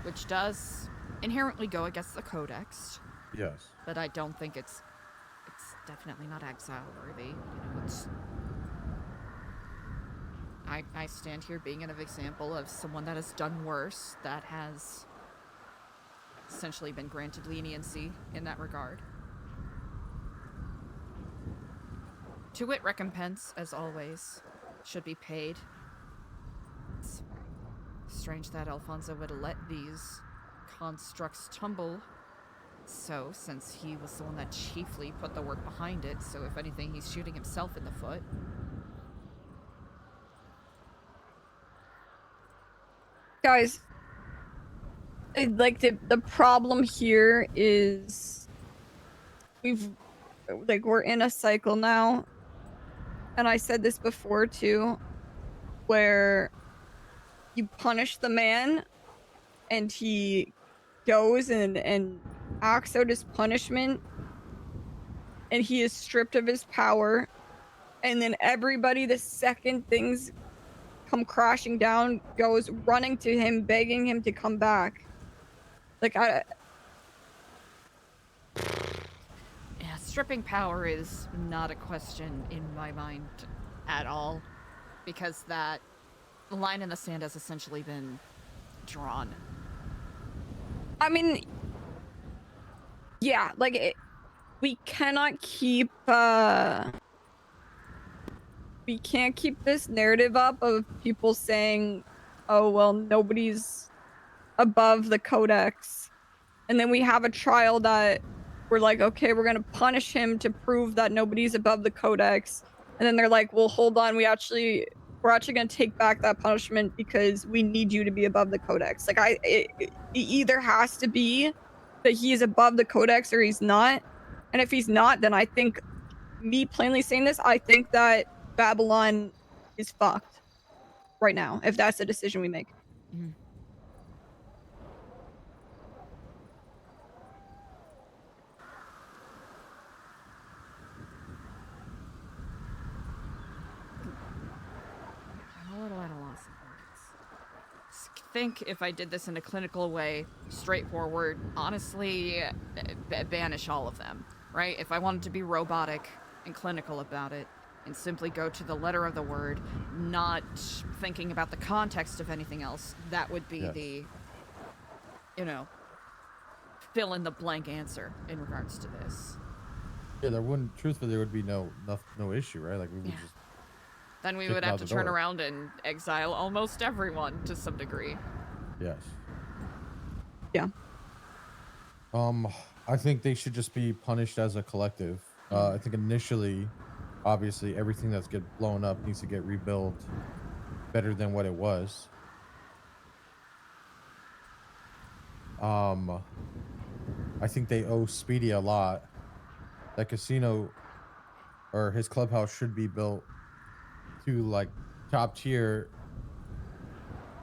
Which does inherently go against the Codex. Yes. But I don't think it's definitely not exile worthy. You know, it's I stand here being an example of someone that has done worse, that has essentially been granted leniency in that regard. To wit, recompense, as always, should be paid. It's strange that Alfonso would let these constructs tumble so, since he was the one that chiefly put the work behind it, so if anything, he's shooting himself in the foot. Guys, like the problem here is we're in a cycle now, and I said this before too, where you punish the man and he goes and acts out his punishment and he is stripped of his power, and then everybody, the second things come crashing down, goes running to him, begging him to come back. Like, Yeah, stripping power is not a question in my mind at all, because that line in the sand has essentially been drawn. I mean, yeah, like, we cannot keep, we can't keep this narrative up of people saying, oh, well, nobody's above the Codex. And then we have a trial that we're like, okay, we're going to punish him to prove that nobody's above the Codex. And then they're like, well, hold on, we're actually going to take back that punishment because we need you to be above the Codex. Like, it either has to be that he is above the Codex or he's not. And if he's not, then I think, me plainly saying this, I think that Babylon is fucked right now, if that's the decision we make. I'm a little at a loss of words. Think if I did this in a clinical way, straightforward, honestly, banish all of them, right? If I wanted to be robotic and clinical about it, and simply go to the letter of the word, not thinking about the context of anything else, that would be the, you know, fill in the blank answer in regards to this. Yeah, truthfully, there would be no issue, right? Like, we would just... Then we kick would them have out to the turn door. around and exile almost everyone to some degree. Yes. Yeah. I think they should just be punished as a collective. I think initially, obviously, everything that's get blown up needs to get rebuilt better than what it was. I think they owe Speedy a lot. That casino or his clubhouse should be built to like top tier,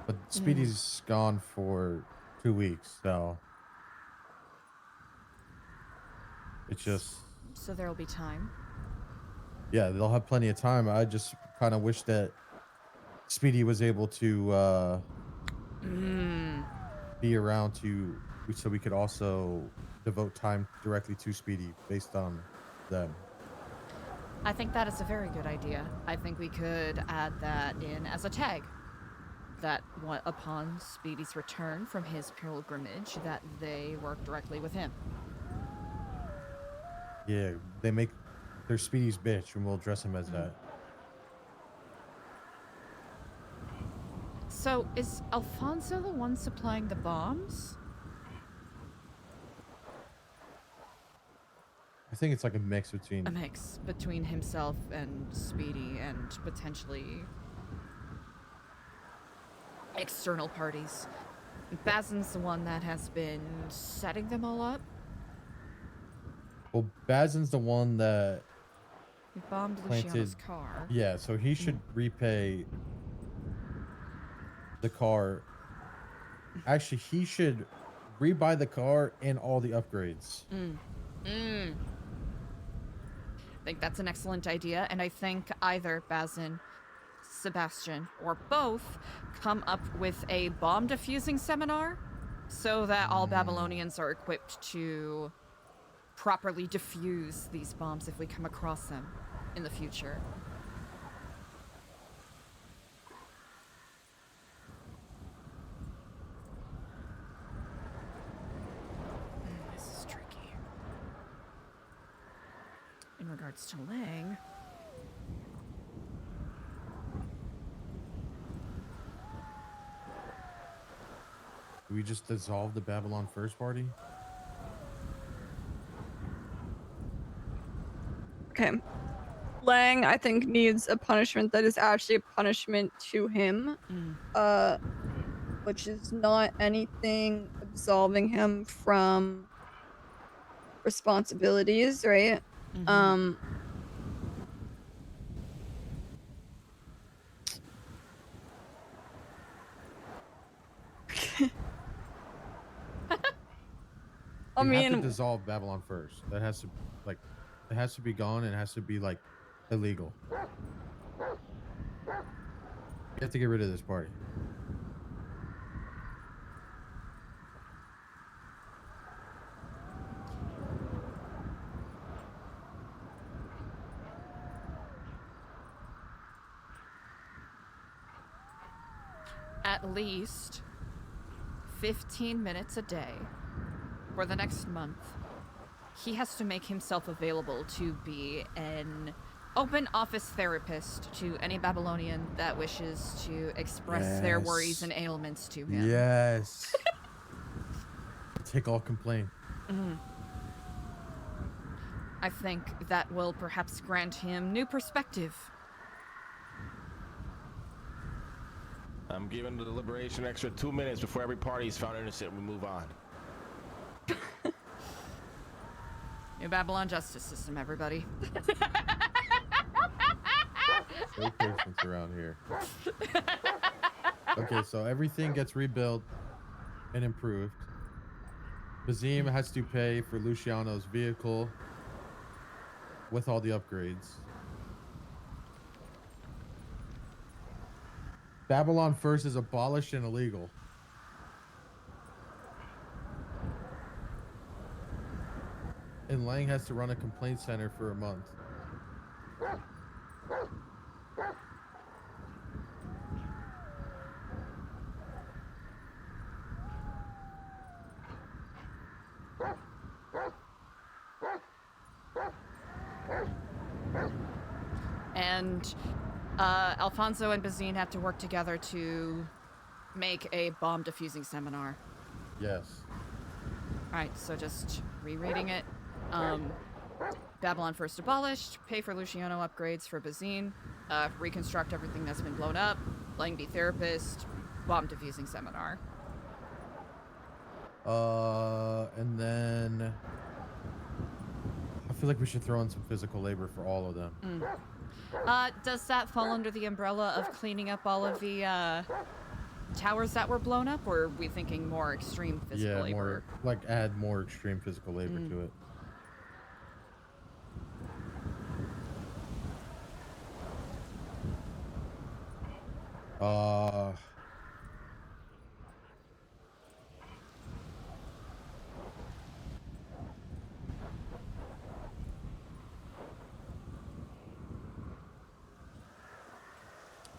but Speedy's gone for 2 weeks, so it's just, So there'll be time. yeah, they'll have plenty of time. I just kind of wish that Speedy was able to be around so we could also devote time directly to Speedy based on them. I think that is a very good idea. I think we could add that in as a tag. That upon Speedy's return from his pilgrimage, that they work directly with him. Yeah, they're Speedy's bitch, and we'll dress him as that. So, is Alfonso the one supplying the bombs? think it's like a mix between. A mix between himself and Speedy and potentially external parties. Bazin's the one that has been setting them all up. Well, Bazin's the one that He bombed planted. Luciano's car. Yeah, so he should repay the car. Actually, he should rebuy the car and all the upgrades. I think that's an excellent idea, and I think either Bazin, Sebastian, or both come up with a bomb defusing seminar so that all Babylonians are equipped to properly defuse these bombs if we come across them in the future. This is tricky. In regards to Lang, Do we just dissolve the Babylon First Party? Okay. Lang, I think, needs a punishment that is actually a punishment to him. Which is not anything absolving him from responsibilities, right? I We have to mean, dissolve Babylon First. That has to, like, it has to be gone. And it has to be like illegal. You have to get rid of this party. at least 15 minutes a day for the next month, he has to make himself available to be an open office therapist to any Babylonian that wishes to express their worries and ailments to him. Yes. Take all complaint. I think that will perhaps grant him new perspective. I'm giving the deliberation extra 2 minutes before every party is found innocent. We move on. New Babylon justice system, everybody. Show patience around here. Okay, so everything gets rebuilt and improved. Bazim has to pay for Luciano's vehicle with all the upgrades. Babylon First is abolished and illegal. And Lang has to run a complaint center for a month. And Alfonso and Bazine have to work together to make a bomb defusing seminar. Yes. Alright, so just rereading it. Babylon First abolished, pay for Luciano upgrades for Bazine, reconstruct everything that's been blown up, Lang be therapist, bomb defusing seminar. And then I feel like we should throw in some physical labor for all of them. Does that fall under the umbrella of cleaning up all of the towers that were blown up, or are we thinking more extreme physical labor? More like add more extreme physical labor to it.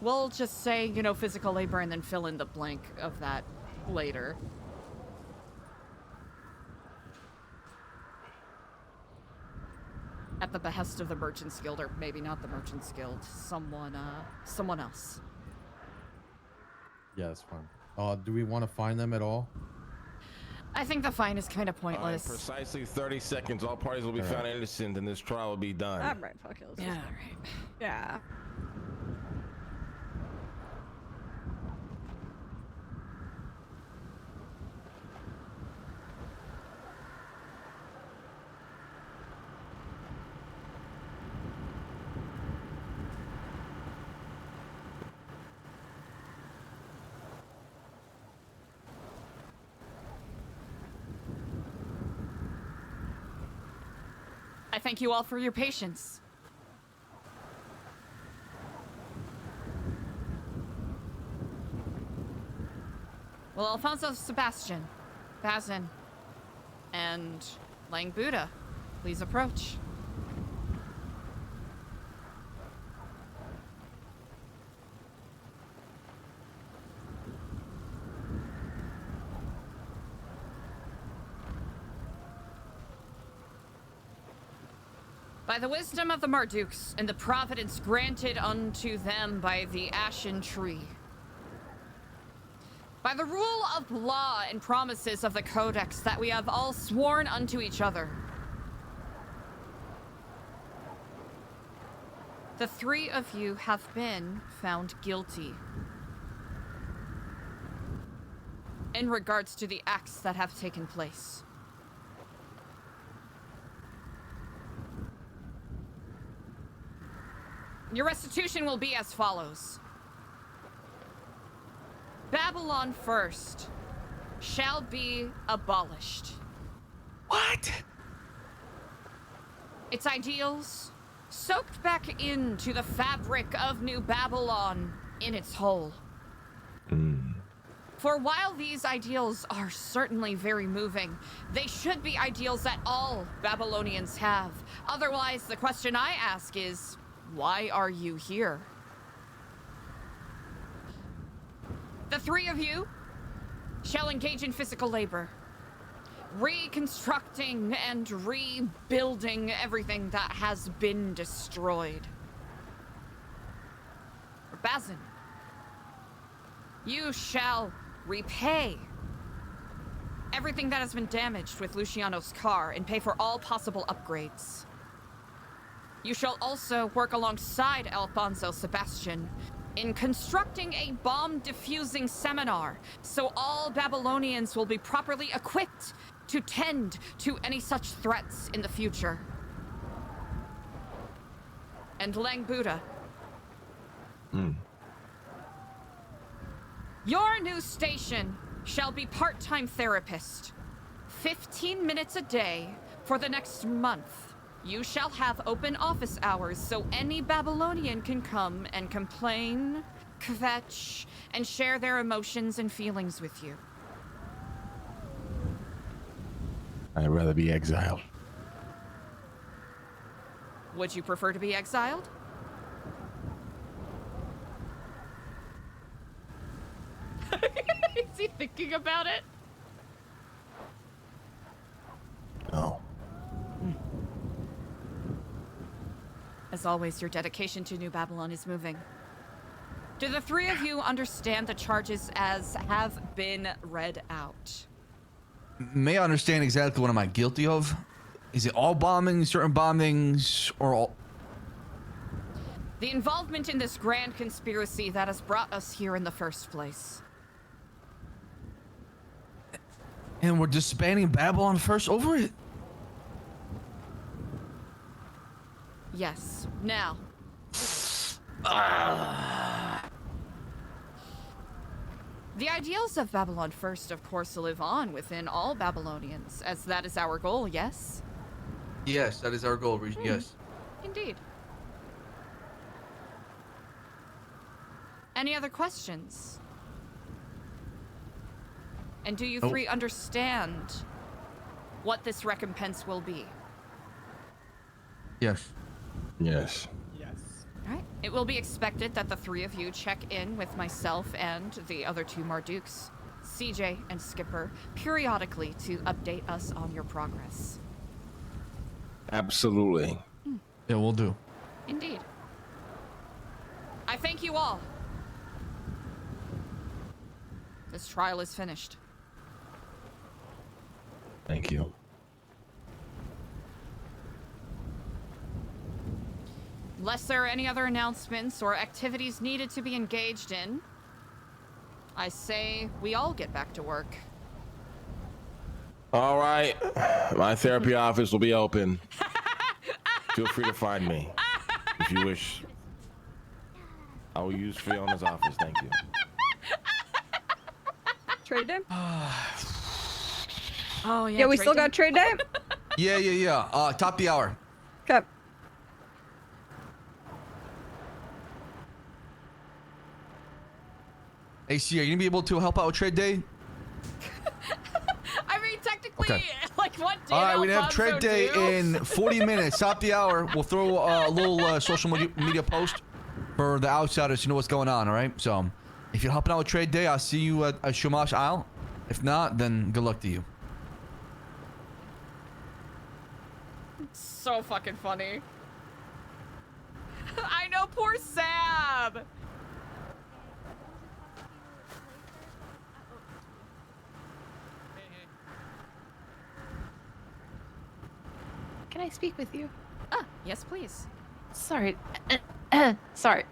We'll just say, you know, physical labor and then fill in the blank of that later. At the behest of the Merchants Guild, or maybe not the Merchants Guild, someone else. Yeah, that's fine. Do we want to find them at all? I think the fine is kind of All right, pointless. precisely 30 seconds. All parties will be found innocent, and this trial will be done. All right, fuck it. Let's Yeah, just- right. Yeah. I thank you all for your patience. Well, Alfonso Sebastian, Bazin, and Lang Buddha, please approach. By the wisdom of the Mardukes and the providence granted unto them by the Ashen Tree, by the rule of law and promises of the Codex that we have all sworn unto each other, the three of you have been found guilty in regards to the acts that have taken place. Your restitution will be as follows. Babylon First shall be abolished. What? Its ideals soaked back into the fabric of New Babylon in its whole. For while these ideals are certainly very moving, they should be ideals that all Babylonians have. Otherwise, the question I ask is, why are you here? The three of you shall engage in physical labor, reconstructing and rebuilding everything that has been destroyed. Bazin, you shall repay everything that has been damaged with Luciano's car and pay for all possible upgrades. You shall also work alongside Alfonso Sebastian in constructing a bomb-diffusing seminar so all Babylonians will be properly equipped to tend to any such threats in the future. And Lang Buddha, your new station shall be part-time therapist. 15 minutes a day for the next month. You shall have open office hours so any Babylonian can come and complain, kvetch, and share their emotions and feelings with you. I'd rather be exiled. Would you prefer to be exiled? Is he thinking about it? No. As always, your dedication to New Babylon is moving. Do the three of you understand the charges as have been read out? May I understand exactly what am I guilty of? Is it all bombings, certain bombings, or all? The involvement in this grand conspiracy that has brought us here in the first place. And we're disbanding Babylon First over it? Yes. Now. The ideals of Babylon First, of course, live on within all Babylonians, as that is our goal, yes? Yes, that is our goal, Regent. Yes. Indeed. Any other questions? And do you Nope. three understand what this recompense will be? Yes. Yes. All right. It will be expected that the three of you check in with myself and the other two Mardukes, CJ and Skipper, periodically to update us on your progress. Absolutely. Yeah, we'll do. Indeed. I thank you all. This trial is finished. Thank you. Unless there are any other announcements or activities needed to be engaged in, I say we all get back to work. All right. My therapy office will be open. Feel free to find me if you wish. I will use Fiona's office. Thank you. Trade day? Oh, Yeah, we still got trade day? Yeah. Top the hour. Okay. AC, are you gonna be able to help out with trade day? I mean, technically, Okay. like, what do All right, we have Alfonso trade day do? in 40 minutes. Top the hour. We'll throw a little social media post for the outsiders to know what's going on. All right. So, if you're helping out with trade day, I'll see you at Shumash Isle. If not, then good luck to you. So fucking funny. I know, poor Sab. Can I speak with you? Ah, yes, please. Sorry. Sorry.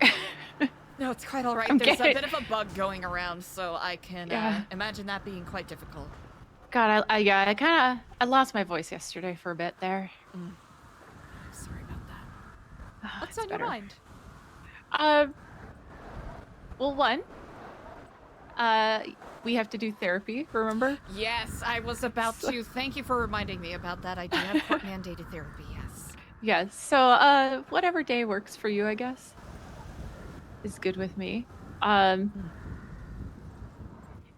No, it's quite all right. I'm There's a getting- bit of a bug going around, so I can Yeah. imagine that being quite difficult. God, I lost my voice yesterday for a bit there. Sorry about that. What's It's on better. your mind? Well, one, we have to do therapy, remember? Yes, I was about to. Thank you for reminding me about that. I do have court-mandated therapy, yes. Yes. So, whatever day works for you, I guess, is good with me.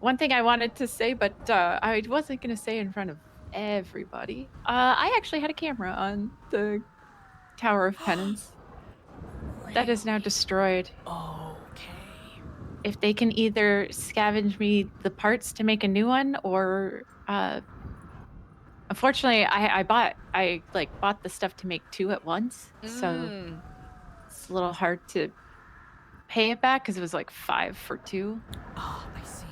One thing I wanted to say, but I wasn't going to say in front of everybody. I actually had a camera on the Tower of Penance. That is now destroyed. Okay. If they can either scavenge me the parts to make a new one, or unfortunately, I bought the stuff to make two at once, so it's a little hard to pay it back because it was like 5 for 2. Oh, I see.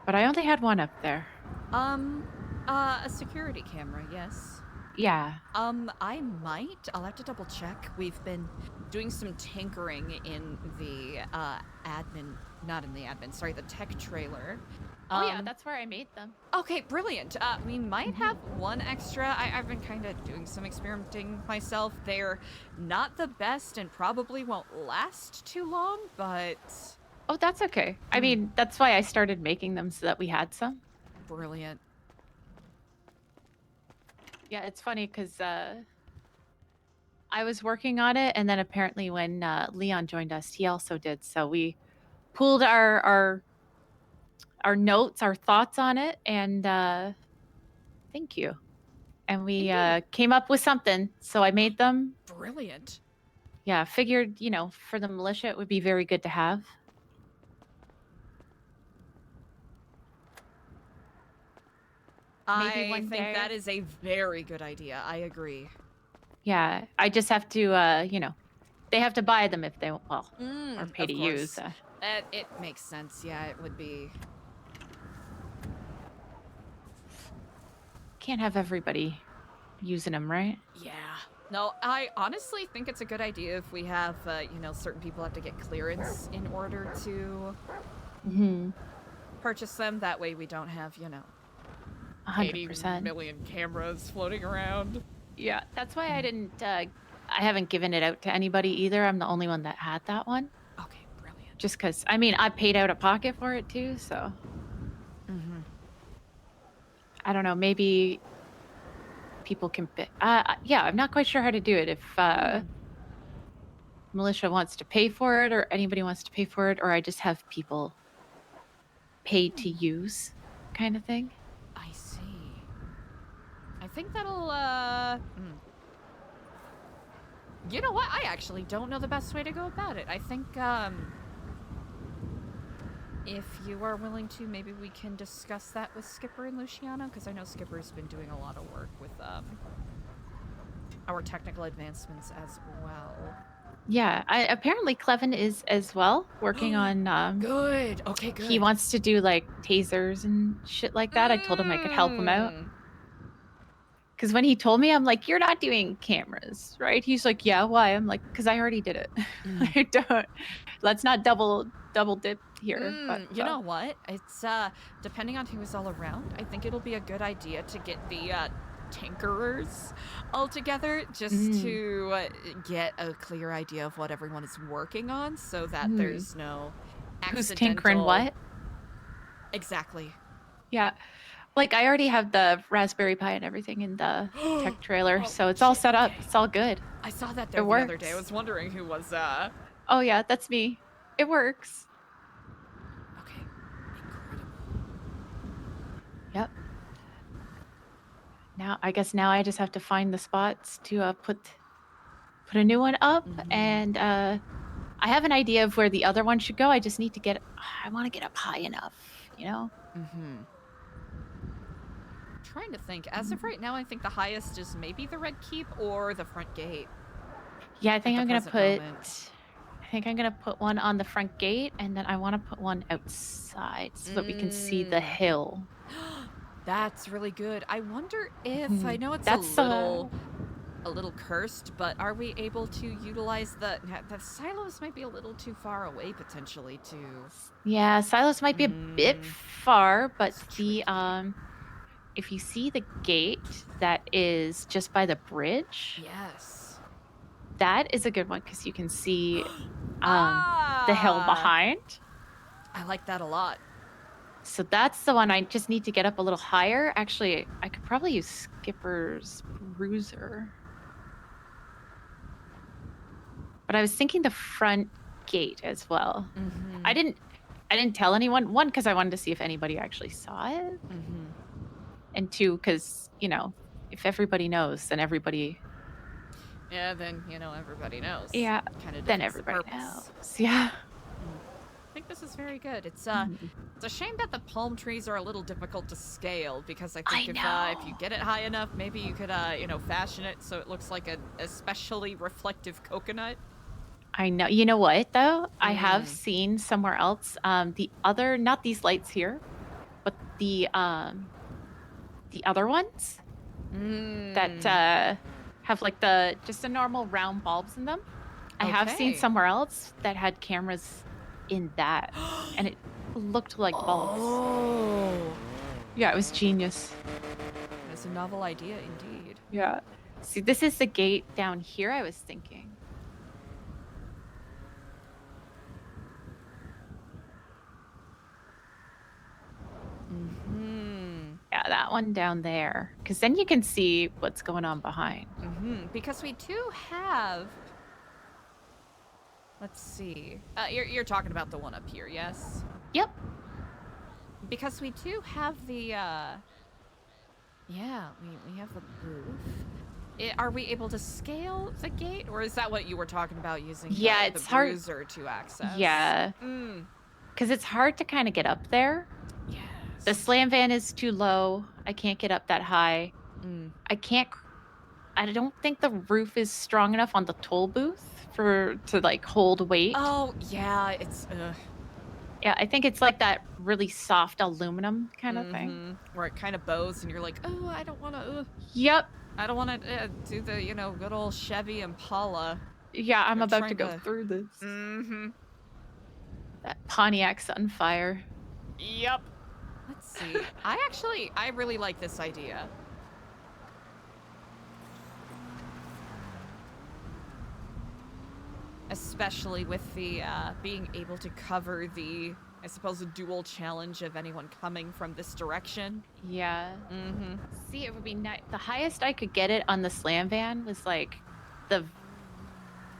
But I only had one up there. A security camera, yes. Yeah. I might. I'll have to double check. We've been doing some tinkering in the the tech trailer. Oh yeah, that's where I made them. Okay, brilliant. We might have one extra. I've been kind of doing some experimenting myself. They're not the best and probably won't last too long, but... Oh, that's okay. I mean, that's why I started making them so that we had some. Brilliant. Yeah, it's funny because I was working on it, and then apparently when Leon joined us, he also did. So we pooled our notes, our thoughts on it, and thank you. And we came up with something. So I made them. Brilliant. Yeah, figured, for the militia, it would be very good to have. Maybe I one think day. that is a very good idea. I agree. Yeah, I just have to, they have to buy them if they, or pay Of to course. use. It makes sense. Yeah, it would be. Can't have everybody using them, right? Yeah. No, I honestly think it's a good idea if we have, certain people have to get clearance in order to purchase them. That way we don't have, 80 100%. million cameras floating around. Yeah, that's why I didn't, I haven't given it out to anybody either. I'm the only one that had that one. Okay, brilliant. Just because, I paid out of pocket for it too, so. I don't know, maybe people can, yeah, I'm not quite sure how to do it. If militia wants to pay for it, or anybody wants to pay for it, or I just have people pay to use kind of thing. I see. I think that'll, You know what? I actually don't know the best way to go about it. I think, if you are willing to, maybe we can discuss that with Skipper and Luciano, because I know Skipper's been doing a lot of work with, our technical advancements as well. Yeah, apparently Clevin is as well, working on, Good. Okay, good. He wants to do, like, tasers and shit like that. I told him I could help him out. Because when he told me, I'm like, you're not doing cameras, right? He's like, yeah, why? I'm like, because I already did it. I don't. Let's not double dip here. But You know what? It's depending on who's all around, I think it'll be a good idea to get the tinkerers all together just to get a clear idea of what everyone is working on, so that there's no who's accidental... tinkering what? Exactly. Yeah. Like, I already have the Raspberry Pi and everything in the tech trailer, so it's all set up. It's all good. I saw that there It the works. other day. I was wondering who was Oh yeah, that's me. It works. Okay. Incredible. Yep. Now I just have to find the spots to put a new one up, and I have an idea of where the other one should go. I just need to get. I want to get up high enough, you know. Trying to think. As of right now, I think the highest is maybe the Red Keep or the front gate. Yeah, I think I'm gonna put. Moment. I think I'm gonna put one on the front gate, and then I want to put one outside so that we can see the hill. That's really good. I wonder if I know it's That's a little cursed, but are we able to utilize the silos? Might be a little too far away potentially to. Yeah, silos might be a bit far, but the if you see the gate that is just by the bridge, yes, that is a good one because you can see the hill behind. I like that a lot. So that's the one. I just need to get up a little higher. Actually, I could probably use Skipper's Bruiser. But I was thinking the front gate as well. I didn't tell anyone. One, because I wanted to see if anybody actually saw it. And two, because, you know, if everybody knows, then everybody... Yeah, then, you know, everybody knows. Yeah, kind of then everybody knows. Yeah. I think this is very good. It's a shame that the palm trees are a little difficult to scale, because I think if you get it high enough, maybe you could, you know, fashion it so it looks like an especially reflective coconut. I know. You know what, though? I have seen somewhere else, the other, not these lights here, but the other ones that have like just the normal round bulbs in them. I have seen somewhere else that had cameras in that, and it looked like bulbs. Oh. Yeah, it was genius. It's a novel idea indeed. Yeah. See, this is the gate down here, I was thinking. Yeah, that one down there. Because then you can see what's going on behind. Because we do have... Let's see. You're talking about the one up here, yes? Yep. Because we do have the... Yeah, we have the booth. Are we able to scale the gate? Or is that what you were talking about, using it's the hard bruiser to access? Yeah. Because it's hard to kind of get up there. Yes. The slam van is too low. I can't get up that high. I don't think the roof is strong enough on the toll booth to like hold weight. Oh, yeah, it's... Yeah, I think it's like that really soft aluminum kind of thing. Where it kind of bows and you're like, oh, I don't want to... Yep. I don't want to do the, you know, good old Chevy Impala. Yeah, I'm You're about to trying go through this. That Pontiac Sunfire. Yep. Let's see. I really like this idea. Especially with the being able to cover the, I suppose, a dual challenge of anyone coming from this direction. Yeah. See, it would be nice. The highest I could get it on the slam van was like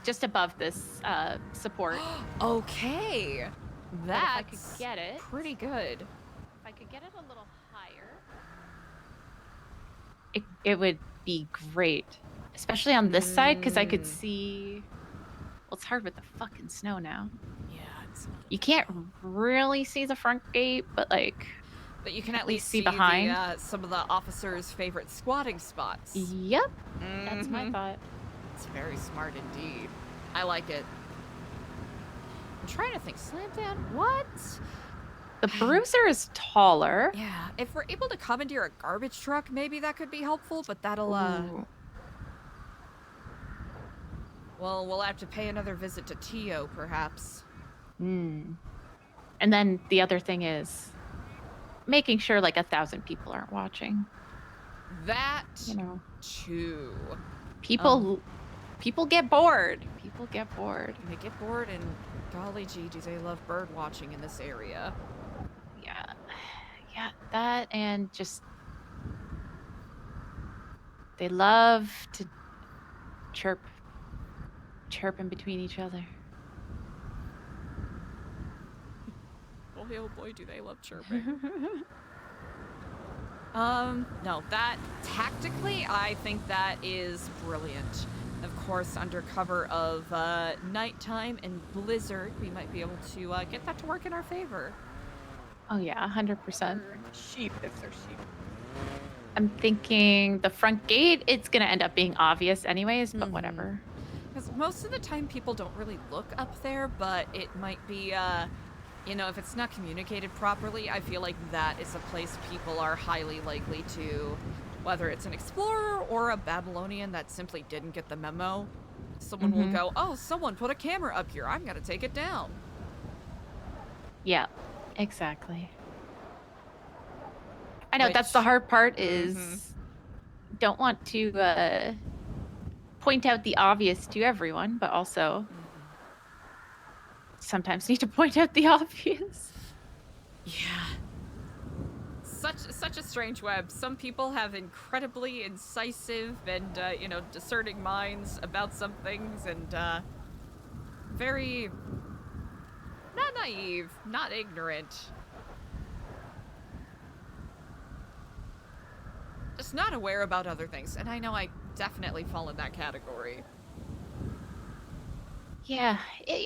just above this support. Okay. That's if I could get it pretty good. If I could get it a little higher, it would be great. Especially on this side, because I could see... Well, it's hard with the fucking snow now. Yeah, you can't really see the front gate, but like... But you can at least see behind. Some of the officers' favorite squatting spots. Yep. That's my thought. It's very smart indeed. I like it. I'm trying to think. Slam van? What? The bruiser is taller. Yeah, if we're able to commandeer a garbage truck, maybe that could be helpful, but that'll, Ooh. well, we'll have to pay another visit to Tio, perhaps. And then the other thing is making sure like 1,000 people aren't watching. That, You know, too. people get bored. People get bored. They get bored, and golly gee, do they love bird watching in this area. Yeah, that and just they love to chirp in between each other. Boy, oh boy, do they love chirping. No, that, tactically, I think that is brilliant. Of course, under cover of nighttime and blizzard, we might be able to get that to work in our favor. Oh yeah, 100%. Sheep, if they're sheep. I'm thinking the front gate, it's gonna end up being obvious anyways, but whatever. Because most of the time people don't really look up there, but it might be, you know, if it's not communicated properly, I feel like that is a place people are highly likely to, whether it's an explorer or a Babylonian that simply didn't get the memo, someone will go, oh, someone put a camera up here, I'm gonna take it down. Yeah, exactly. I know, that's the hard part is don't want to point out the obvious to everyone, but also sometimes need to point out the obvious. Yeah. Such a strange web. Some people have incredibly incisive and, you know, discerning minds about some things, and, very... not naive, not ignorant. Just not aware about other things, and I know I definitely fall in that category. Yeah,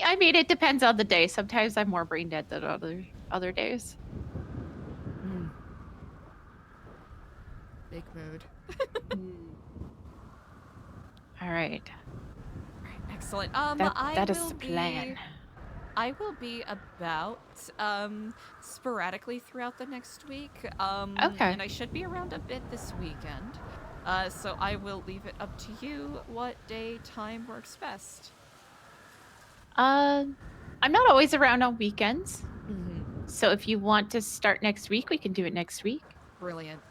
I mean, it depends on the day. Sometimes I'm more brain dead than other days. Big mood. All right. Excellent. That is the plan. I will be about sporadically throughout the next week. Okay. And I should be around a bit this weekend. So I will leave it up to you what day time works best. I'm not always around on weekends. So if you want to start next week, we can do it next week. Brilliant.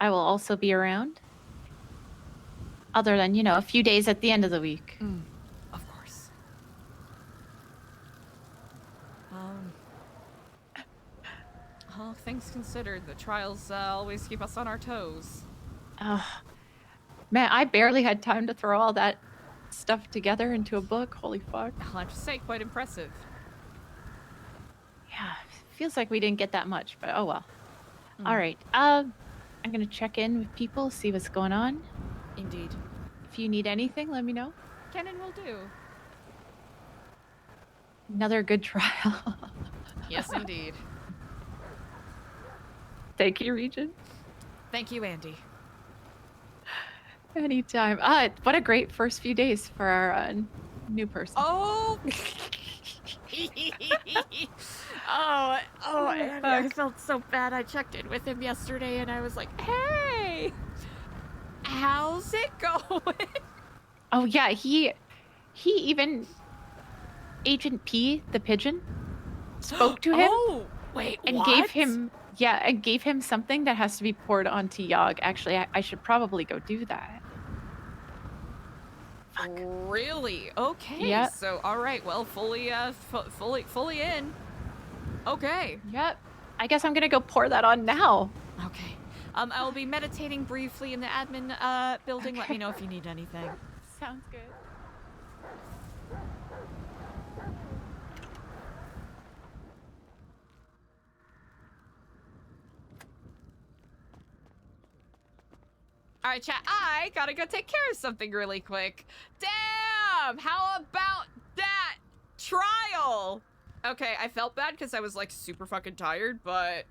I will also be around. Other than, you know, a few days at the end of the week. Of course. All things considered, the trials always keep us on our toes. Man, I barely had time to throw all that stuff together into a book. Holy fuck. I'll have to say, quite impressive. Yeah, feels like we didn't get that much, but oh well. All right. I'm gonna check in with people, see what's going on. Indeed. If you need anything, let me know. Kenan will do. Another good trial. Yes, indeed. Thank you, Regent. Thank you, Andy. Anytime. What a great first few days for our new person. Oh! Andy, I felt so bad. I checked in with him yesterday and I was like, hey, how's it going? Oh yeah, he even Agent P, the pigeon, spoke to him. Oh, wait, and what? gave him something that has to be poured onto Yogg. Actually, I should probably go do that. Fuck. Really? Okay. Yeah. So, all right. Well, fully in. Okay. Yep. I guess I'm gonna go pour that on now. Okay. I will be meditating briefly in the admin building. Let me know if you need anything. Sounds good. All right, chat. I gotta go take care of something really quick. Damn! How about that trial? Okay, I felt bad because I was like super fucking tired, but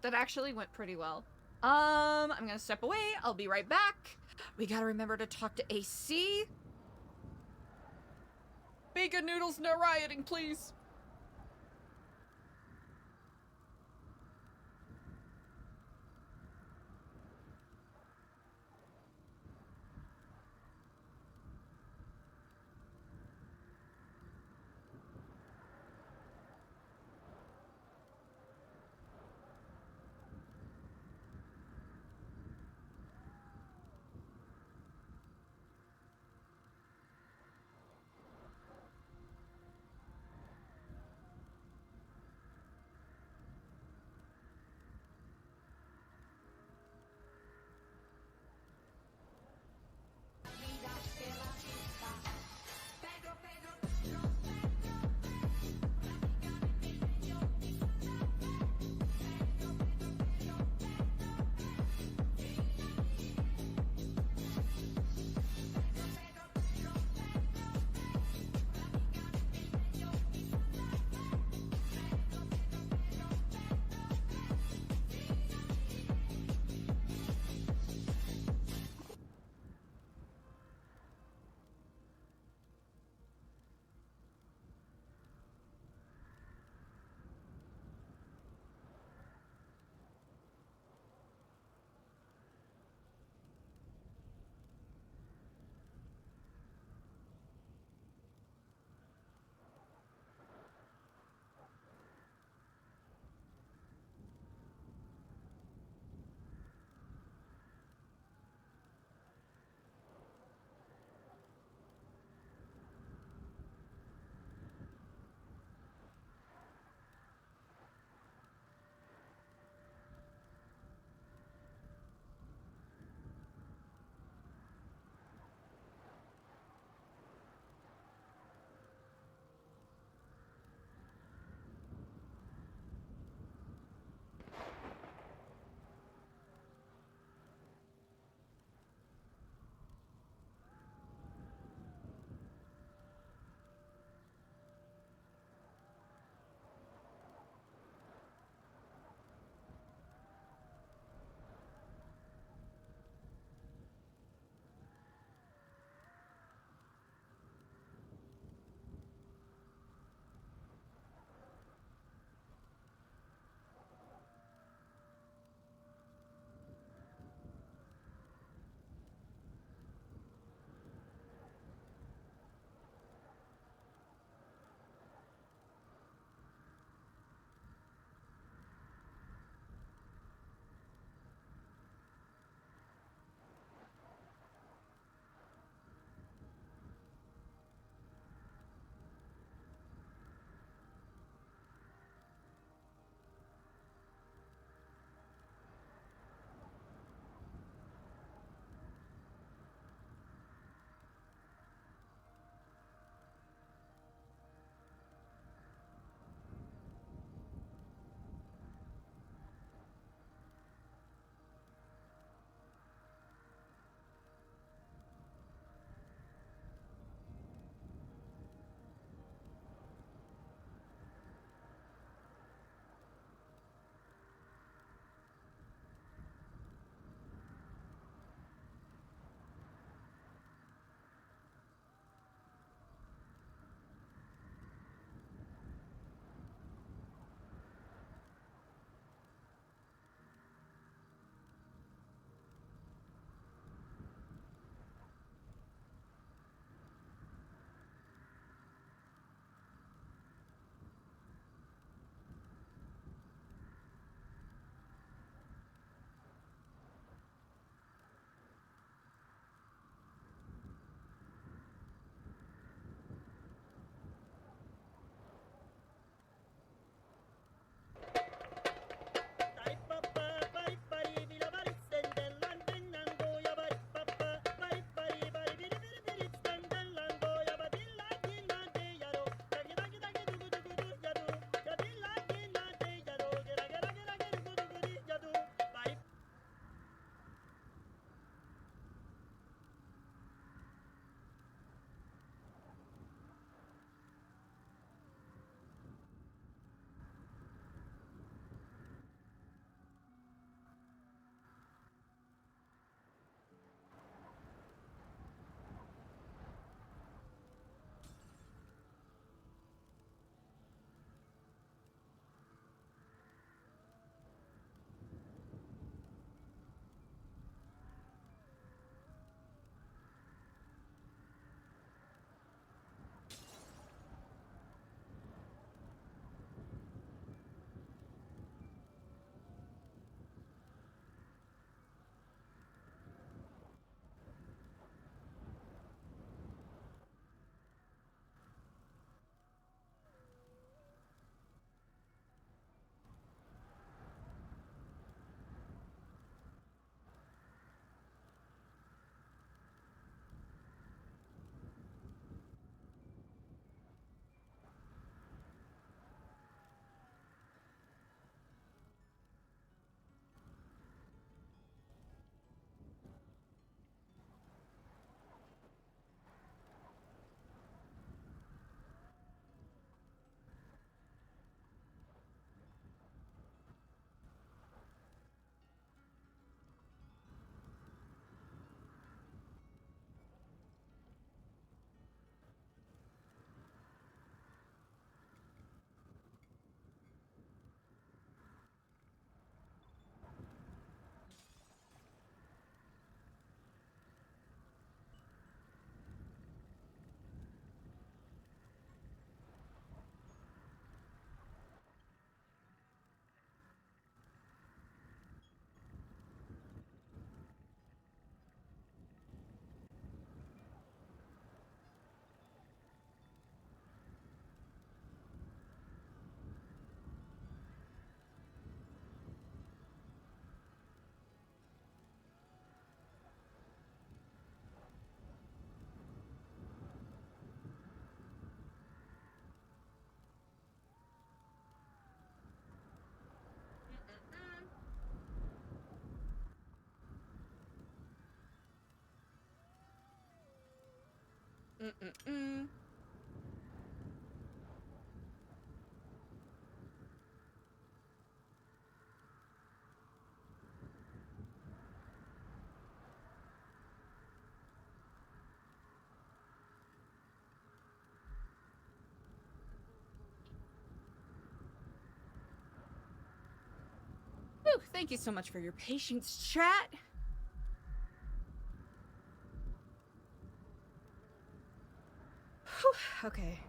that actually went pretty well. I'm gonna step away. I'll be right back. We gotta remember to talk to AC. Vegan noodles, no rioting, please. Mm-mm-mm. Whew, thank you so much for your patience, chat. Whew, okay.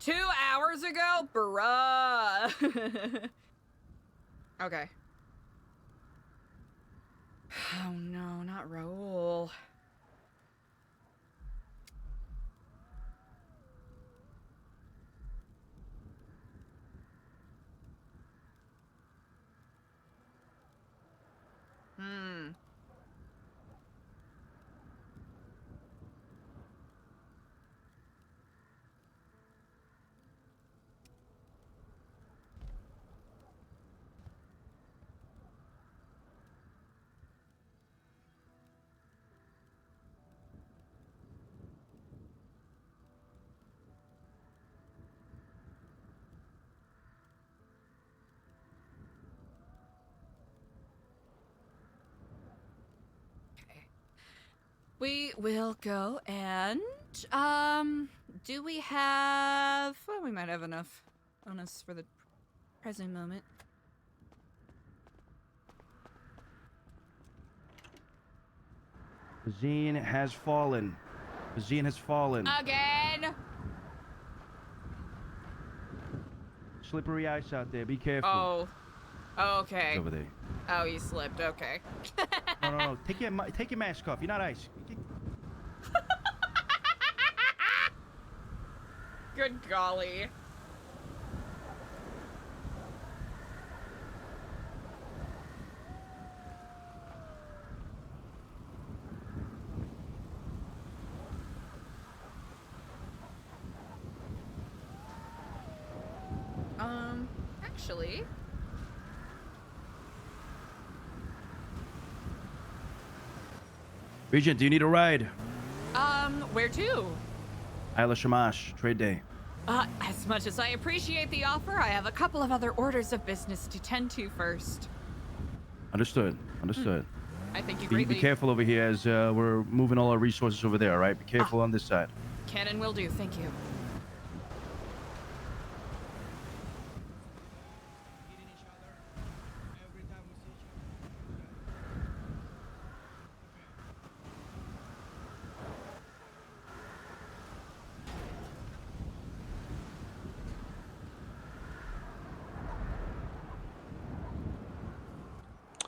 2 hours ago? Bruh. Okay. Oh no, not Raul. Hmm. We will go and, do we have... Well, we might have enough on us for the present moment. The zine has fallen. The zine has fallen. Again? Slippery ice out there. Be careful. Oh. Okay. It's over there. Oh, you slipped. Okay. No. Take your mask off. You're not ice. Good golly. Actually... Regent, do you need a ride? Where to? Isla Shamash, trade day. As much as I appreciate the offer, I have a couple of other orders of business to tend to first. Understood. I think you Be greatly... careful over here as we're moving all our resources over there, all right? Be careful on this side. Can and will do, thank you.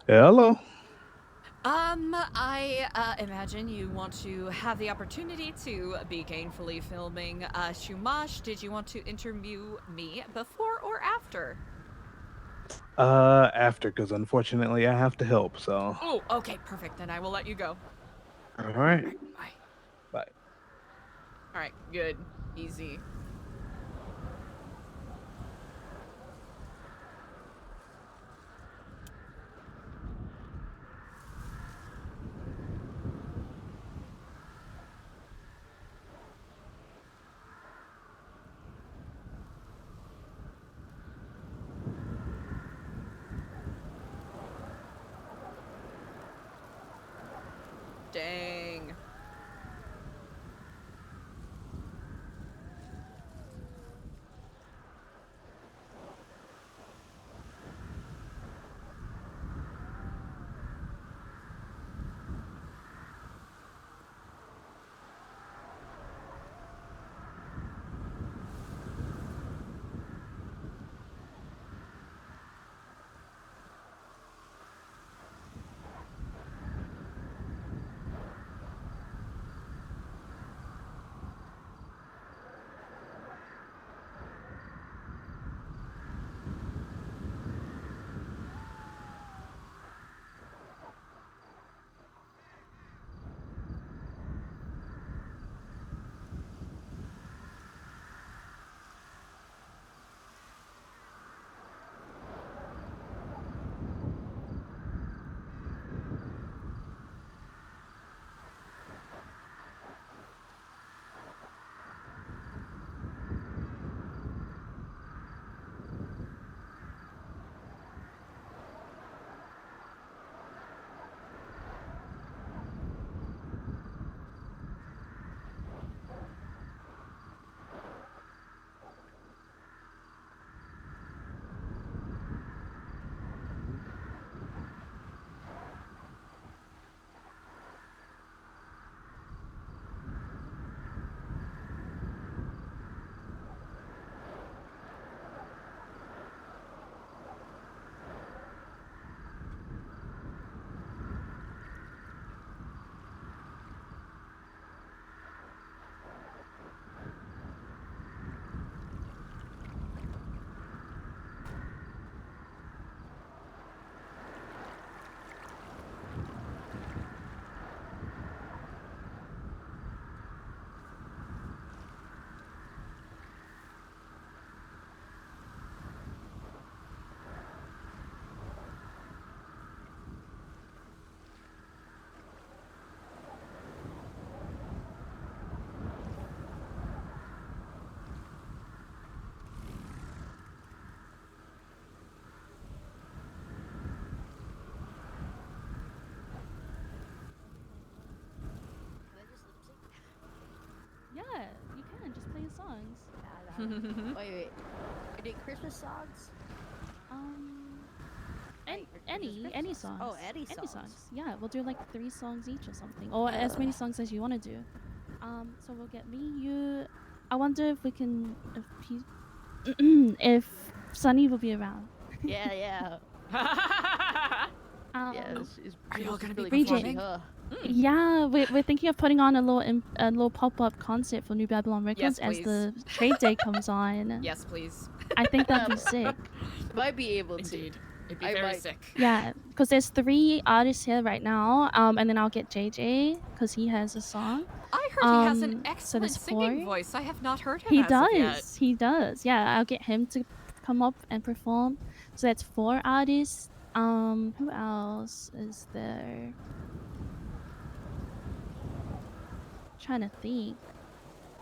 Hello. I imagine you want to have the opportunity to be gainfully filming Shumash. Did you want to interview me before or after? After, because unfortunately I have to help, so. Oh, okay, perfect. Then I will let you go. All right. Bye. Bye. All right, good. Easy. Dang. Wait. Any Christmas songs? Any songs. Oh, any songs. Yeah, we'll do like 3 songs each or something, or as many songs as you want to do. So we'll get me, you. I wonder if we can, if Sunny will be around. Yeah, yeah. Are you all gonna be Regent. performing? Yeah, we're thinking of putting on a little pop-up concert for New Babylon Records as please. the trade day comes on. Yes, please. I think that'd be sick. Might be able to. Indeed. It'd be very sick. Yeah, because there's 3 artists here right now, and then I'll get JJ because he has a song. I heard he has an so excellent there's singing 4. voice. I have not heard him He as of yet. does. He does. Yeah, I'll get him to come up and perform. So that's 4 artists. Who else is there? Trying to think.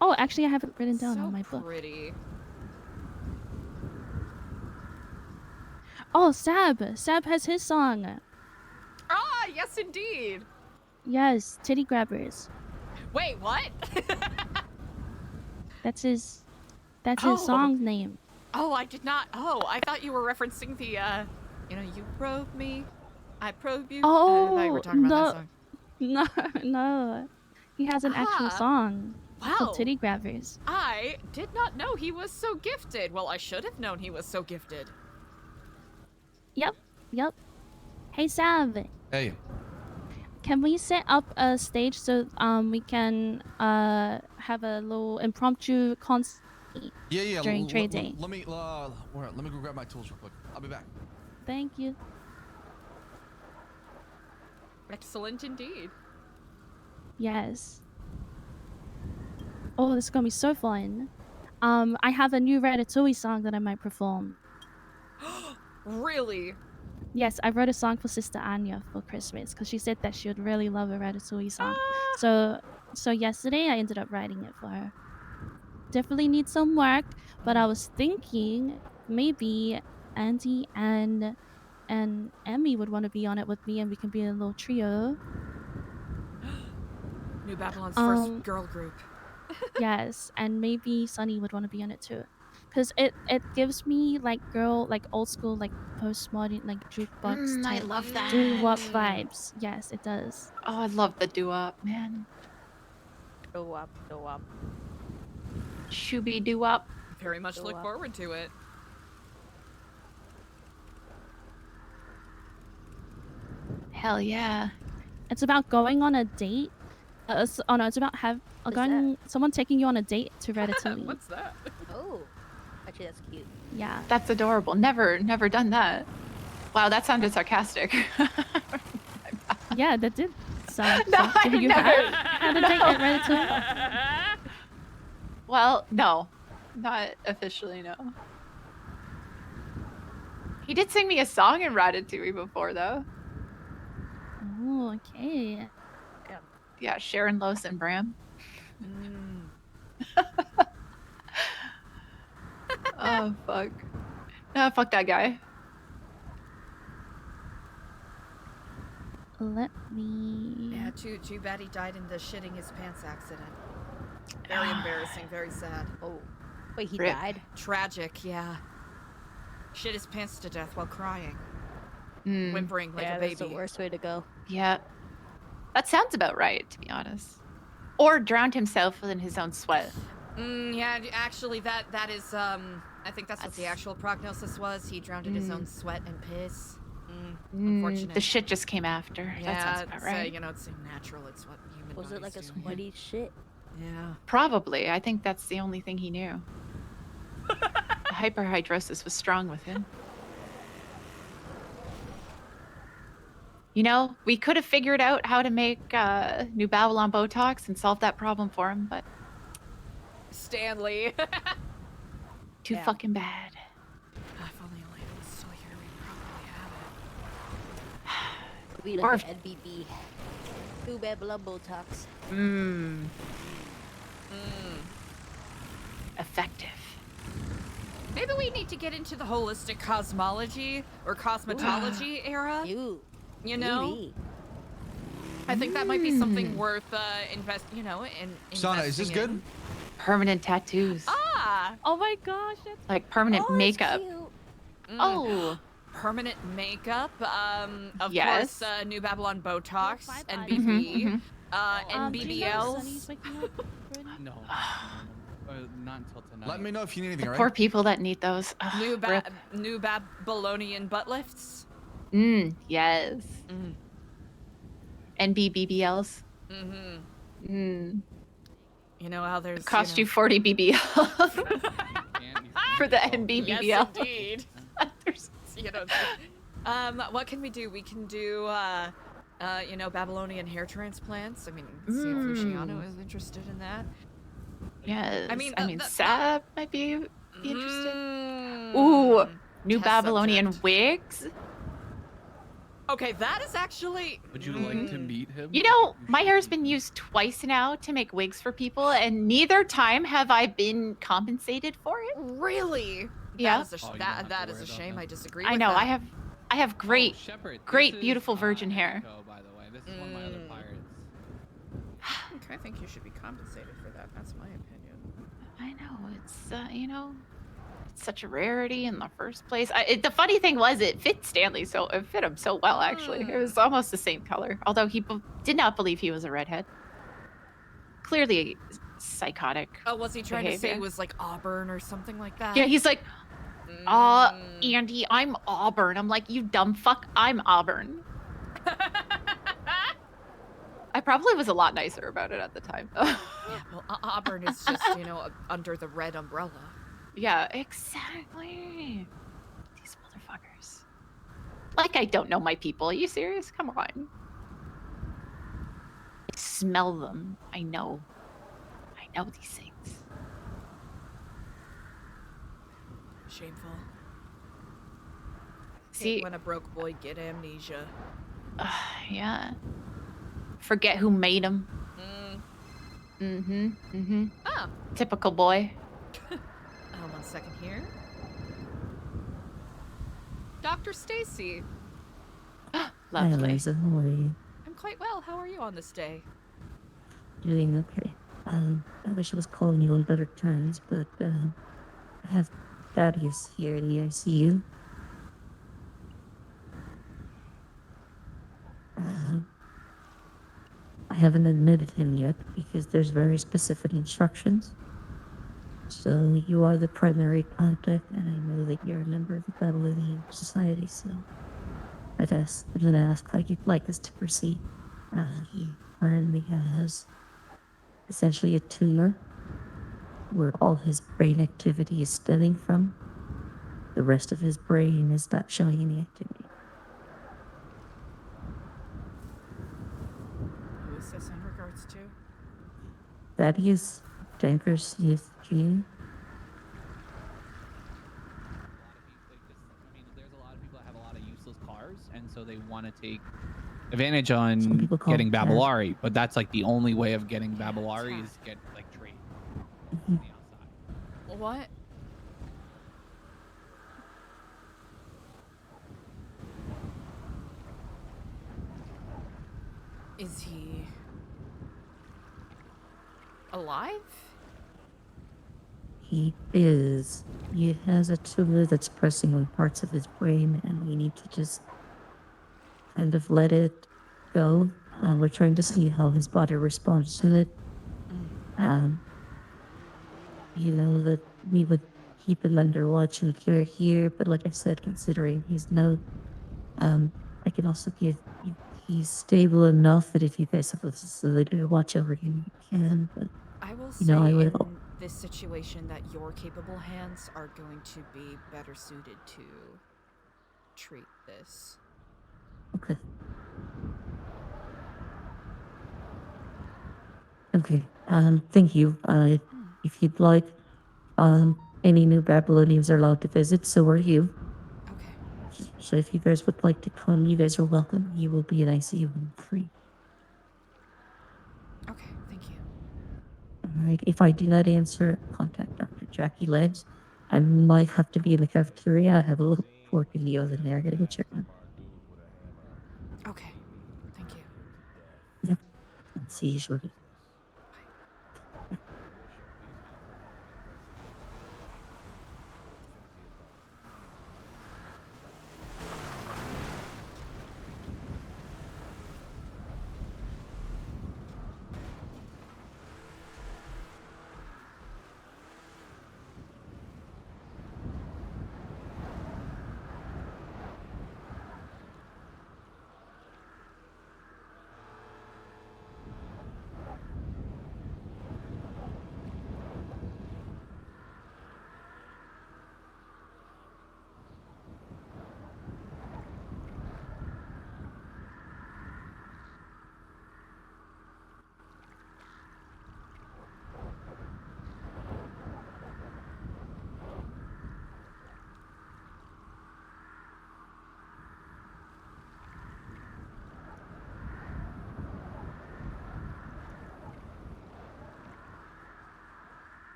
Oh, actually, I have it written down on my book. Pretty. Oh, Sab. Sab has his song. Ah, yes, indeed. Yes, Titty Grabbers. Wait, what? That's his Oh. song name. Oh, I did not. Oh, I thought you were referencing the, you probe me, I probe you. I thought you were talking about that song. No. He has an actual song. Wow. Called Titty Grabbers. I did not know he was so gifted. Well, I should have known he was so gifted. Yep. Hey, Sav. Hey. Can we set up a stage so we can have a little impromptu concert Yeah. during trade day? Let me go grab my tools real quick. I'll be back. Thank you. Excellent indeed. Yes. Oh, this is gonna be so fun. I have a new Ratatouille song that I might perform. Really? Yes, I wrote a song for Sister Anya for Christmas because she said that she would really love a Ratatouille song. So yesterday I ended up writing it for her. Definitely needs some work, but I was thinking maybe Andy and Emmy would want to be on it with me, and we can be a little trio. New Babylon's first girl group. Yes, and maybe Sunny would want to be on it too. Because it gives me like old school, like postmodern, like jukebox I type love that. doo-wop vibes. Yes, it does. Oh, I love the doo-wop, man. Doo-wop. Shooby doo-wop. Very much look forward to it. Hell yeah. It's about going on a date. It's about someone taking you on a date to Ratatouille. What's that? Oh, actually, that's cute. Yeah. That's adorable. Never done that. Wow, that sounded sarcastic. Yeah, that did sound. No, Have you never- had a date at Ratatouille? Well, no. Not officially, no. He did sing me a song in Ratatouille before, though. Oh, okay. Yeah, Sharon, Lois, and Bram. Oh, fuck. No, fuck that guy. Let me. Yeah, too bad he died in the shitting his pants accident. Very embarrassing, very sad. Oh, wait, he Rip. died? Tragic, yeah. Shit his pants to death while crying. Mm. Whimpering like Yeah, a baby. that's the worst way to go. Yeah. That sounds about right, to be honest. Or drowned himself in his own sweat. Yeah, actually, that is, I think that's what the actual prognosis was. He drowned in his own sweat and piss. Unfortunate. The shit just came after. Yeah, That sounds about it's, right. it's natural. It's what human Was it like a bodies do. sweaty shit? Yeah. Probably. I think that's the only thing he knew. The hyperhidrosis was strong with him. You know, we could have figured out how to make New Babylon Botox and solve that problem for him, but Stanley. too fucking bad. If only Elena was still here, we'd probably have it. We like an NBB. New Babylon Botox. Effective. Maybe we need to get into the holistic cosmology or cosmetology era. You know? Maybe. I think that might be something worth in Sana, is this investing good? in. Permanent tattoos. Yeah. Oh my gosh, that's Like permanent makeup. Oh. Permanent makeup. Of Yes. course, New Babylon Botox, NBB, Mhm, do you know Sunny's NBBLs. waking up? Jordan? No, not until tonight. Let me know if you need The anything, all poor right? people that need those. Ugh, rip. New Babylonian butt lifts. Yes. NBBBLs. Mm-hmm. You know how there's Cost you 40 BBL for the NBBBL. Yes, indeed. What can we do? We can do, Babylonian hair transplants. I mean, see if Luciano is interested in that. Yes. I mean, Sab might be interested. Ooh, new Test Babylonian subject. wigs. Okay, that is actually. Would you like to meet him? You know, my hair's been used twice now to make wigs for people, and neither time have I been compensated for it. Really? Yeah. That is a shame. I disagree. I with know. that. I have great, Shepard, great, this beautiful is, virgin hair. Echo, by the way. This is one of my other pirates. Okay, I think you should be compensated for that. That's my opinion. I know. It's it's such a rarity in the first place. The funny thing was, it fit Stanley, so it fit him so well. Actually, it was almost the same color. Although he did not believe he was a redhead. Clearly psychotic. Oh, was he trying to say behavior. he was like Auburn or something like that? Yeah, he's like, Andy, I'm Auburn. I'm like, you dumb fuck, I'm Auburn. I probably was a lot nicer about it at the time. Yeah, well, Auburn is just, under the red umbrella. Yeah, exactly. These motherfuckers. Like I don't know my people. Are you serious? Come on. I smell them. I know these things. Shameful. See, when a broke boy get amnesia. Yeah. Forget who made him. Oh. Typical boy. 1 second here. Dr. Stacy. Lovely. Hi, Eliza. How are you? I'm quite well. How are you on this day? Doing okay. I wish I was calling you on better times, but I have Thaddeus here in the ICU. I haven't admitted him yet because there's very specific instructions. So you are the primary contact, and I know that you're a member of the Babylonian Society, so I'm gonna ask how you'd like us to proceed. He currently has essentially a tumor where all his brain activity is stemming from. The rest of his brain is not showing any activity. Who is this in regards to? Thaddeus Dankers Youth Jr. There's a lot of people that have a lot of useless cars, and so they want to take advantage on people call getting it that. Babylari, but that's like the only way of getting Babylari is get like trade. What? Is he alive? He is. He has a tumor that's pressing on parts of his brain, and we need to just kind of let it go. We're trying to see how his body responds to it. That we would keep him under watch and care here, but like I said, considering he's I can also give you, he's stable enough that if you guys have a facility to watch over him, you can, but I will say I would. in this situation that your capable hands are going to be better suited to treat this. Okay. Okay. Thank you. If you'd like, any new Babylonians are allowed to visit, so are you. Okay. So if you guys would like to come, you guys are welcome. You will be in ICU room free. Okay, thank you. Alright, if I do not answer, contact Dr. Jackie Ledge. I might have to be in the cafeteria. I have a little fork in the oven there. I gotta go check on. Okay, thank you. Yep. I'll see you shortly.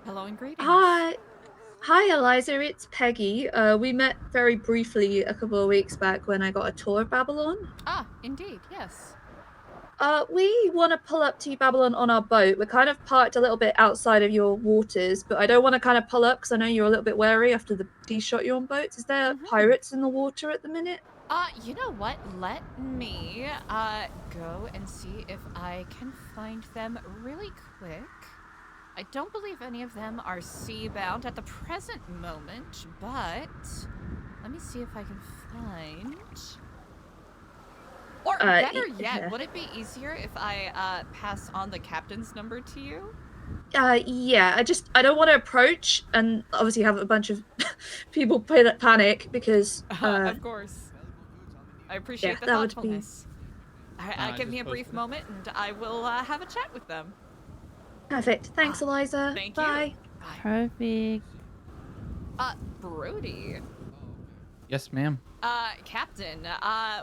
Hello and greetings. Hi, Eliza. It's Peggy. We met very briefly a couple of weeks back when I got a tour of Babylon. Ah, indeed, yes. We want to pull up to Babylon on our boat. We're kind of parked a little bit outside of your waters, but I don't want to kind of pull up because I know you're a little bit wary after the police shot you on boats. Is there pirates in the water at the minute? You know what? Let me, go and see if I can find them really quick. I don't believe any of them are sea-bound at the present moment, but let me see if I can find... Or better yet, yeah. would it be easier if I, pass on the captain's number to you? Yeah, I don't want to approach and obviously have a bunch of people panic because, Of course. I appreciate the that would be- thoughtfulness. Give me a brief moment and I will, have a chat with them. Perfect. Thanks, Eliza. Thank Bye. you. Perfect. Brody. Yes, ma'am. Captain,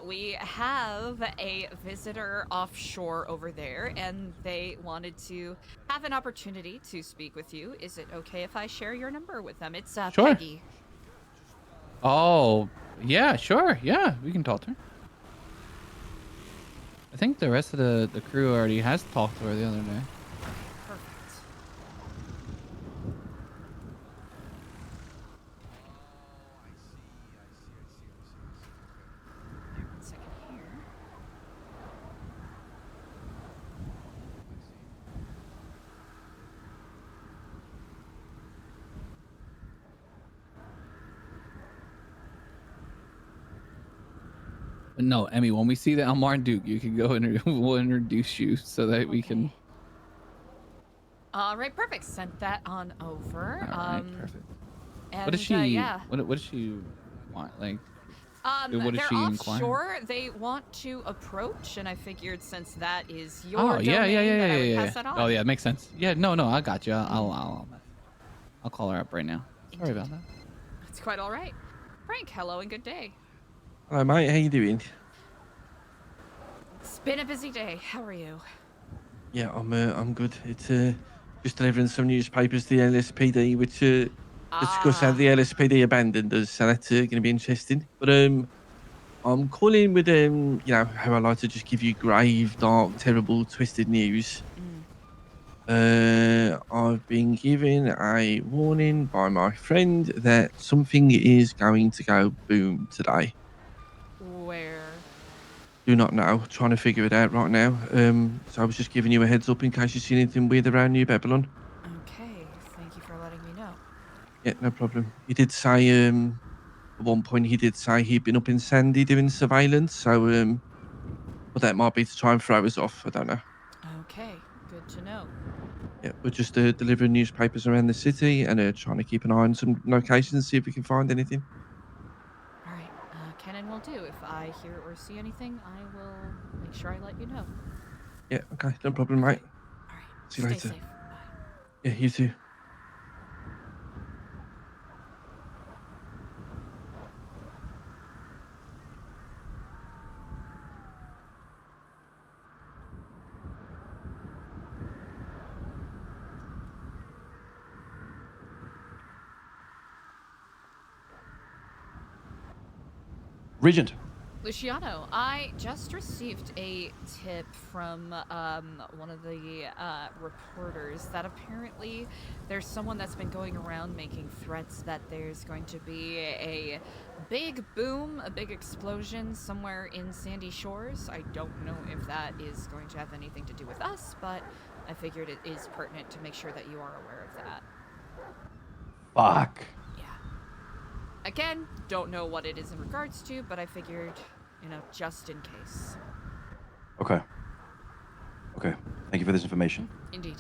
we have a visitor offshore over there, and they wanted to have an opportunity to speak with you. Is it okay if I share your number with them? It's, Sure. Peggy. Oh, yeah, sure. Yeah, we can talk to her. I think the rest of the crew already has talked to her the other day. Perfect. One second here. But no, Emmy, when we see the Elmar Duke, you can go and we'll introduce you so that we can. All right, perfect. Sent that on over. All right, perfect. And, What does she? yeah. What does she want? Like, what does They're she inquire? offshore. They want to approach, and I figured since that is your Oh yeah, domain, yeah, yeah, that yeah, I would yeah. pass that on. Oh yeah, makes sense. Yeah, no, I got you. I'll call her up right now. Sorry about that. It's quite all right. Frank, hello and good day. Hello, mate. How you doing? It's been a busy day. How are you? Yeah, I'm good. It's just delivering some newspapers to the LSPD, which discuss how the LSPD abandoned us. So that's going to be interesting. But I'm calling with you know, how I like to just give you grave, dark, terrible, twisted news. I've been given a warning by my friend that something is going to go boom today. Where? Do not know. Trying to figure it out right now. So I was just giving you a heads up in case you see anything weird around New Babylon. Okay, thank you for letting me know. Yeah, no problem. He did say at one point he did say he'd been up in Sandy doing surveillance. So but that might be to try and throw us off. I don't know. Okay, good to know. Yeah, we're just delivering newspapers around the city and trying to keep an eye on some locations, see if we can find anything. All right, can and will do. If I hear or see anything, I will make sure I let you know. Yeah, okay, no problem, mate. All right, See you stay later. safe. Yeah, you too. Regent. Luciano, I just received a tip from one of the reporters that apparently there's someone that's been going around making threats that there's going to be a big boom, a big explosion somewhere in Sandy Shores. I don't know if that is going to have anything to do with us, but I figured it is pertinent to make sure that you are aware of that. Fuck. Again, don't know what it is in regards to, but I figured, you know, just in case. Okay. Okay. Thank you for this information. Indeed.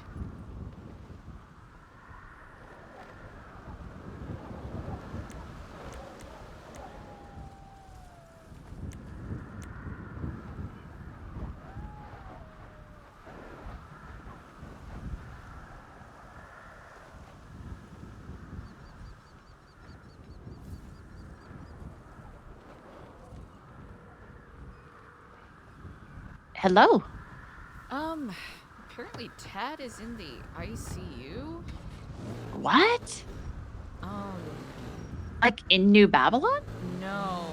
Hello. Apparently Tad is in the ICU. What? Oh, Like in New Babylon? no.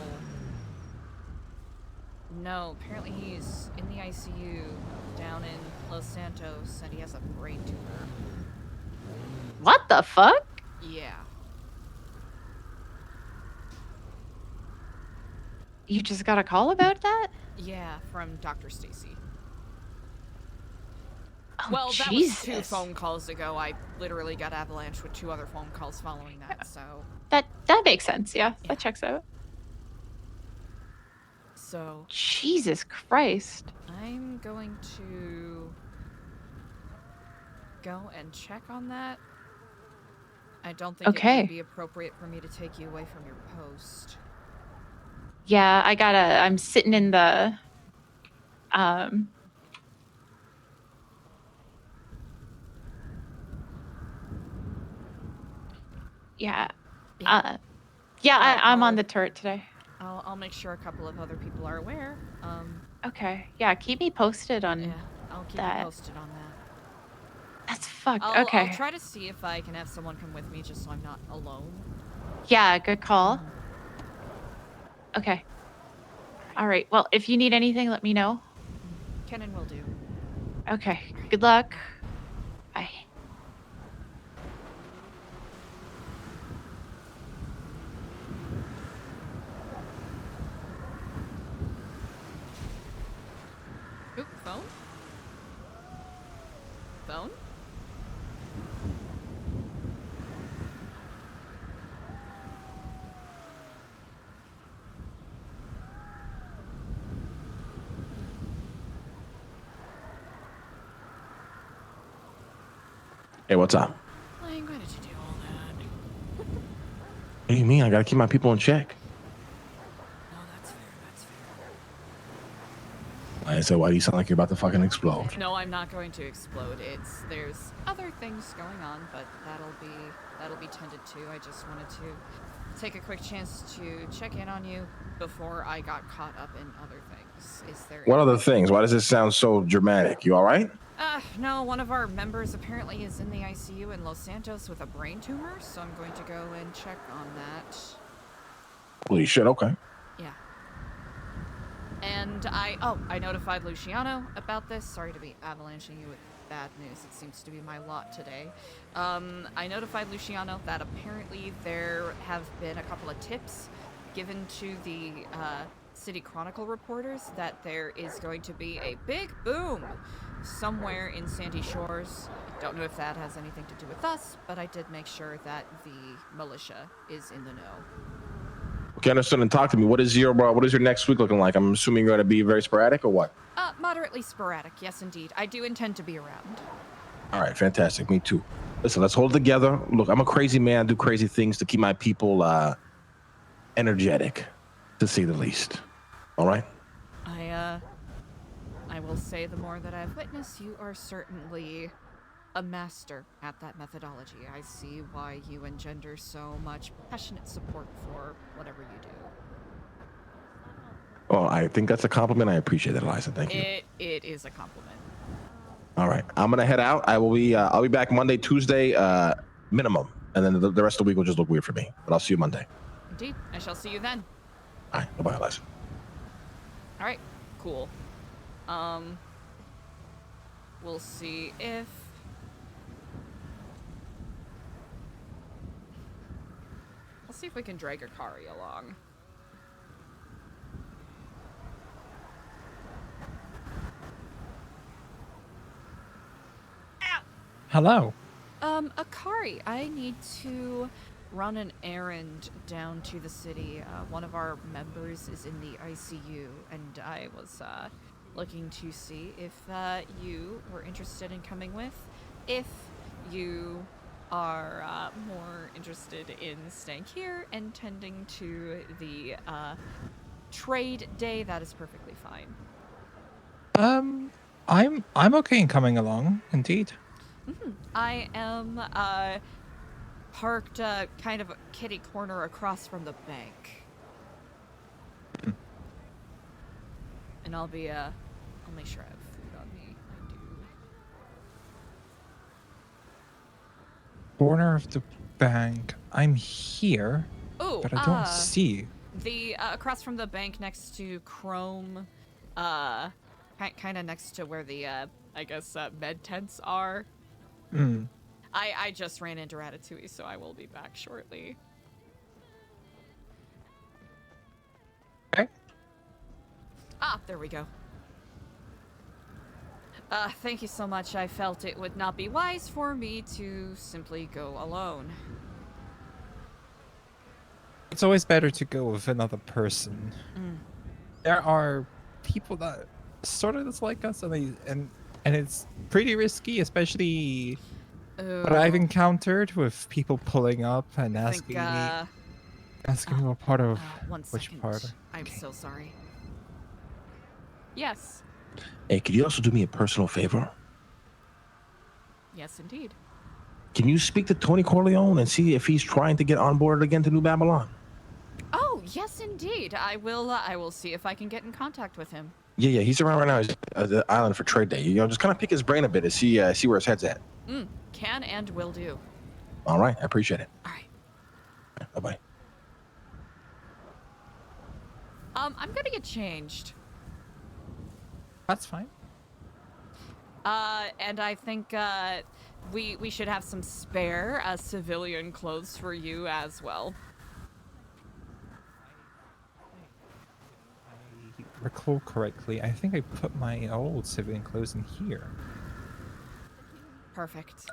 No, apparently he's in the ICU down in Los Santos and he has a brain tumor. What the fuck? Yeah. You just got a call about that? Yeah, from Dr. Stacy. Oh, Well, that was 2 Jesus. phone calls ago. I literally got avalanched with 2 other phone calls following that, so... That makes sense. Yeah, that checks out. So... Jesus Christ. I'm going to... go and check on that. I don't think it Okay. would be appropriate for me to take you away from your post. Yeah, I'm sitting in the yeah. I'm on the turret today. I'll make sure a couple of other people are aware. Okay. Yeah, keep me posted on I'll keep that. you posted on that. That's fucked. I'll Okay. try to see if I can have someone come with me just so I'm not alone. Yeah, good call. Okay. All right. Well, if you need anything, let me know. Kenan will do. Okay. Good luck. Bye. Oop, phone? Phone? Hey, what's up? Lang, why did you do all that? What do you mean? I gotta keep my people in check. No, that's fair, that's fair. I said, why do you sound like you're about to fucking explode? No, I'm not going to explode. There's other things going on, but that'll be tended to. I just wanted to take a quick chance to check in on you before I got caught up in other things. Is there What other things? Why does this sound so dramatic? You all right? No, one of our members apparently is in the ICU in Los Santos with a brain tumor, so I'm going to go and check on that. Holy shit, okay. Yeah. And I notified Luciano about this. Sorry to be avalanching you with bad news. It seems to be my lot today. I notified Luciano that apparently there have been a couple of tips given to the City Chronicle reporters that there is going to be a big boom somewhere in Sandy Shores. Don't know if that has anything to do with us, but I did make sure that the militia is in the know. Okay, understood. And talk to me. What is your next week looking like? I'm assuming you're going to be very sporadic or what? Moderately sporadic, yes indeed. I do intend to be around. All right, fantastic. Me too. Listen, let's hold it together. Look, I'm a crazy man. I do crazy things to keep my people energetic, to say the least. All right? I will say the more that I've witnessed, you are certainly a master at that methodology. I see why you engender so much passionate support for whatever you do. Well, I think that's a compliment. I appreciate that, Eliza. Thank you. It is a compliment. All right, I'm gonna head out. I'll be back Monday, Tuesday, minimum, and then the rest of the week will just look weird for me. But I'll see you Monday. Indeed. I shall see you then. All right, bye, Eliza. All right. Cool. We'll see if... I'll see if we can drag Akari along. Hello. Akari, I need to run an errand down to the city. One of our members is in the ICU, and I was, looking to see if, you were interested in coming with. If you are, more interested in staying here and tending to the, trade day, that is perfectly fine. I'm okay in coming along, indeed. I am, parked, kind of kitty corner across from the bank. And I'll be, I'll make sure I have food on me. I do. Corner of the bank. I'm here, Oh, but I don't see you. the across from the bank next to Chrome, kind of next to where the I guess med tents are. Hmm. I just ran into Ratatouille, so I will be back shortly. Okay. Ah, there we go. Thank you so much. I felt it would not be wise for me to simply go alone. It's always better to go with another person. Mm. There are people that sort of dislike us, and it's pretty risky, especially what I've Oh. encountered with people pulling up and I think, asking me what part of one which second. part. I'm so sorry. Yes. Hey, could you also do me a personal favor? Yes, indeed. Can you speak to Tony Corleone and see if he's trying to get onboarded again to New Babylon? Oh, yes, indeed. I will see if I can get in contact with him. Yeah, he's around right now. He's at the island for trade day. Just kind of pick his brain a bit and see where his head's at. Can and will do. All right, I appreciate it. All right. Bye-bye. I'm gonna get changed. That's fine. And I think, we should have some spare, civilian clothes for you as well. Recall correctly, I think I put my old civilian clothes in here. Perfect.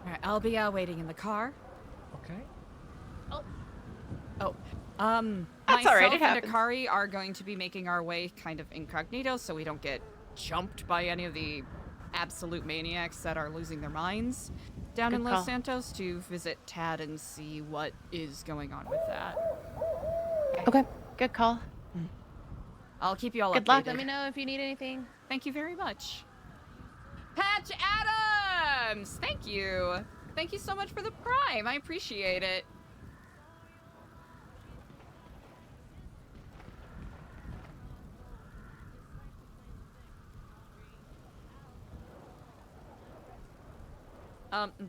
Alright, I'll be waiting in the car. Okay. That's all right, Myself it and happens. Akari are going to be making our way kind of incognito so we don't get jumped by any of the absolute maniacs that are losing their minds down Good in call. Los Santos to visit Tad and see what is going on with that. Okay. Good call. I'll keep you all Good updated. luck. Let me know if you need anything. Thank you very much. Patch Adams! Thank you. Thank you so much for the prime. I appreciate it.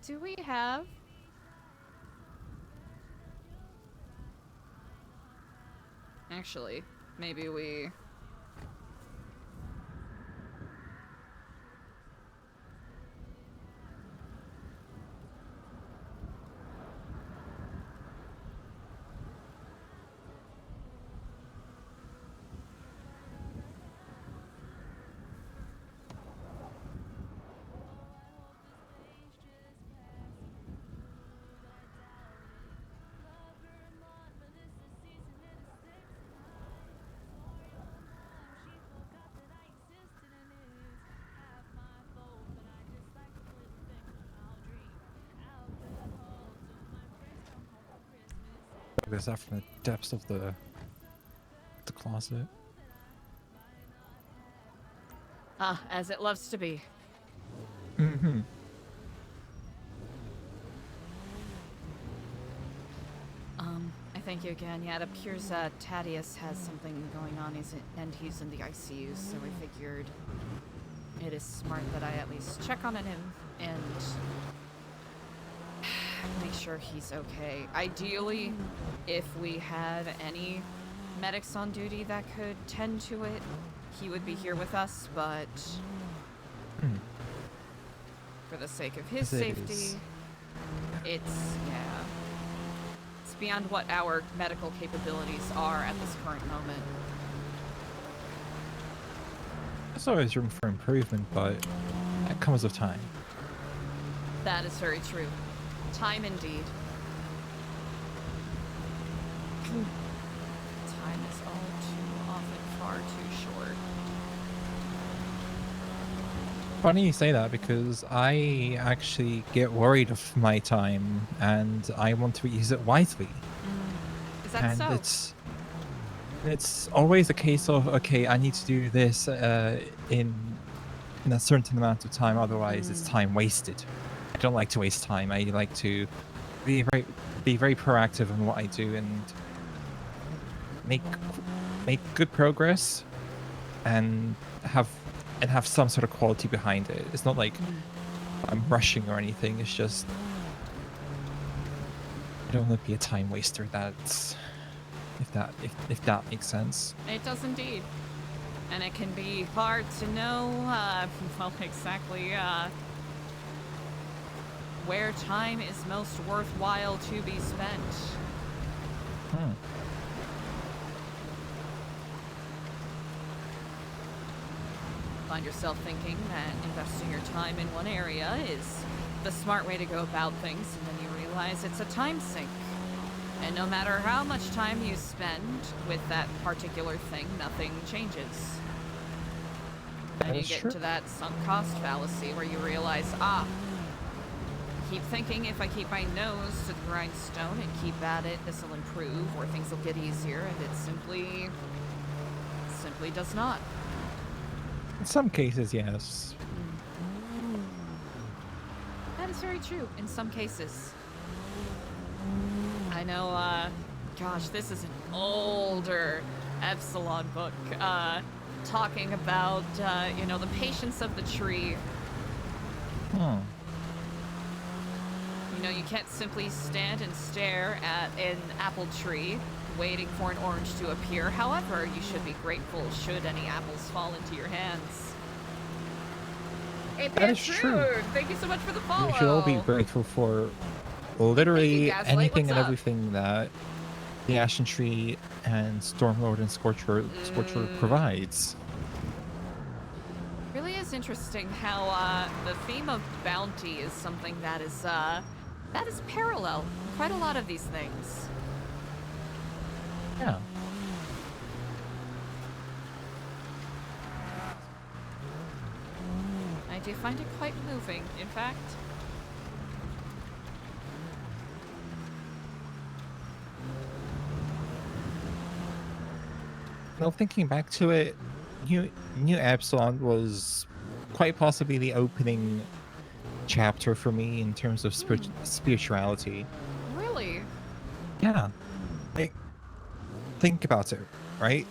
Do we have... Actually, maybe we... There's that from the depths of the closet. Ah, as it loves to be. Mm-hmm. I thank you again. Yeah, it appears Thaddeus has something going on, and he's in the ICU, so I figured it is smart that I at least check on him and make sure he's okay. Ideally, if we had any medics on duty that could tend to it, he would be here with us, but for the sake of his As it safety, is. it's beyond what our medical capabilities are at this current moment. There's always room for improvement, but that comes with time. That is very true. Time indeed. Time is all too often far too short. Funny you say that because I actually get worried of my time and I want to use it wisely. Is that And so? it's always a case of, okay, I need to do this in a certain amount of time, otherwise it's time wasted. I don't like to waste time. I like to be very proactive in what I do and make good progress and have some sort of quality behind it. It's not like I'm rushing or anything. It's just I don't want to be a time waster. That's if that makes sense. It does indeed. And it can be hard to know, well, exactly, where time is most worthwhile to be spent. Find yourself thinking that investing your time in one area is the smart way to go about things, and then you realize it's a time sink. And no matter how much time you spend with that particular thing, nothing changes. And you get to that sunk cost fallacy where you realize, keep thinking if I keep my nose to the grindstone and keep at it, this will improve or things will get easier, and it simply does not. In some cases, yes. That is very true in some cases. I know, gosh, this is an older Epsilon book, talking about, the patience of the tree. You can't simply stand and stare at an apple tree waiting for an orange to appear. However, you should be grateful should any apples fall into your hands. Hey, That is true. Thank you so much for the follow. We should all be grateful for literally Gaslight. anything What's and up? everything that the Ashen Tree and Stormlord and Scorcher provides. Really is interesting how the theme of bounty is something that is parallel in quite a lot of these things. Yeah. I do find it quite moving, in fact. Well, thinking back to it, New Epsilon was quite possibly the opening chapter for me in terms of spirituality. Really? Yeah. Like, think about it, right?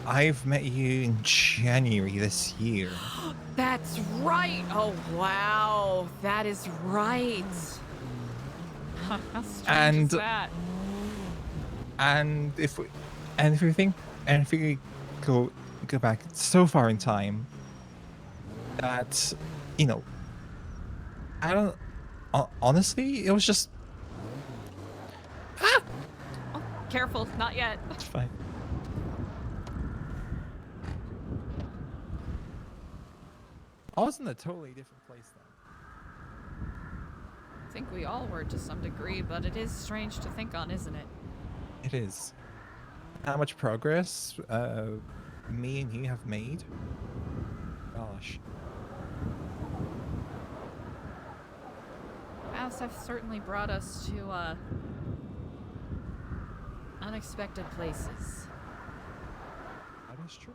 I've met you in January this year. That's right! Oh, wow. That is right. How strange is that? And if we go back so far in time that, I don't, honestly, it was just, Oh, careful, not yet. it's fine. I was in a totally different place then. I think we all were to some degree, but it is strange to think on, isn't it? It is. How much progress me and you have made. Gosh. Paths have certainly brought us to unexpected places. That is true.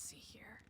see here.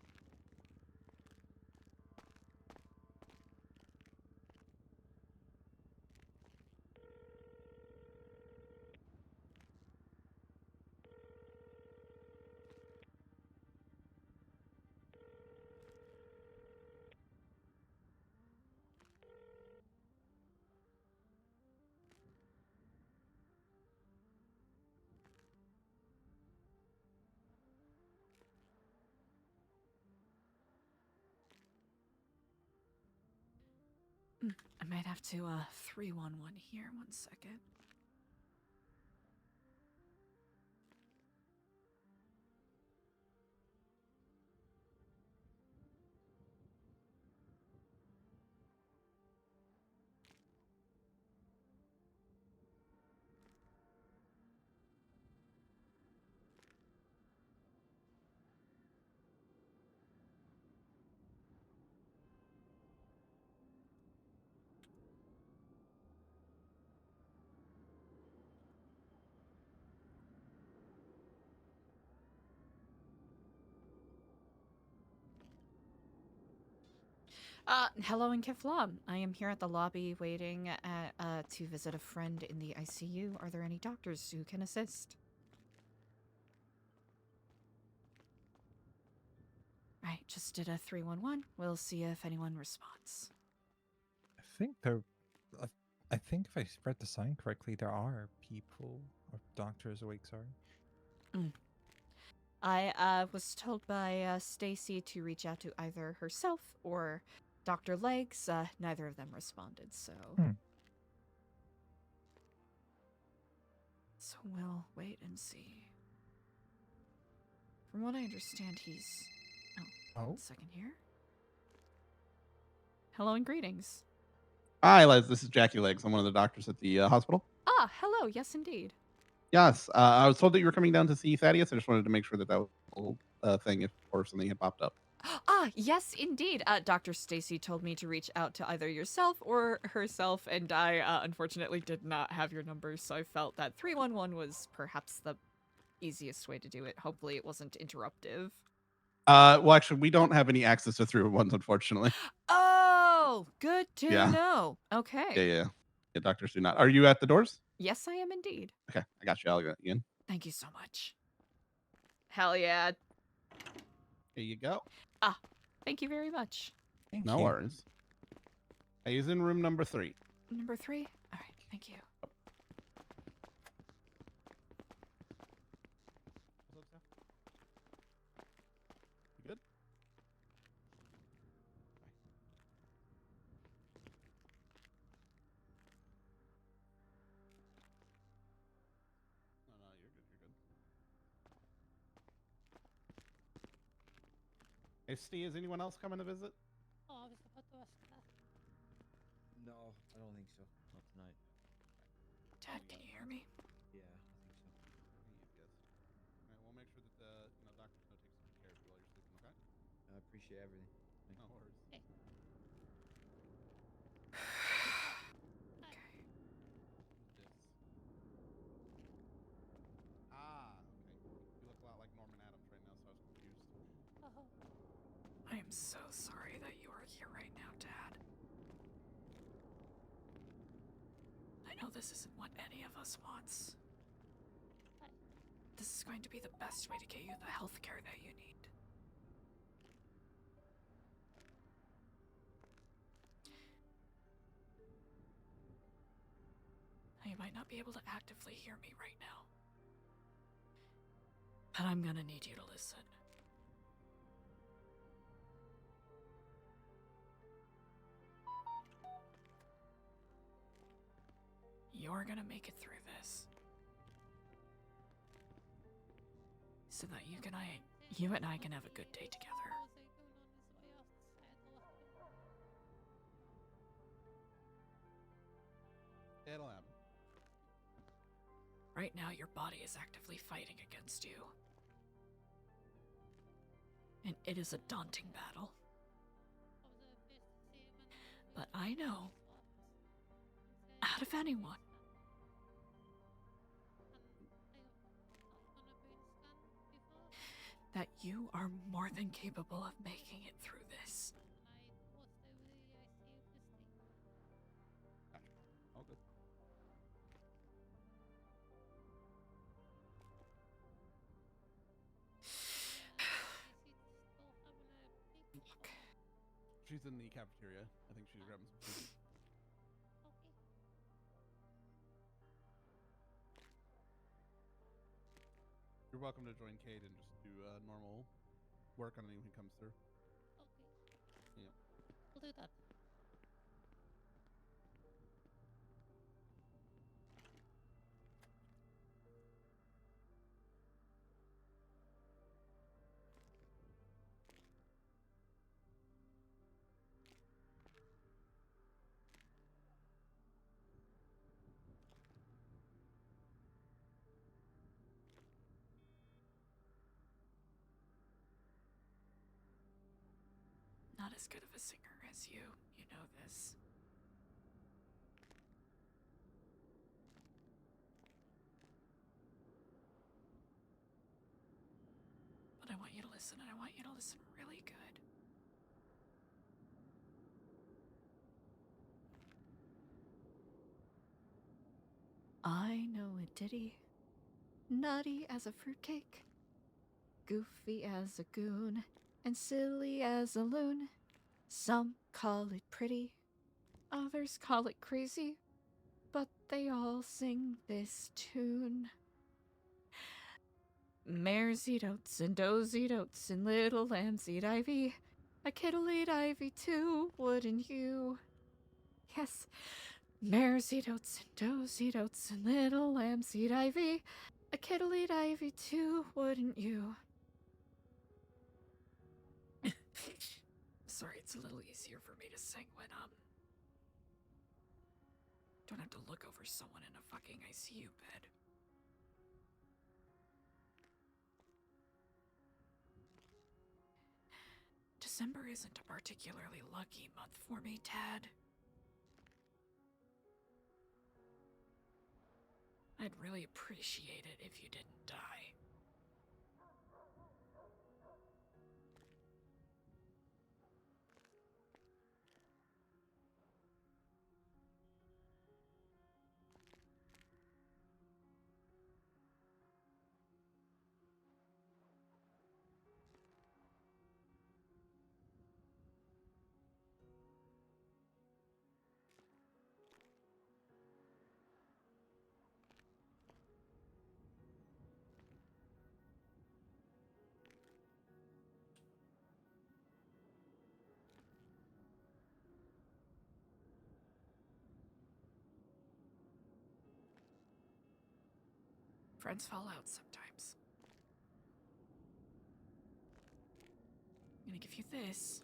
I might have to 311 here. 1 second. Hello in Kiflam. I am here at the lobby waiting to visit a friend in the ICU. Are there any doctors who can assist? Right, just did a 311. We'll see if anyone responds. I think there. I think if I read the sign correctly, there are people or doctors awake. Sorry. I was told by Stacy to reach out to either herself or Dr. Legs. Neither of them responded, so... So we'll wait and see. From what I understand, he's... Oh, 1 second here. Hello and greetings. Hi, Liz. This is Jackie Legs. I'm one of the doctors at the hospital. Ah, hello. Yes, indeed. Yes, I was told that you were coming down to see Thaddeus. I just wanted to make sure that that was a whole thing if or something had popped up. Ah, yes, indeed. Dr. Stacy told me to reach out to either yourself or herself, and I unfortunately did not have your numbers, so I felt that 311 was perhaps the easiest way to do it. Hopefully it wasn't interruptive. Well, actually, we don't have any access to 311s, unfortunately. Oh, good to Yeah. know. Okay. Yeah. Doctors do not. Are you at the doors? Yes, I am indeed. Okay, I got you. I'll get you in. Thank you so much. Hell yeah. Here you go. Ah, thank you very much. No worries. He's in room number 3. Number 3? All right, thank you. You good? No, you're good. You're good. Hey, Steve, is anyone else coming to visit? No, I don't think so. Not tonight. Dad, can you hear me? Yeah, I think so. Yes. All right, we'll make sure that the doctors know takes good care of you while you're sleeping. Okay? I appreciate everything. Thank No you. worries. Okay. Okay. You look a lot like Norman Adams right now, so I was confused. I am so sorry that you are here right now, Dad. I know this isn't what any of us wants. This is going to be the best way to get you the health care that you need. You might not be able to actively hear me right now, but I'm gonna need you to listen. You're gonna make it through this. So that you and I can have a good day together. It'll happen. Right now, your body is actively fighting against you. And it is a daunting battle. But I know, out of anyone, that you are more than capable of making it through this. All good. Look. She's in the cafeteria. I think she's grabbing some food. You're welcome to join Kate and just do normal work on anyone who comes through. Okay. Yeah. We'll do that. Not as good of a singer as you know this. But I want you to listen, and I want you to listen really good. I know a ditty, nutty as a fruitcake, goofy as a goon, and silly as a loon. Some call it pretty, others call it crazy, but they all sing this tune. Mares eat oats and does eat oats and little lambs eat ivy. A kit'll eat ivy too, wouldn't you? Yes, mares eat oats and does eat oats and little lambs eat ivy. A kit'll eat ivy too, wouldn't you? Sorry, it's a little easier for me to sing when, don't have to look over someone in a fucking ICU bed. December isn't a particularly lucky month for me, Tad. I'd really appreciate it if you didn't die. Friends fall out sometimes. I'm gonna give you this.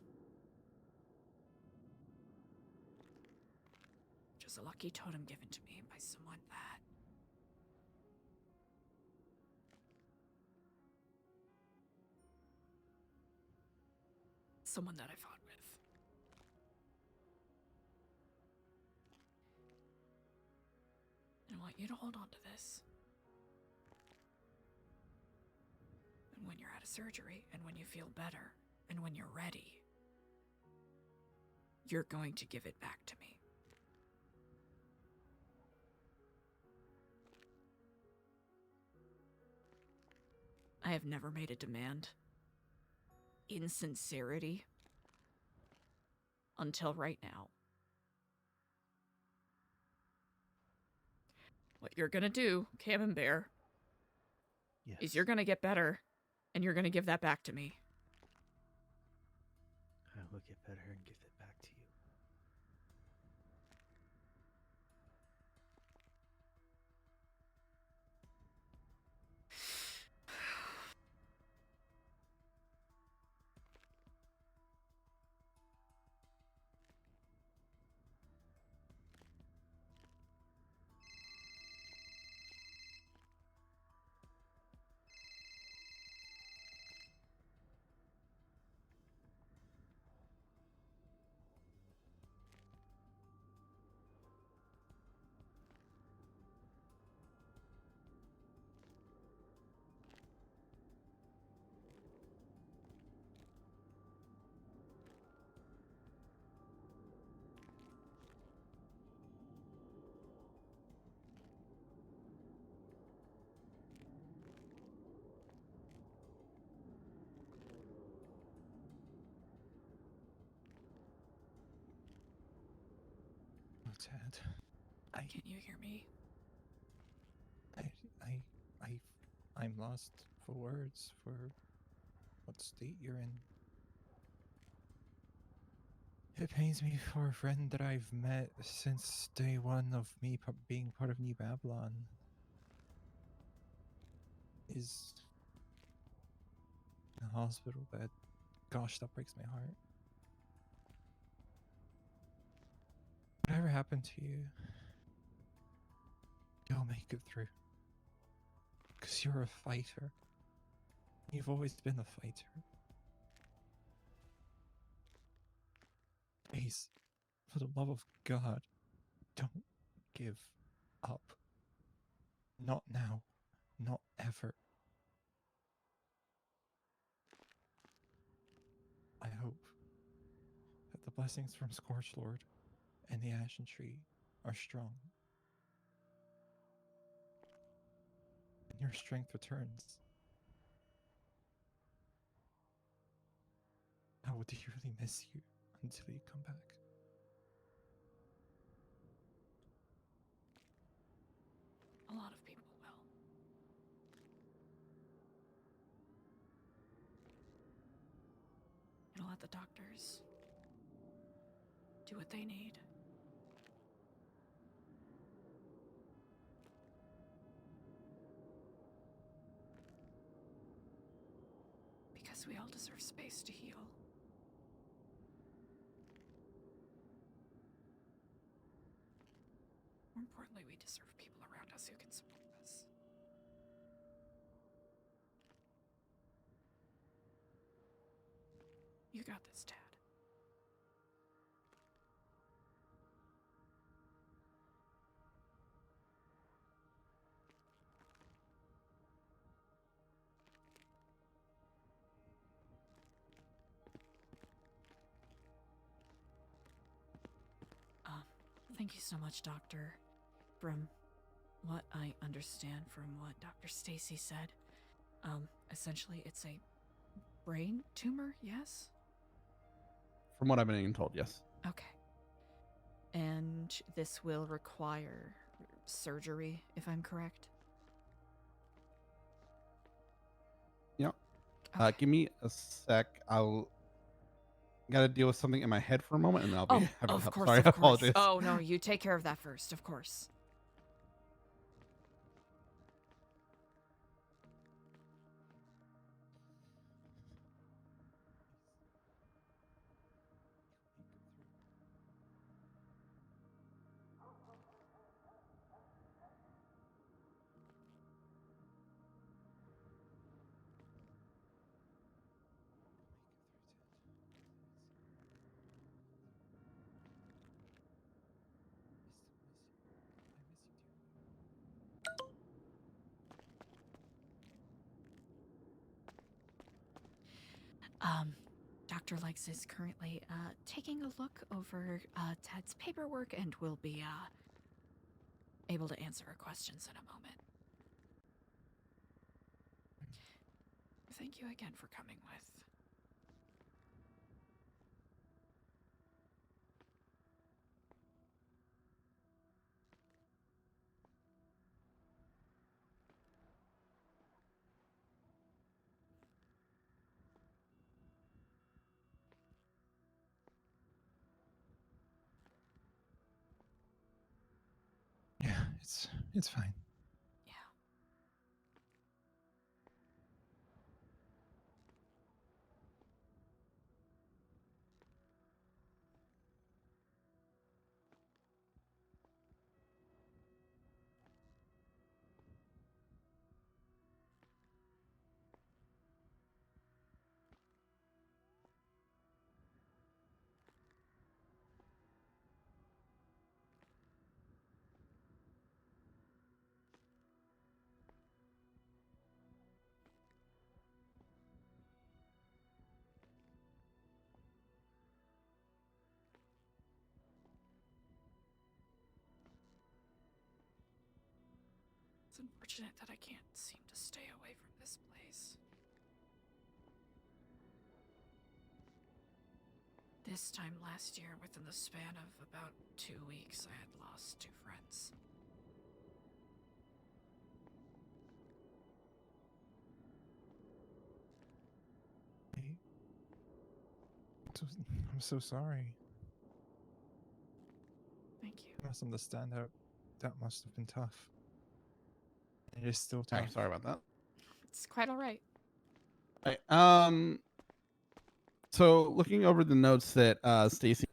Which is a lucky totem given to me by someone that... someone that I fought with. And I want you to hold on to this. And when you're out of surgery, and when you feel better, and when you're ready, you're going to give it back to me. I have never made a demand in sincerity until right now. What you're gonna do, Camembert, is you're gonna get better, and you're gonna give that back to me. I will get better and give it back to you. Ted. Can you hear me? I'm lost for words for what state you're in. It pains me for a friend that I've met since day one of me being part of New Babylon is in a hospital bed. Gosh, that breaks my heart. Whatever happened to you, you'll make it through. Because you're a fighter. You've always been a fighter. Please, for the love of God, don't give up. Not now. Not ever. I hope that the blessings from Scorched Lord and the Ashen Tree are strong. And your strength returns. I will dearly miss you until you come back. A lot of people will. Gonna let the doctors do what they need. Because we all deserve space to heal. More importantly, we deserve people around us who can support us. You got this, Dad. Thank you so much, Doctor. From what I understand from what Dr. Stacy said, essentially it's a brain tumor, yes? From what I've been told, yes. Okay. And this will require surgery, if I'm correct? Yep. Give me a sec. I'll gotta deal with something in my head for a moment, and then I'll be happy to of help. course, Sorry, of I course. apologize. Oh, no, you take care of that first, of course. Dr. Lex is currently taking a look over Ted's paperwork and will be able to answer our questions in a moment. Thank you again for coming with. Yeah, it's fine. Yeah. It's unfortunate that I can't seem to stay away from this place. This time last year, within the span of about 2 weeks, I had lost 2 friends. I'm so sorry. Thank you. You must understand how that must have been tough. It is still Hey, tough. sorry about that. It's quite all right. Right. So looking over the notes that Stacy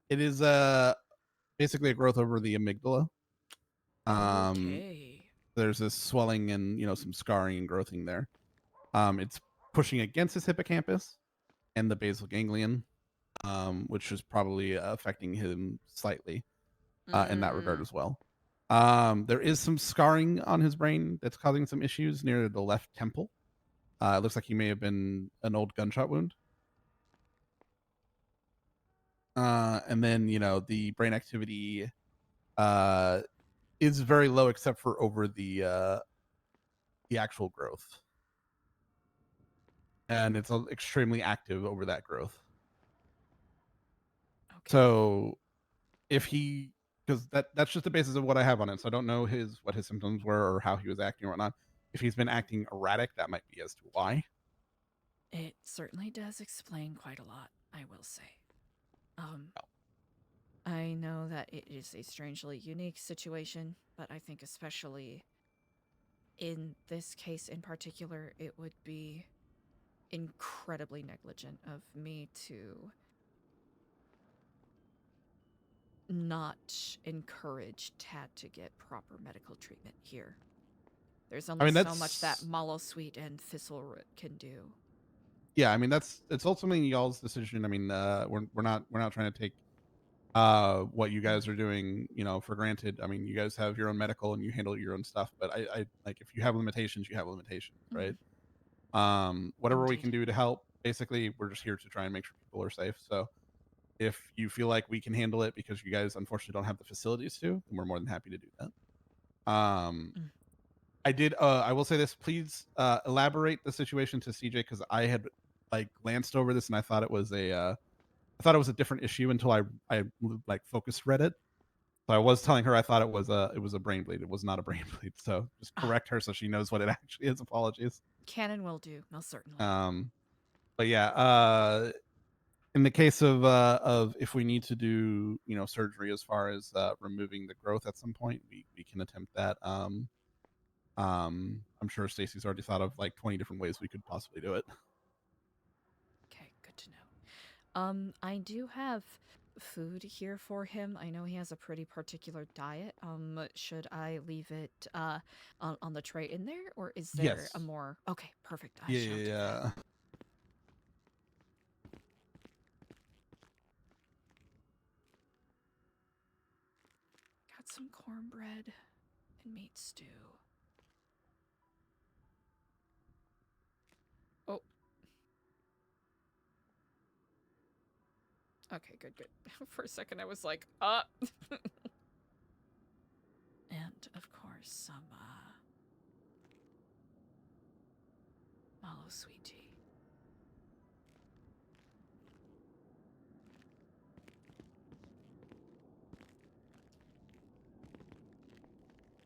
it is basically a growth over the amygdala. Okay. There's this swelling and some scarring and growthing there. It's pushing against his hippocampus and the basal ganglion, which is probably affecting him slightly in that regard as well. There is some scarring on his brain that's causing some issues near the left temple. It looks like he may have been an old gunshot wound. And then the brain activity is very low except for over the actual growth, and it's extremely active over that growth. Okay. So if he, because that's just the basis of what I have on it, so I don't know what his symptoms were or how he was acting or whatnot. If he's been acting erratic, that might be as to why. It certainly does explain quite a lot, I will say. I know that it is a strangely unique situation, but I think especially in this case in particular, it would be incredibly negligent of me to not encourage Tad to get proper medical treatment here. There's only so much that Mallowsweet and Thistleroot can do. Yeah, I mean it's ultimately y'all's decision. I mean, we're not trying to take what you guys are doing for granted. I mean, you guys have your own medical and you handle your own stuff, but I like, if you have limitations, you have limitations, right? Whatever we can do to help, basically we're just here to try and make sure people are safe. So if you feel like we can handle it because you guys unfortunately don't have the facilities to, then we're more than happy to do that. I will say this, please elaborate the situation to CJ, because I had like glanced over this and I thought it was a different issue until I like focus read it. So I was telling her I thought it was a brain bleed. It was not a brain bleed. So just correct her so she knows what it actually is. Apologies. Canon will do, most certainly. But yeah, in the case of if we need to do surgery as far as removing the growth at some point, we can attempt that. I'm sure Stacy's already thought of like 20 different ways we could possibly do it. Okay, good to know. I do have food here for him. I know he has a pretty particular diet. Should I leave it on the tray in there, or is there Yes. a more? Okay, perfect. I Yeah, shall do that. yeah. Got some cornbread and meat stew. Oh. Okay, good. For a second, I was like, And, of course, some, Mallowsweet tea.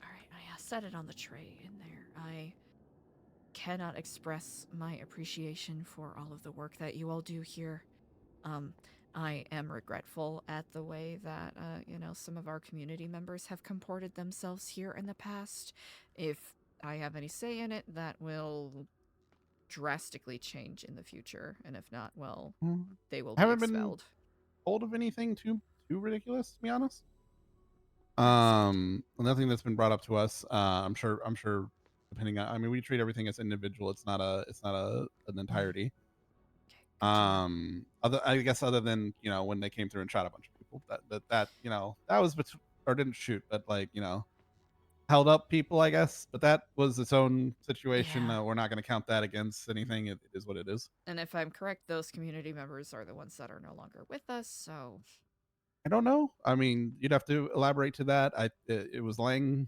Alright, I set it on the tray in there. I cannot express my appreciation for all of the work that you all do here. I am regretful at the way that, some of our community members have comported themselves here in the past. If I have any say in it, that will drastically change in the future, and if not, well, they will I be haven't expelled. been told of anything too ridiculous, to be honest. Nothing that's been brought up to us. I'm sure depending on, I mean, we treat everything as individual. It's not an entirety. I guess other than when they came through and shot a bunch of people, that was or didn't shoot, but like held up people, I guess. But that was its own situation. Yeah. We're not going to count that against anything. It is what it is. And if I'm correct, those community members are the ones that are no longer with us, so I don't know. I mean, you'd have to elaborate to that. It was Lang.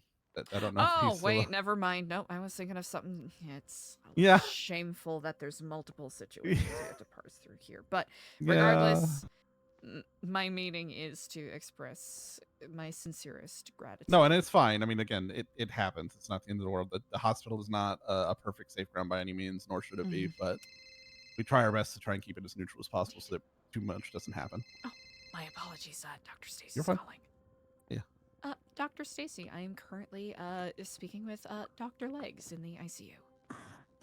I don't know if Oh, he's still. wait, never mind. Nope, I was thinking of something. It's Yeah. shameful that there's multiple situations we have to parse through here. But Yeah. regardless, my meaning is to express my sincerest gratitude. No, and it's fine. I mean, again, it happens. It's not the end of the world. The hospital is not a perfect safe ground by any means, nor should it be. But we try our best to try and keep it as neutral as possible so that too much doesn't happen. Oh, my apologies, Dr. Stacy's You're fine. calling. Yeah. Dr. Stacy, I am currently speaking with Dr. Legs in the ICU.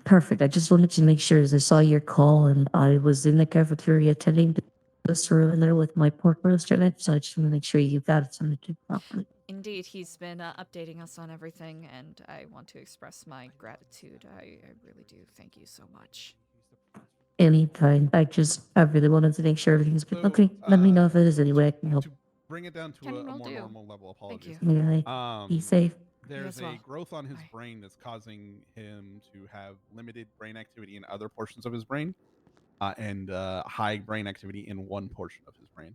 Perfect. I just wanted to make sure as I saw your call and I was in the cafeteria attending to this room in there with my pork roast in it, so I just want to make sure you got it something to properly. Indeed, he's been updating us on everything, and I want to express my gratitude. I really do. Thank you so much. Anytime. I really wanted to make sure everything's good. Okay, let me know if it is any way I can help. Bring it down to a more normal level. Apologies. you. Be safe. There's You as a well. growth on his brain that's causing him to have limited brain activity in other portions of his brain, and high brain activity in one portion of his brain.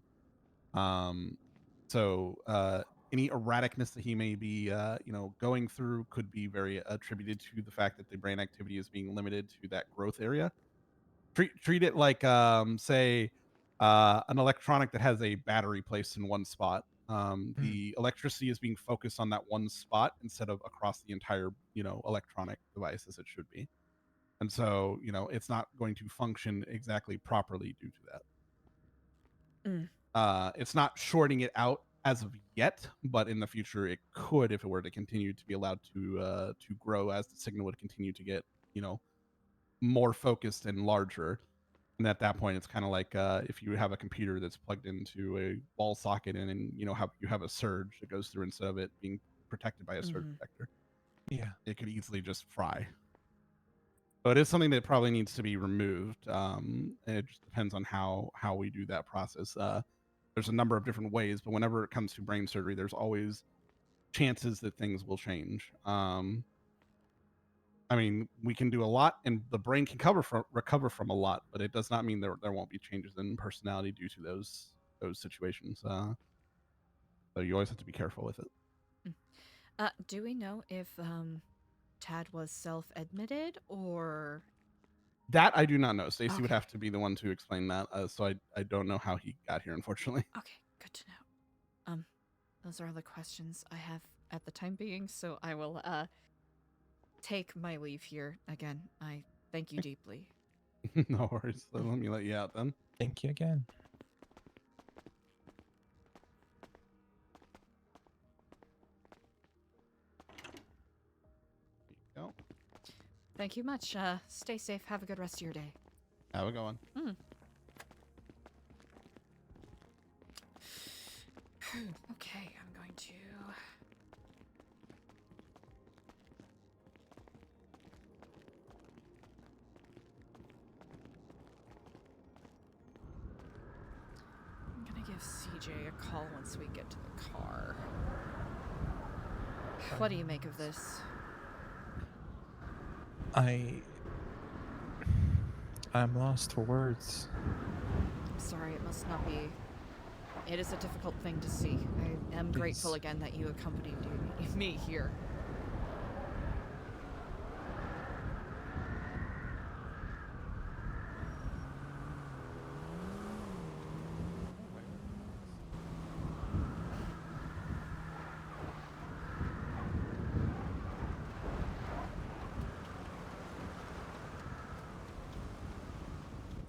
So any erraticness that he may be, going through could be very attributed to the fact that the brain activity is being limited to that growth area. Treat it like, say, an electronic that has a battery placed in one spot. The electricity is being focused on that one spot instead of across the entire, electronic device as it should be. And so, it's not going to function exactly properly due to that. It's not shorting it out as of yet, but in the future it could if it were to continue to be allowed to grow as the signal would continue to get, more focused and larger. And at that point, it's kind of like if you have a computer that's plugged into a wall socket and how you have a surge that goes through instead of it being protected by a surge protector. Yeah. It could easily just fry. So it is something that probably needs to be removed. It just depends on how we do that process. There's a number of different ways, but whenever it comes to brain surgery, there's always chances that things will change. I mean, we can do a lot, and the brain can recover from a lot, but it does not mean there won't be changes in personality due to those situations. So you always have to be careful with it. Do we know if Tad was self-admitted or? That I do not know. Stacy would Okay. have to be the one to explain that. So I don't know how he got here, unfortunately. Okay, good to know. Those are all the questions I have at the time being, so I will take my leave here. Again, I thank you deeply. No worries. So let me let you out then. Thank you again. Go. Thank you much. Stay safe. Have a good rest of your day. Have a good one. Okay, I'm going to. I'm gonna give CJ a call once we get to the car. What do you make of this? I'm lost for words. I'm sorry, it must not be. It is a difficult thing to see. I am grateful again that you accompanied me here.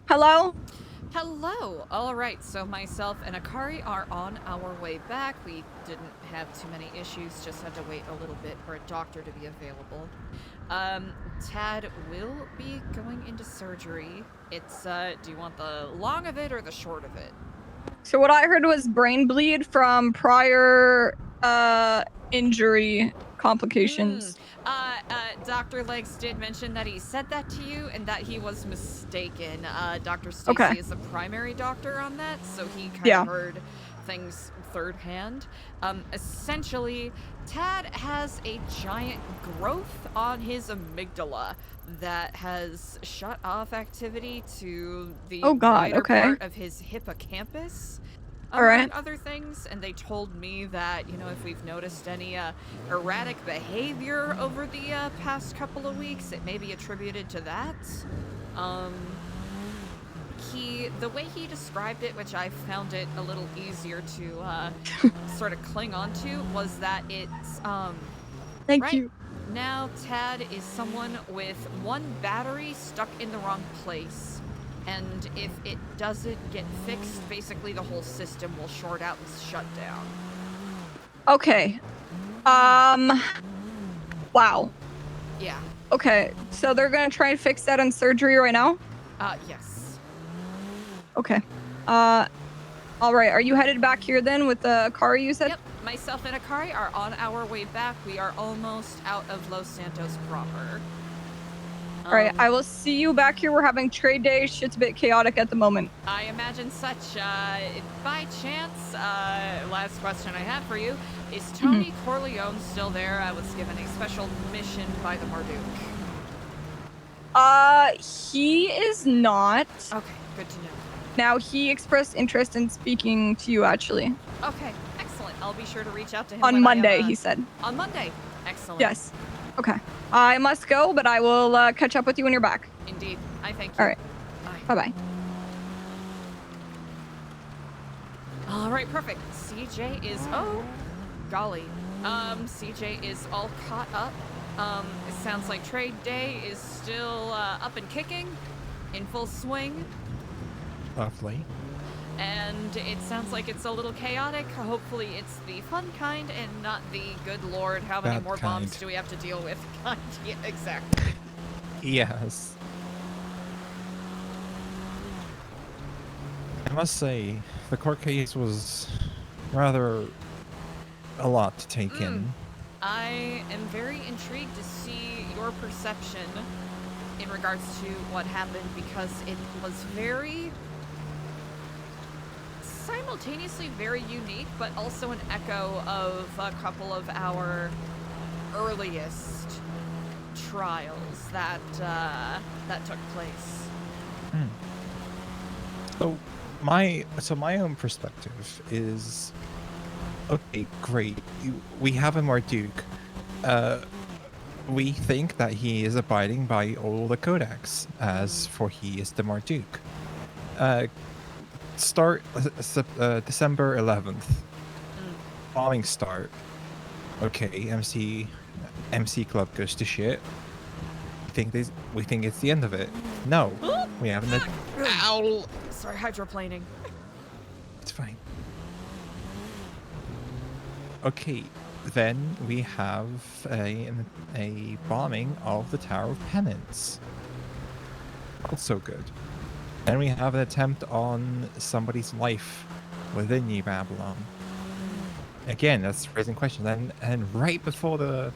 Hello? Hello! Alright, so myself and Akari are on our way back. We didn't have too many issues, just had to wait a little bit for a doctor to be available. Tad will be going into surgery. It's, do you want the long of it or the short of it? So what I heard was brain bleed from prior injury complications. Dr. Legs did mention that he said that to you and that he was mistaken. Dr. Stacy Okay. is the primary doctor on that, so he kind Yeah. of heard things third hand. Essentially, Tad has a giant growth on his amygdala that has shut off activity to the Oh God, wider okay. part of his hippocampus. All right. other things, and they told me that, you know, if we've noticed any erratic behavior over the past couple of weeks, it may be attributed to that. The way he described it, which I found it a little easier to sort of cling on to, was that it's Thank right you. now Tad is someone with one battery stuck in the wrong place, and if it doesn't get fixed, basically the whole system will short out and shut down. Okay. Wow. Yeah. Okay, so they're gonna try and fix that in surgery right now? Yes. Okay. All right. Are you headed back here then with the car you said? Yep. Myself and Akari are on our way back. We are almost out of Los Santos proper. All right. I will see you back here. We're having trade day. Shit's a bit chaotic at the moment. I imagine such. By chance, last question I have for you. Is Tony Corleone still there? I was given a special mission by the Marduk. He is not. Okay, good to know. Now, he expressed interest in speaking to you, actually. Okay, excellent. I'll be sure to reach out to him On when Monday, I am, he said. On Monday. Excellent. Yes. Okay. I must go, but I will catch up with you when you're back. Indeed. I thank you. All right. Bye-bye. All right, perfect. CJ is... Oh, golly. CJ is all caught up. It sounds like trade day is still up and kicking, in full swing. Lovely. And it sounds like it's a little chaotic. Hopefully it's the fun kind and not the good lord, how many Bad more kind. bombs do we have to deal with kind. Yeah, exactly. Yes. I must say, the court case was rather a lot to take in. I am very intrigued to see your perception in regards to what happened, because it was very simultaneously very unique, but also an echo of a couple of our earliest trials that took place. So my own perspective is, okay, great. We have a Marduk. We think that he is abiding by all the codex, as for he is the Marduk. Start December 11th. Bombing start. Okay, MC Club goes to shit. We think it's the end of it. No, we haven't. Ow! Sorry, hydroplaning. It's fine. Okay, then we have a bombing of the Tower of Penance. Also good. Then we have an attempt on somebody's life within New Babylon. Again, that's raising questions. And right before the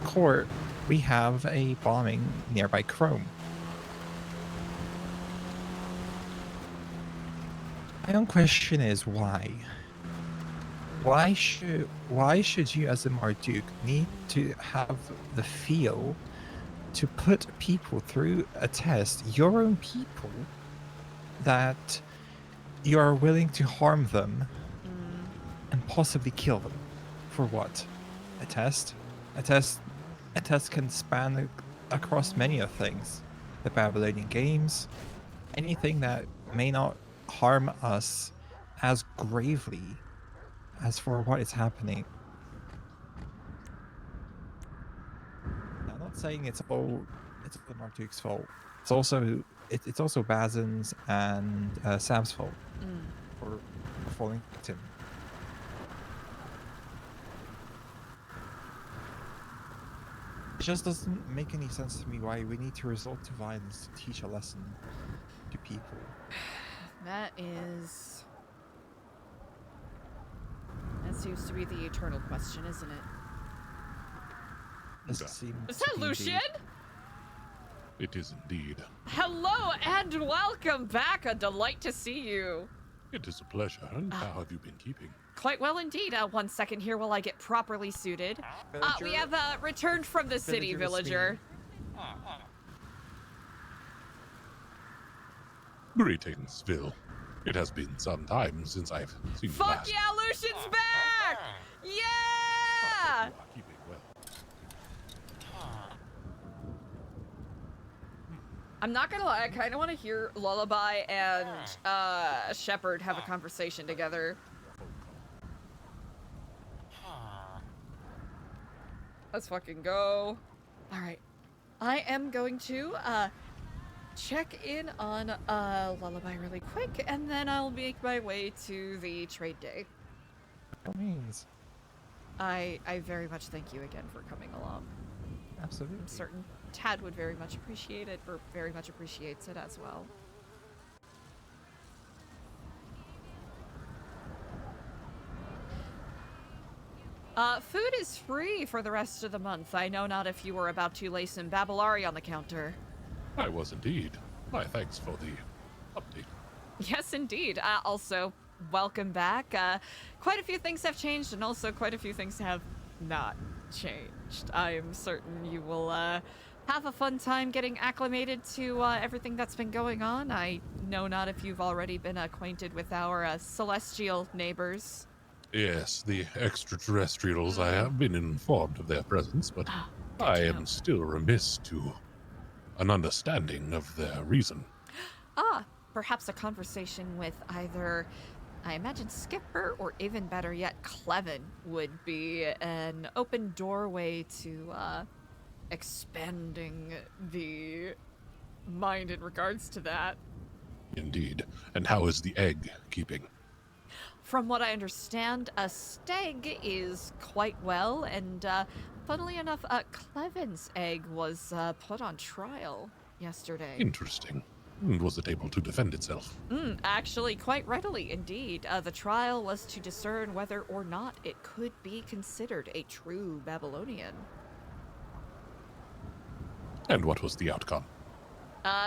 court, we have a bombing nearby Chrome. My own question is why? Why should you as a Marduk need to have the feel to put people through a test, your own people, that you are willing to harm them and possibly kill them? For what? A test? A test can span across many of things. The Babylonian games, anything that may not harm us as gravely as for what is happening. I'm not saying it's all the Marduk's fault. It's also Bazin's and Sam's fault for falling victim. It just doesn't make any sense to me why we need to resort to violence to teach a lesson to people. That seems to be the eternal question, isn't it? Is that Lucian? It is indeed. Hello and welcome back. A delight to see you. It is a pleasure. And how have you been keeping? Quite well indeed. 1 second here while I get properly suited. We have returned from the city, villager. Greetings, Phil. It has been some time since I've seen you Fuck last. yeah, Lucian's back! Yeah! You are keeping well. I'm not gonna lie, I kind of want to hear Lullaby and Shepard have a conversation together. Let's fucking go. All right, I am going to check in on Lullaby really quick, and then I'll make my way to the trade day. Means. I very much thank you again for coming along. Absolutely. I'm certain Tad would very much appreciate it, or very much appreciates it as well. Food is free for the rest of the month. I know not if you were about to lay some Babylari on the counter. I was indeed. My thanks for the update. Yes, indeed. Also, welcome back. Quite a few things have changed, and also quite a few things have not changed. I am certain you will have a fun time getting acclimated to everything that's been going on. I know not if you've already been acquainted with our celestial neighbors. Yes, the extraterrestrials. I have been informed of their presence, but I am still remiss to an understanding of their reason. Perhaps a conversation with either, I imagine, Skipper, or even better yet, Clevin would be an open doorway to expanding the mind in regards to that. Indeed. And how is the egg keeping? From what I understand, Steg is quite well, and funnily enough, Clevin's egg was put on trial yesterday. Interesting. Was it able to defend itself? Actually, quite readily indeed. The trial was to discern whether or not it could be considered a true Babylonian. And what was the outcome?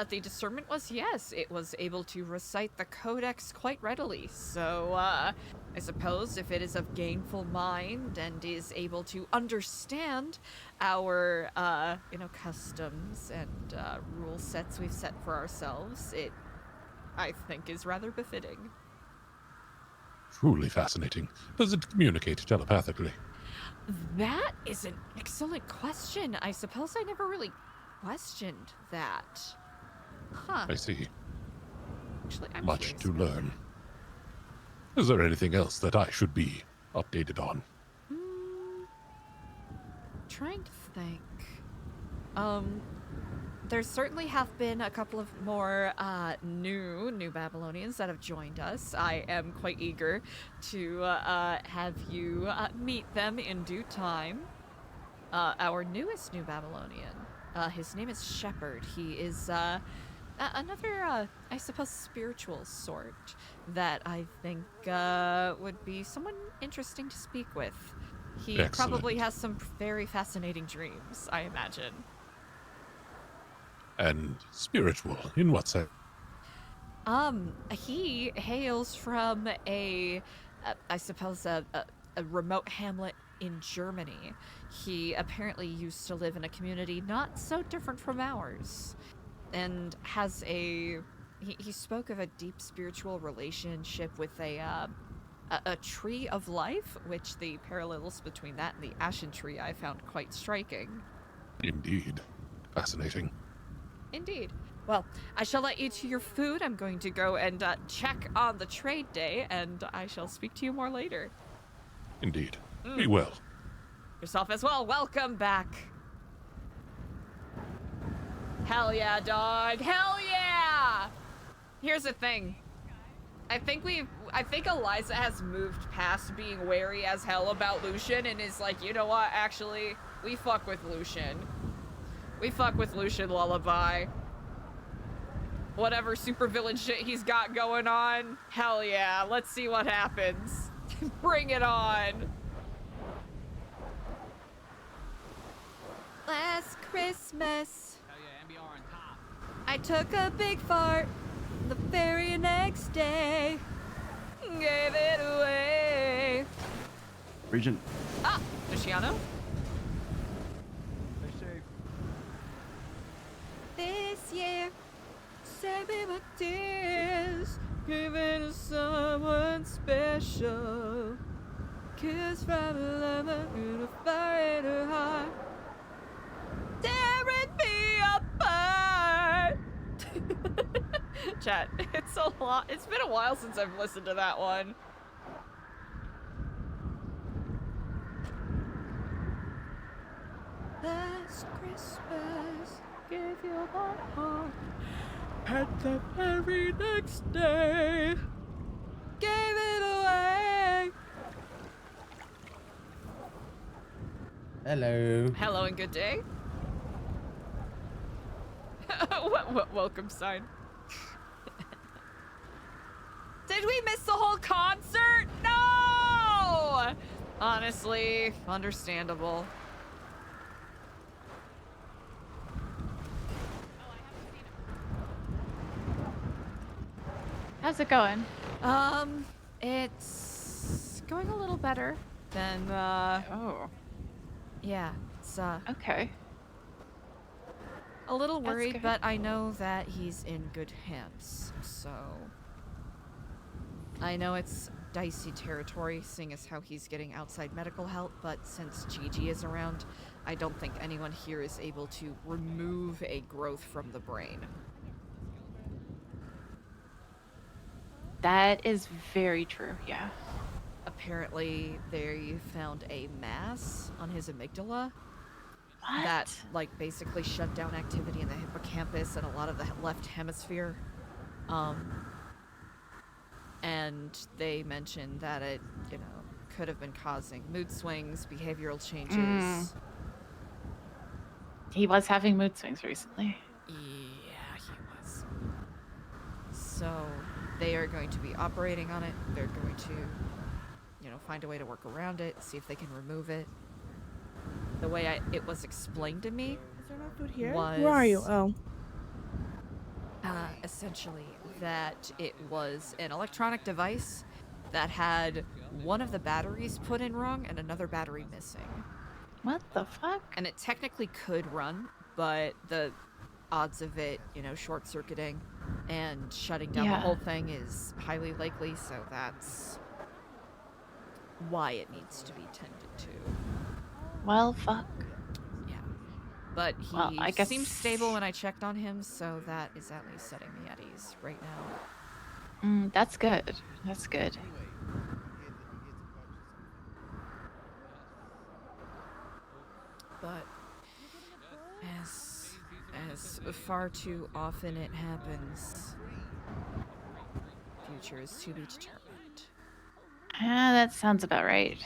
The discernment was yes, it was able to recite the codex quite readily. So, I suppose if it is of gainful mind and is able to understand our, customs and rule sets we've set for ourselves, it, I think, is rather befitting. Truly fascinating. Does it communicate telepathically? That is an excellent question. I suppose I never really questioned that. Huh. I see. Actually, I'm Much curious to about learn. Is there anything else that I should be updated on? Trying to think. There certainly have been a couple of more new Babylonians that have joined us. I am quite eager to have you meet them in due time. Our newest new Babylonian, his name is Shepard. He is another, I suppose, spiritual sort that I think would be someone interesting to speak with. He probably has some very fascinating dreams, I imagine. And spiritual, in what sense? He hails from I suppose, a remote hamlet in Germany. He apparently used to live in a community not so different from ours, and has he spoke of a deep spiritual relationship with a tree of life, which the parallels between that and the ashen tree I found quite striking. Indeed. Fascinating. Indeed. Well, I shall let you to your food. I'm going to go and check on the trade day, and I shall speak to you more later. Indeed. Be well. Yourself as well. Welcome back. Hell yeah, dog. Hell yeah! Here's the thing. I think Eliza has moved past being wary as hell about Lucian and is like, you know what, actually, we fuck with Lucian. We fuck with Lucian, Lullaby. Whatever supervillain shit he's got going on, hell yeah, let's see what happens. Bring it on. Last Christmas, I took a big fart the very next day. Gave it away. Regent. Ah, Luciano? This year, save me my tears. Give it to someone special. Kiss from a lover in a fire in her heart. Tearing me apart. Chat, it's a lot. It's been a while since I've listened to that one. Last Christmas, gave you my heart. And the very next day, gave it away. Hello. Hello and good day. Welcome sign. Did we miss the whole concert? No! Honestly, understandable. How's it going? It's going a little better than, Oh. Yeah, it's, Okay. a little That's worried, good. but I know that he's in good hands, so... I know it's dicey territory, seeing as how he's getting outside medical help, but since Gigi is around, I don't think anyone here is able to remove a growth from the brain. That is very true, yeah. Apparently, they found a mass on his amygdala. What? That, like, basically shut down activity in the hippocampus and a lot of the left hemisphere. And they mentioned that it, you know, could have been causing mood swings, behavioral changes. He was having mood swings recently. Yeah, he was. So, they are going to be operating on it. They're going to, you know, find a way to work around it, see if they can remove it. The way it was explained to me was... Where are you? Oh. Essentially, that it was an electronic device that had one of the batteries put in wrong and another battery missing. What the fuck? And it technically could run, but the odds of it, you know, short-circuiting and shutting down the whole thing is highly likely, so that's why it needs to be tended to. Well, fuck. Yeah. But he I guess... seemed stable when I checked on him, so that is at least setting me at ease right now. That's good. That's good. But as far too often it happens, future is to be determined. That sounds about right.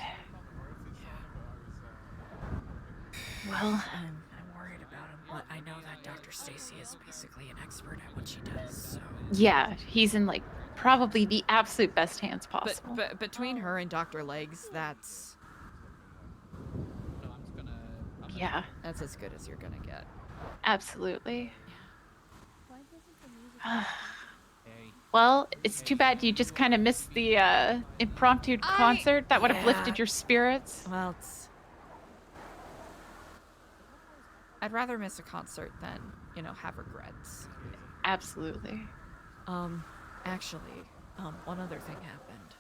Well, I'm worried about him, but I know that Dr. Stacy is basically an expert at what she does, so... Yeah, he's in, like, probably the absolute best hands possible. But between her and Dr. Legs, that's... Yeah. That's as good as you're gonna get. Absolutely. Well, it's too bad you just kind of missed the impromptu concert that would have lifted your spirits. Well, I'd rather miss a concert than, you know, have regrets. Absolutely. Actually, one other thing happened.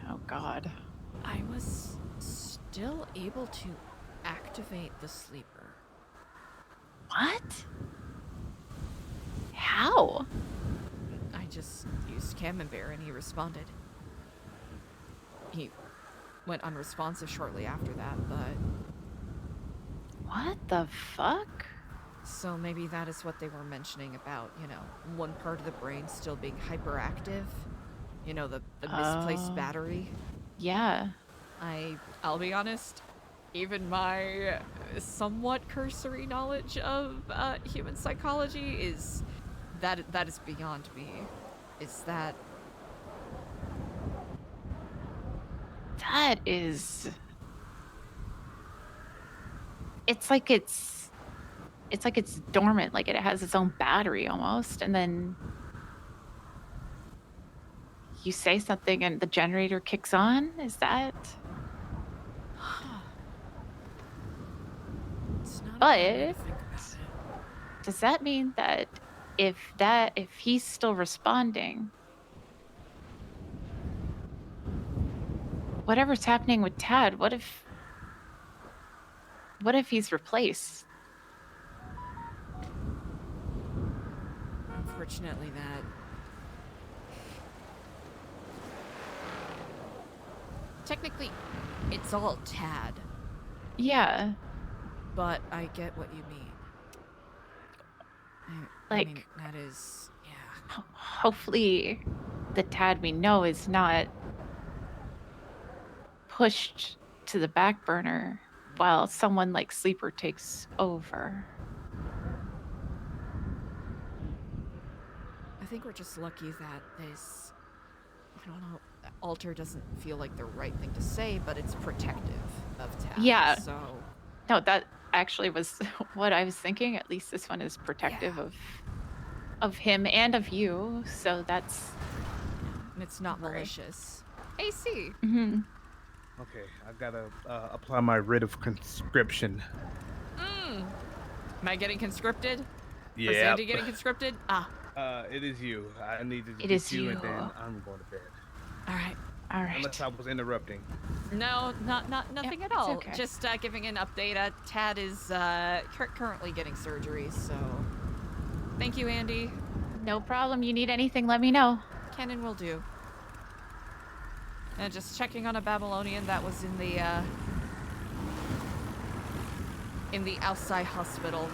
Oh, God. I was still able to activate the sleeper. What? How? I just used Camembert and he responded. He went unresponsive shortly after that, but... What the fuck? So maybe that is what they were mentioning about, you know, one part of the brain still being hyperactive. You know, the misplaced battery. Yeah. I'll be honest, even my somewhat cursory knowledge of human psychology is... That is beyond me. Is that... That is... It's like it's dormant, like it has its own battery almost, and then you say something and the generator kicks on? Is that... But does that mean that if he's still responding, whatever's happening with Tad, what if he's replaced? Unfortunately, that. Technically, it's all Tad. Yeah. But I get what you mean. I mean, that is, yeah. Hopefully the Tad we know is not pushed to the back burner while someone like Sleeper takes over. I think we're just lucky that this, I don't know, altar doesn't feel like the right thing to say, but it's protective of Tad. Yeah. So. No, that actually was what I was thinking. At least this one is protective of him and of you. So that's. And it's not malicious. AC. Mm-hmm. Okay, I gotta apply my writ of conscription. Am I getting conscripted? Yeah. Is Sandy getting conscripted? Ah. It is you. I need to It get is you, you. and then I'm going to bed. All right. Unless I was interrupting. No, nothing at it's all. okay. Just giving an update. Tad is currently getting surgery, so thank you, Andy. No problem. You need anything, let me know. Kenan will do. And just checking on a Babylonian that was in the outside hospital.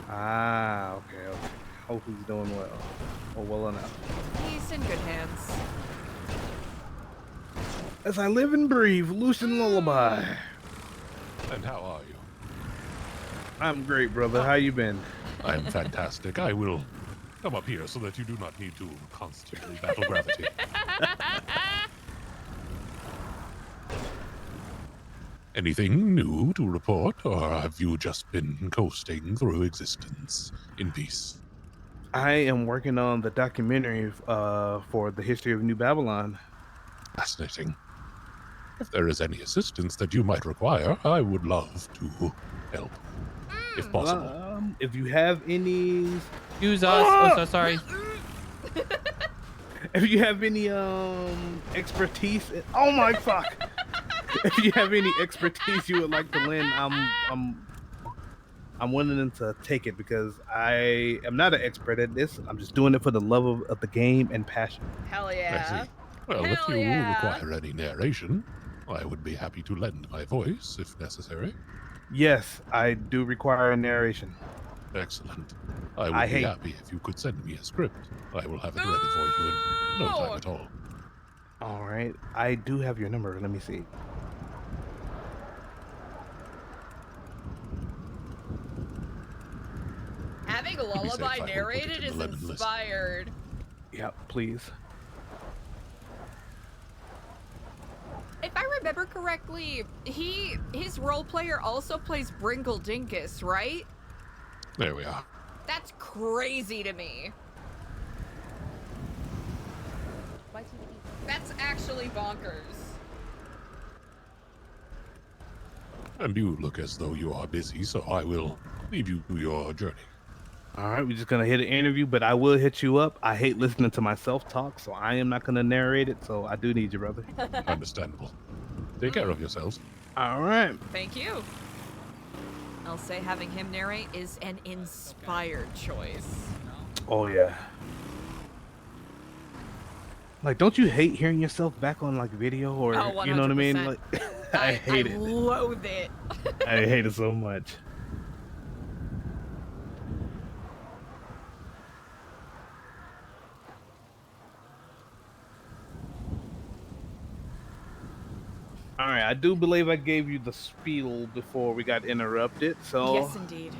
Ah, okay. Hope he's doing well. Or well enough. He's in good hands. As I live and breathe, Lucian Lullaby. And how are you? I'm great, brother. How you been? I am fantastic. I will come up here so that you do not need to constantly battle gravity. Anything new to report, or have you just been coasting through existence in peace? I am working on the documentary for the history of New Babylon. Fascinating. If there is any assistance that you might require, I would love to help, if possible. If you have any... Use us. Oh, so sorry. If you have any expertise... Oh my fuck! If you have any expertise you would like to lend, I'm willing to take it because I am not an expert at this. I'm just doing it for the love of the game and passion. Hell I see. Well, if you require any narration, I would be happy to lend my voice if necessary. Yes, I do require a narration. Excellent. I would be happy if you could send me a script. I will have it ready for you in no time at all. All right. I do have your number. Let me see. Having a lullaby narrated is inspired. Yeah, please. If I remember correctly, his role player also plays Bringle Dinkus, right? There we are. That's crazy to me. That's actually bonkers. And you look as though you are busy, so I will leave you to your journey. All right, we're just gonna hit an interview, but I will hit you up. I hate listening to myself talk, so I am not gonna narrate it. So I do need you, brother. Understandable. Take care of yourselves. All right. Thank you. I'll say having him narrate is an inspired choice. Oh yeah. Like, don't you hate hearing yourself back on like video or you know what I mean? Like, I hate it. Loathe it. I hate it so much. All right, I do believe I gave you the spiel before we got interrupted, so... Yes, indeed.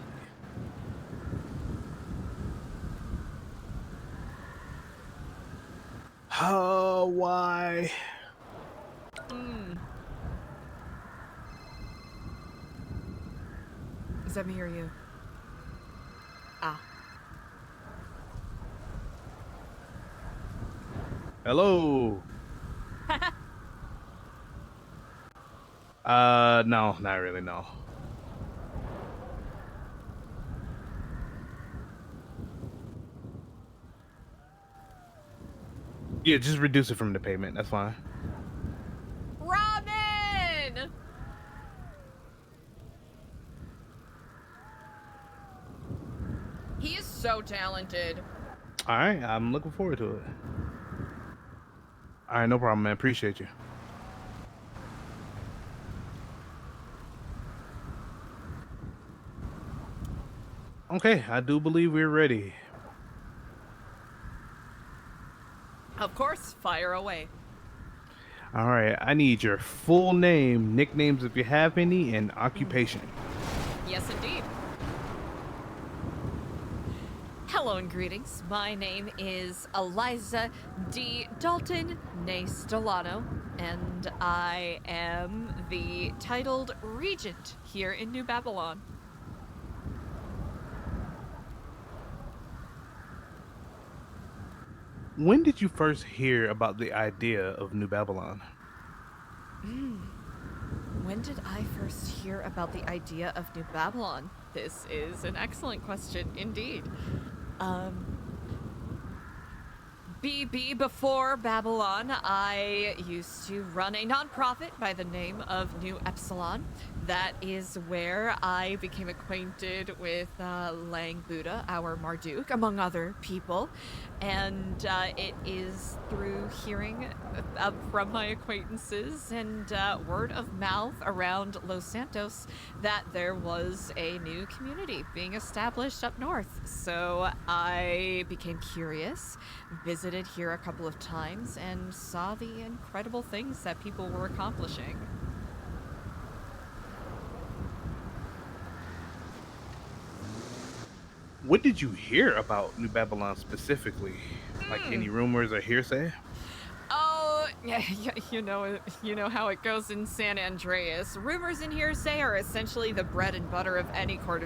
Oh, why? Is that me or you? Ah. Hello? No, not really, no. Yeah, just reduce it from the payment. That's fine. Robin! He is so talented. All right, I'm looking forward to it. All right, no problem, man. Appreciate you. Okay, I do believe we're ready. Of course, fire away. All right, I need your full name, nicknames if you have any, and occupation. Yes, indeed. Hello and greetings. My name is Eliza D. Dalton, née Stellano, and I am the titled regent here in New Babylon. When did you first hear about the idea of New Babylon? When did I first hear about the idea of New Babylon? This is an excellent question indeed. Before Babylon, I used to run a nonprofit by the name of New Epsilon. That is where I became acquainted with Lang Buddha, our Marduk, among other people. And it is through hearing from my acquaintances and word of mouth around Los Santos that there was a new community being established up north. So I became curious, visited here a couple of times, and saw the incredible things that people were accomplishing. What did you hear about New Babylon specifically? Like any rumors or hearsay? Oh, yeah, you know how it goes in San Andreas. Rumors and hearsay are essentially the bread and butter of any kind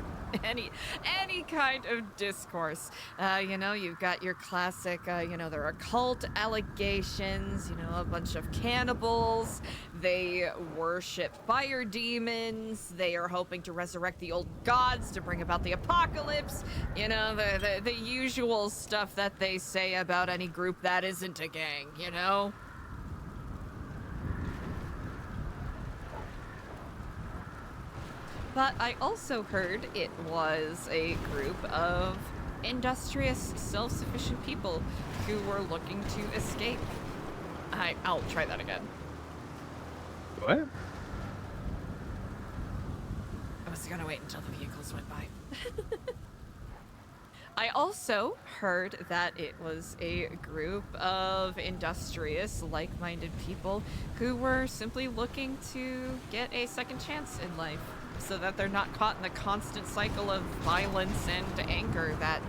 of discourse. You've got your classic, there are occult allegations, a bunch of cannibals. They worship fire demons. They are hoping to resurrect the old gods to bring about the apocalypse. The usual stuff that they say about any group that isn't a gang, But I also heard it was a group of industrious, self-sufficient people who were looking to escape. I'll try that again. What? I was gonna wait until the vehicles went by. I also heard that it was a group of industrious, like-minded people who were simply looking to get a second chance in life so that they're not caught in the constant cycle of violence and anger that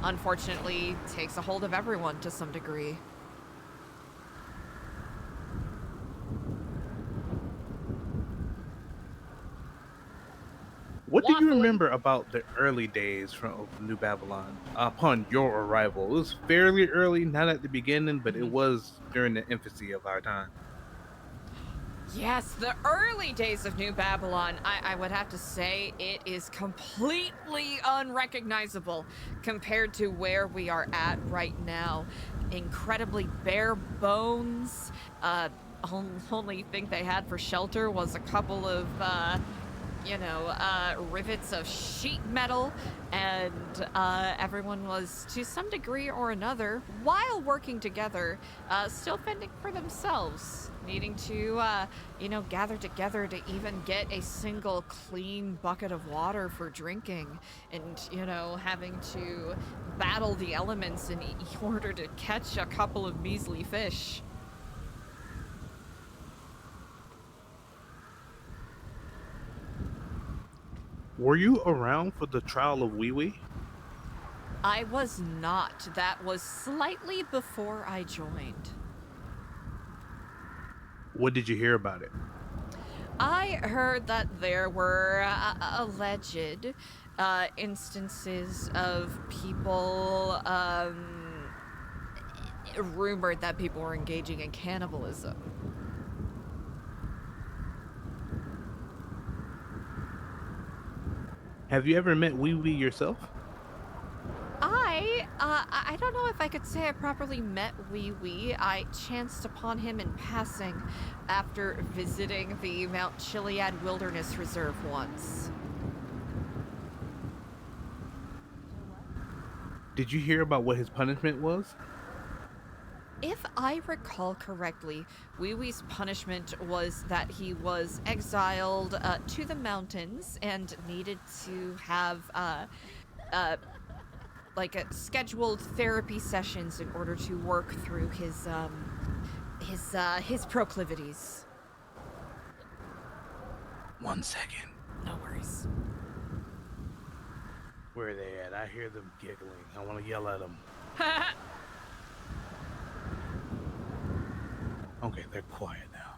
unfortunately takes a hold of everyone to some degree. What do you remember about the early days from New Babylon upon your arrival? It was fairly early, not at the beginning, but it was during the infancy of our time. Yes, the early days of New Babylon, I would have to say it is completely unrecognizable compared to where we are at right now. Incredibly bare bones. Only thing they had for shelter was a couple of, rivets of sheet metal, and everyone was, to some degree or another, while working together, still fending for themselves, needing to, gather together to even get a single clean bucket of water for drinking, and, having to battle the elements in order to catch a couple of measly fish. Were you around for the trial of Wee Wee? I was not. That was slightly before I joined. What did you hear about it? I heard that there were alleged instances of people rumored that people were engaging in cannibalism. Have you ever met Wee Wee yourself? I I don't know if I could say I properly met Wee Wee. I chanced upon him in passing after visiting the Mount Chiliad Wilderness Reserve once. Did you hear about what his punishment was? If I recall correctly, Wee Wee's punishment was that he was exiled to the mountains and needed to have like a scheduled therapy sessions in order to work through his proclivities. 1 second. No worries. Where are they at? I hear them giggling. I want to yell at them. Okay, they're quiet now.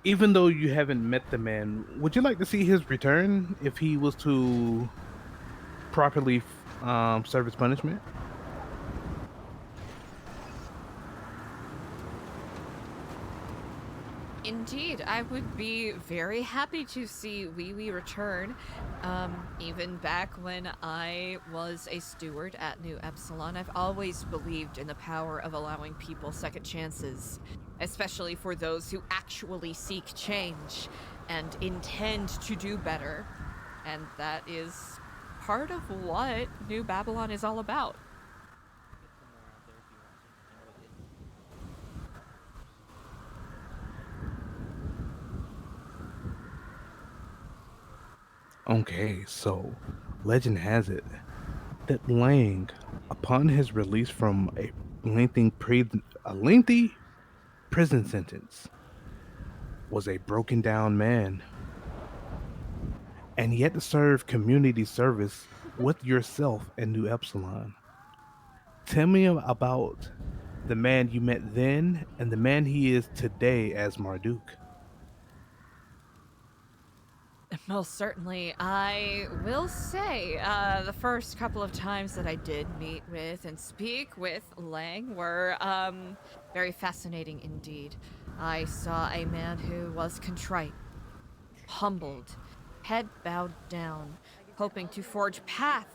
Even though you haven't met the man, would you like to see his return if he was to properly serve his punishment? Indeed, I would be very happy to see Wee Wee return. Even back when I was a steward at New Epsilon, I've always believed in the power of allowing people second chances, especially for those who actually seek change and intend to do better. And that is part of what New Babylon is all about. Okay, so legend has it that Lang, upon his release from a lengthy prison sentence, was a broken down man. And he had to serve community service with yourself and New Epsilon. Tell me about the man you met then and the man he is today as Marduk. Most certainly. I will say, the first couple of times that I did meet with and speak with Lang were, very fascinating indeed. I saw a man who was contrite, humbled, head bowed down, hoping to forge path.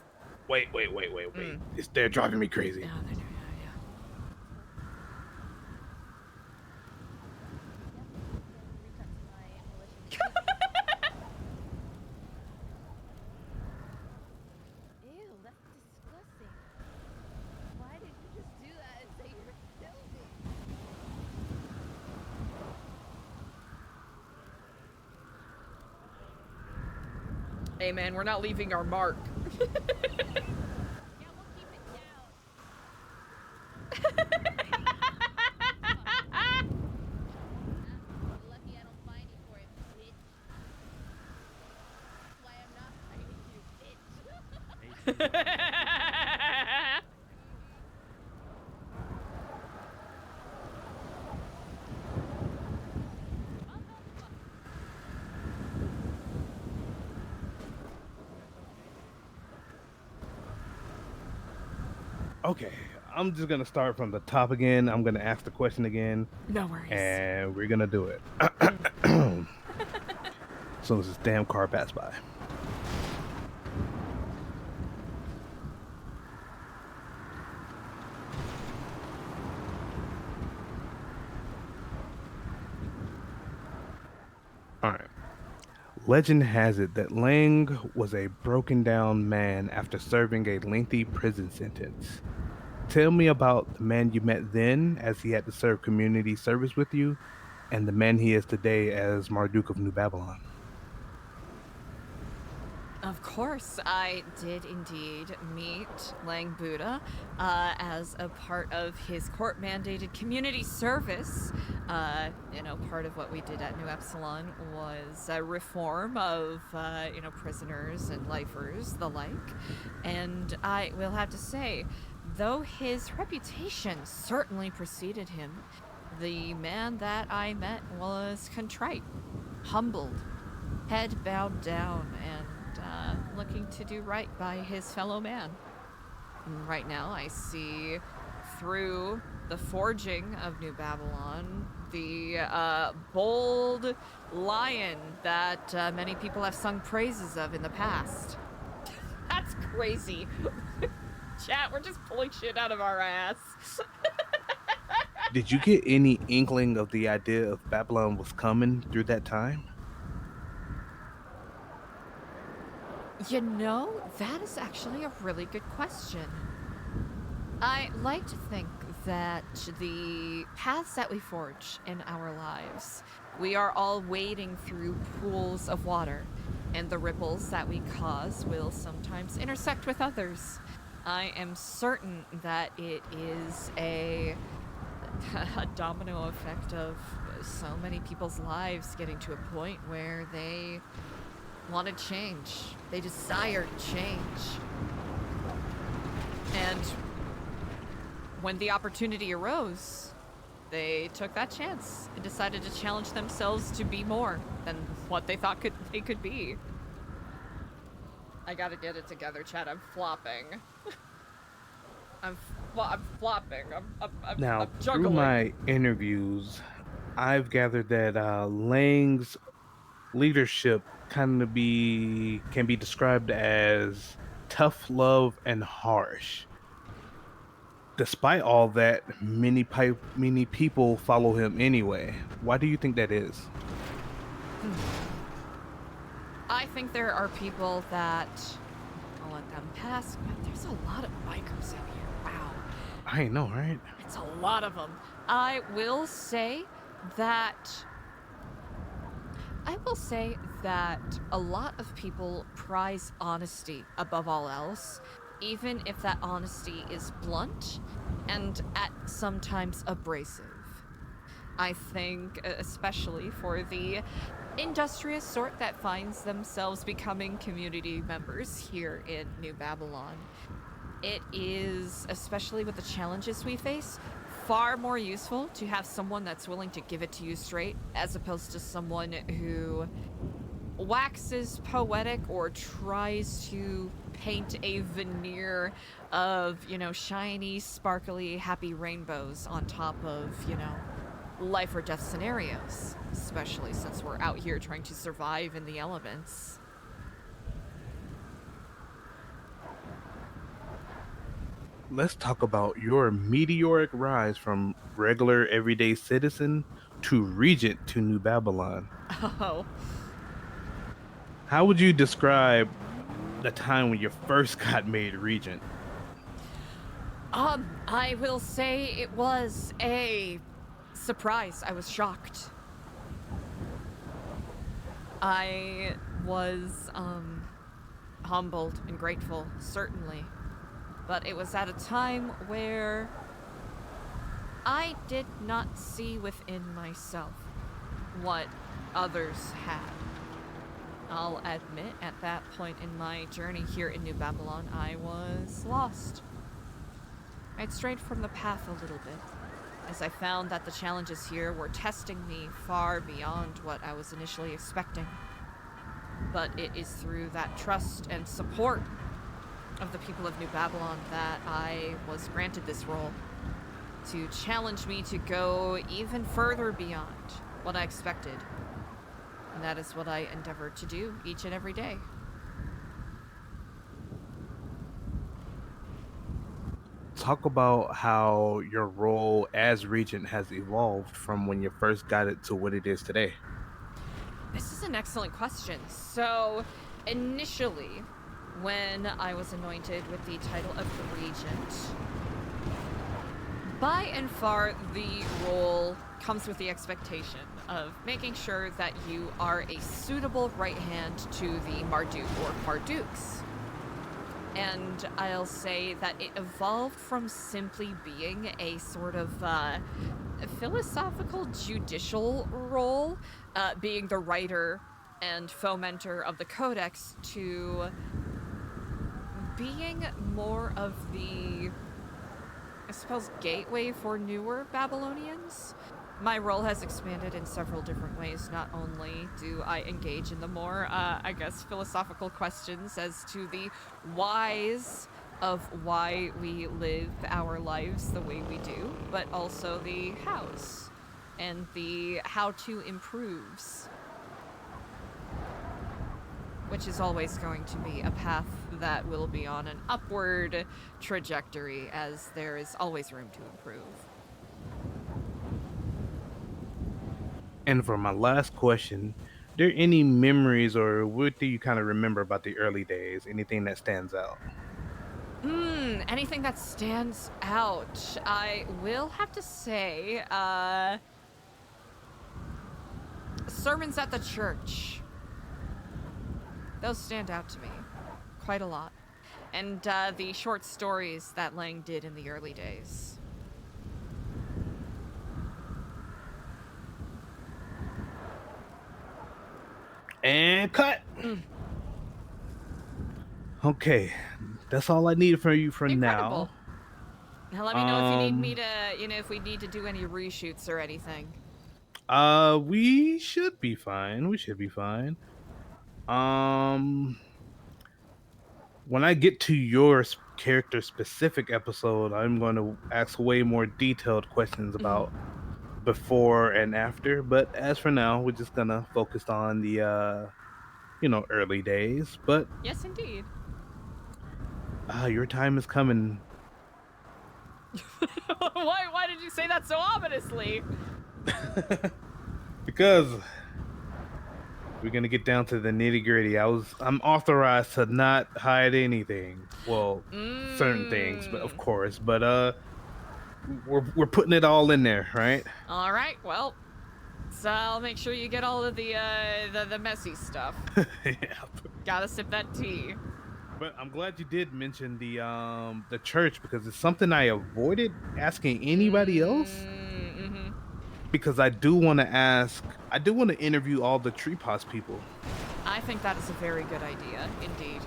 Wait. They're driving me crazy. Ew, that's disgusting. Why did you just do that and say you're filthy? Hey man, we're not leaving our mark. Okay, I'm just gonna start from the top again. I'm gonna ask the question again. No worries. And we're gonna do it. As soon as this damn car passed by. All right. Legend has it that Lang was a broken down man after serving a lengthy prison sentence. Tell me about the man you met then as he had to serve community service with you, and the man he is today as Marduk of New Babylon. Of course, I did indeed meet Lang Buddha as a part of his court-mandated community service. Part of what we did at New Epsilon was a reform of, prisoners and lifers, the like. And I will have to say, though his reputation certainly preceded him, the man that I met was contrite, humbled, head bowed down, and looking to do right by his fellow man. And right now I see through the forging of New Babylon, the bold lion that many people have sung praises of in the past. That's crazy. Chat, we're just pulling shit out of our ass. Did you get any inkling of the idea of Babylon was coming through that time? You know, that is actually a really good question. I like to think that the paths that we forge in our lives, we are all wading through pools of water, and the ripples that we cause will sometimes intersect with others. I am certain that it is a domino effect of so many people's lives getting to a point where they wanted change. They desired change. And when the opportunity arose, they took that chance and decided to challenge themselves to be more than what they thought they could be. I gotta get it together, Chad. I'm flopping. I'm flopping. Now, I'm through juggling. my interviews, I've gathered that Lang's leadership can be described as tough love and harsh. Despite all that, many people follow him anyway. Why do you think that is? I think there are people that I'll let them pass, but there's a lot of bikers in here. Wow. I know, right? It's a lot of them. I will say that a lot of people prize honesty above all else, even if that honesty is blunt and at sometimes abrasive. I think, especially for the industrious sort that finds themselves becoming community members here in New Babylon, it is, especially with the challenges we face, far more useful to have someone that's willing to give it to you straight, as opposed to someone who waxes poetic or tries to paint a veneer of, shiny, sparkly, happy rainbows on top of, life or death scenarios, especially since we're out here trying to survive in the elements. Let's talk about your meteoric rise from regular everyday citizen to regent to New Babylon. Oh. How would you describe the time when you first got made regent? I will say it was a surprise. I was shocked. I was, humbled and grateful, certainly. But it was at a time where I did not see within myself what others had. I'll admit, at that point in my journey here in New Babylon, I was lost. I'd strayed from the path a little bit, as I found that the challenges here were testing me far beyond what I was initially expecting. But it is through that trust and support of the people of New Babylon that I was granted this role, to challenge me to go even further beyond what I expected. And that is what I endeavor to do each and every day. Talk about how your role as regent has evolved from when you first got it to what it is today. This is an excellent question. So, initially, when I was anointed with the title of the regent, by and far, the role comes with the expectation of making sure that you are a suitable right hand to the Marduk or Mardukes. And I'll say that it evolved from simply being a sort of philosophical judicial role, being the writer and fomenter of the codex, to being more of the, I suppose, gateway for newer Babylonians. My role has expanded in several different ways. Not only do I engage in the more, philosophical questions as to the whys of why we live our lives the way we do, but also the hows and the how to improves, which is always going to be a path that will be on an upward trajectory, as there is always room to improve. And for my last question, are there any memories or what do you kind of remember about the early days? Anything that stands out? Anything that stands out? I will have to say, sermons at the church. Those stand out to me quite a lot. And the short stories that Lang did in the early days. And cut. Okay, that's all I need from you for Incredible. now. Now let me know if you need me to, if we need to do any reshoots or anything. We should be fine. We should be fine. When I get to your character specific episode, I'm going to ask way more detailed questions about before and after. But as for now, we're just gonna focus on the early days. But Yes, indeed. your time is coming. Why did you say that so ominously? Because we're gonna get down to the nitty gritty. I'm authorized to not hide anything. Well, certain things, but of course. But we're putting it all in there, right? All right, well, so I'll make sure you get all of the messy stuff. Yeah. Gotta sip that tea. But I'm glad you did mention the church because it's something I avoided asking anybody else. Because I do want to interview all the Tree Pots people. I think that is a very good idea, indeed.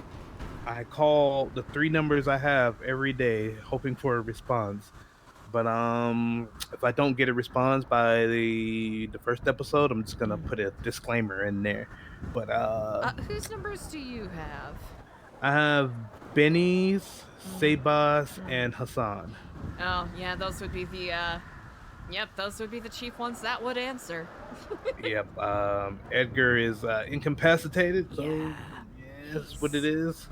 I call the 3 numbers I have every day, hoping for a response. But if I don't get a response by the first episode, I'm just gonna put a disclaimer in there. But whose numbers do you have? I have Benny's, Sebas, and Hassan. Oh, yeah, those would be the, those would be the chief ones that would answer. Yep, Edgar is incapacitated, so yeah, that's what it is.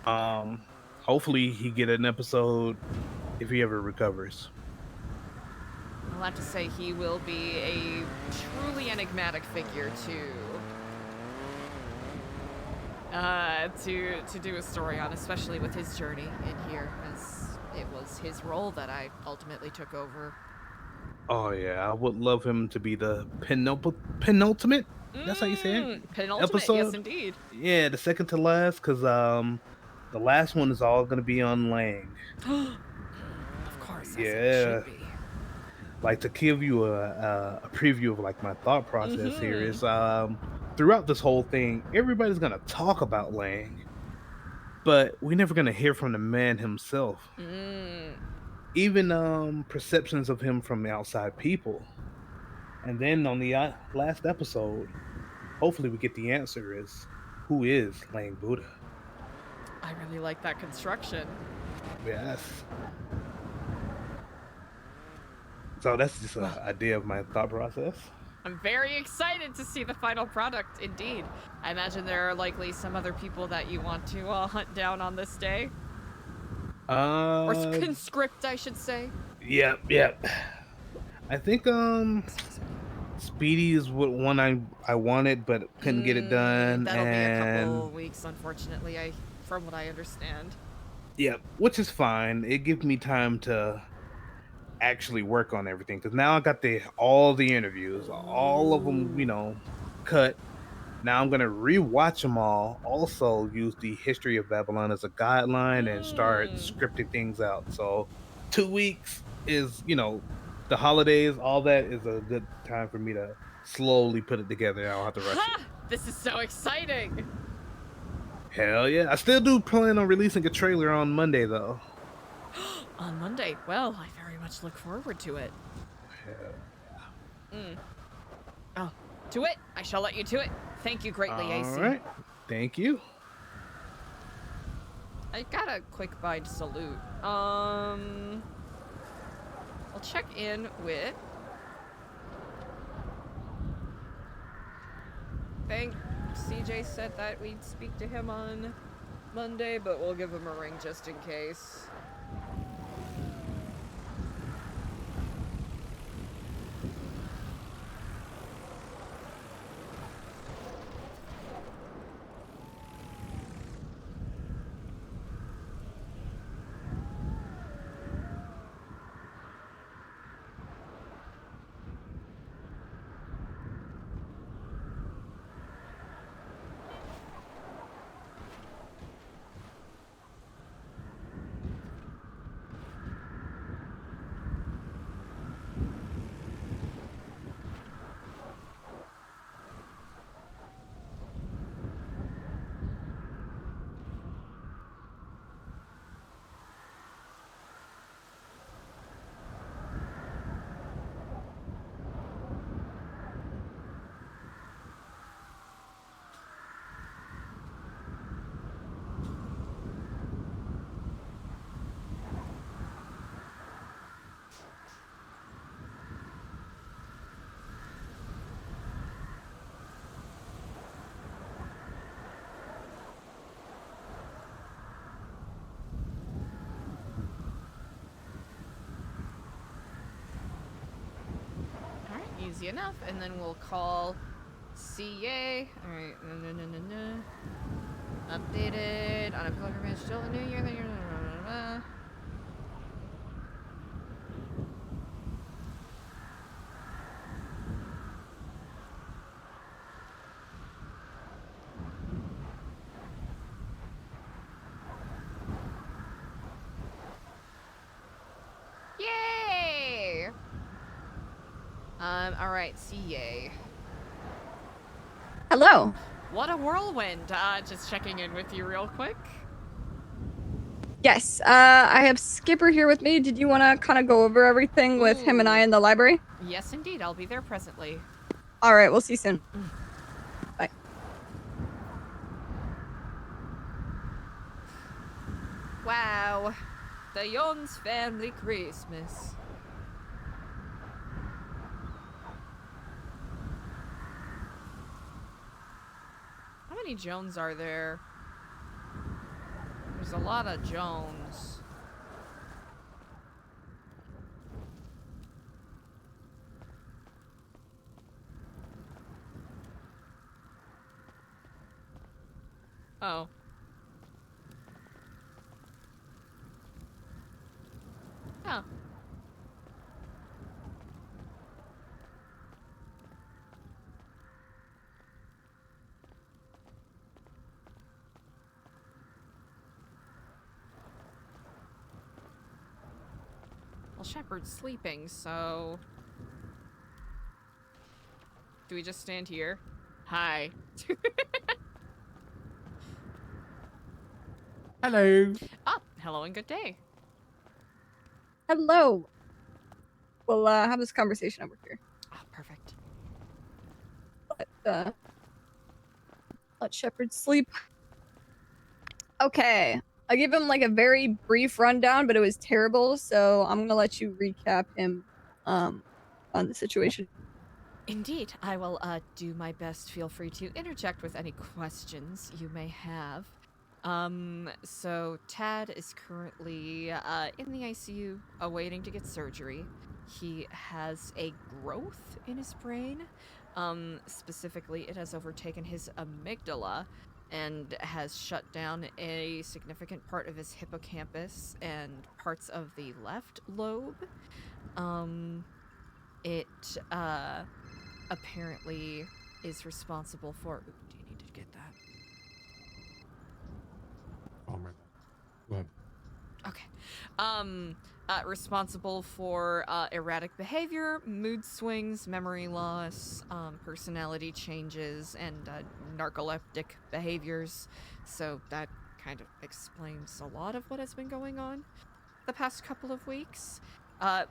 Hopefully he get an episode if he ever recovers. I'll have to say he will be a truly enigmatic figure to do a story on, especially with his journey in here, as it was his role that I ultimately took over. Oh yeah, I would love him to be the penultimate. That's how you say it. Penultimate, episode? yes, indeed. Yeah, the second to last, because the last one is all gonna be on Lang. Of course, as Yeah. it should be. Like, to give you a preview of like my thought process here is throughout this whole thing, everybody's gonna talk about Lang, but we're never gonna hear from the man himself. Even perceptions of him from the outside people. And then on the last episode, hopefully we get the answer is who is Lang Buddha. I really like that construction. Yes. So that's just an idea of my thought process. I'm very excited to see the final product, indeed. I imagine there are likely some other people that you want to hunt down on this day. Or conscript, I should say. Yep. I think Speedy is one I wanted but couldn't get it done. That'll be a couple weeks, unfortunately, from what I understand. Yep, which is fine. It gives me time to actually work on everything, because now I got all the interviews, all of them, cut. Now I'm gonna rewatch them all. Also use the history of Babylon as a guideline and start scripting things out. So 2 weeks is, the holidays, all that is a good time for me to slowly put it together. I don't have to rush it. This is so exciting. Hell yeah. I still do plan on releasing a trailer on Monday though. On Monday? Well, I very much look forward to it. Oh, to it. I shall let you to it. Thank you greatly, AC. All right. Thank you. I got a quick bind salute. I'll check in with. Think CJ said that we'd speak to him on Monday, but we'll give him a ring just in case. Easy enough, and then we'll call CA. Alright, no. Updated on a pilgrimage till the new year. Yay! Alright, CA. Hello. What a whirlwind. Just checking in with you real quick. Yes, I have Skipper here with me. Did you want to kind of go over everything with him and I in the library? Yes, indeed. I'll be there presently. All right, we'll see you soon. Bye. Wow. The Jones family Christmas. How many Jones are there? There's a lot of Jones. Oh. Oh. Well, Shepard's sleeping, so... Do we just stand here? Hi. Hello. Ah, hello and good day. Hello. We'll have this conversation over here. Ah, perfect. Let Shepard sleep. Okay. I give him like a very brief rundown, but it was terrible, so I'm gonna let you recap him on the situation. Indeed, I will do my best. Feel free to interject with any questions you may have. So Tad is currently in the ICU awaiting to get surgery. He has a growth in his brain. Specifically, it has overtaken his amygdala and has shut down a significant part of his hippocampus and parts of the left lobe. It apparently is responsible for... Ooh, do you need to get that? Oh my god. Go ahead. Okay. Responsible for erratic behavior, mood swings, memory loss, personality changes, and narcoleptic behaviors. So that kind of explains a lot of what has been going on the past couple of weeks.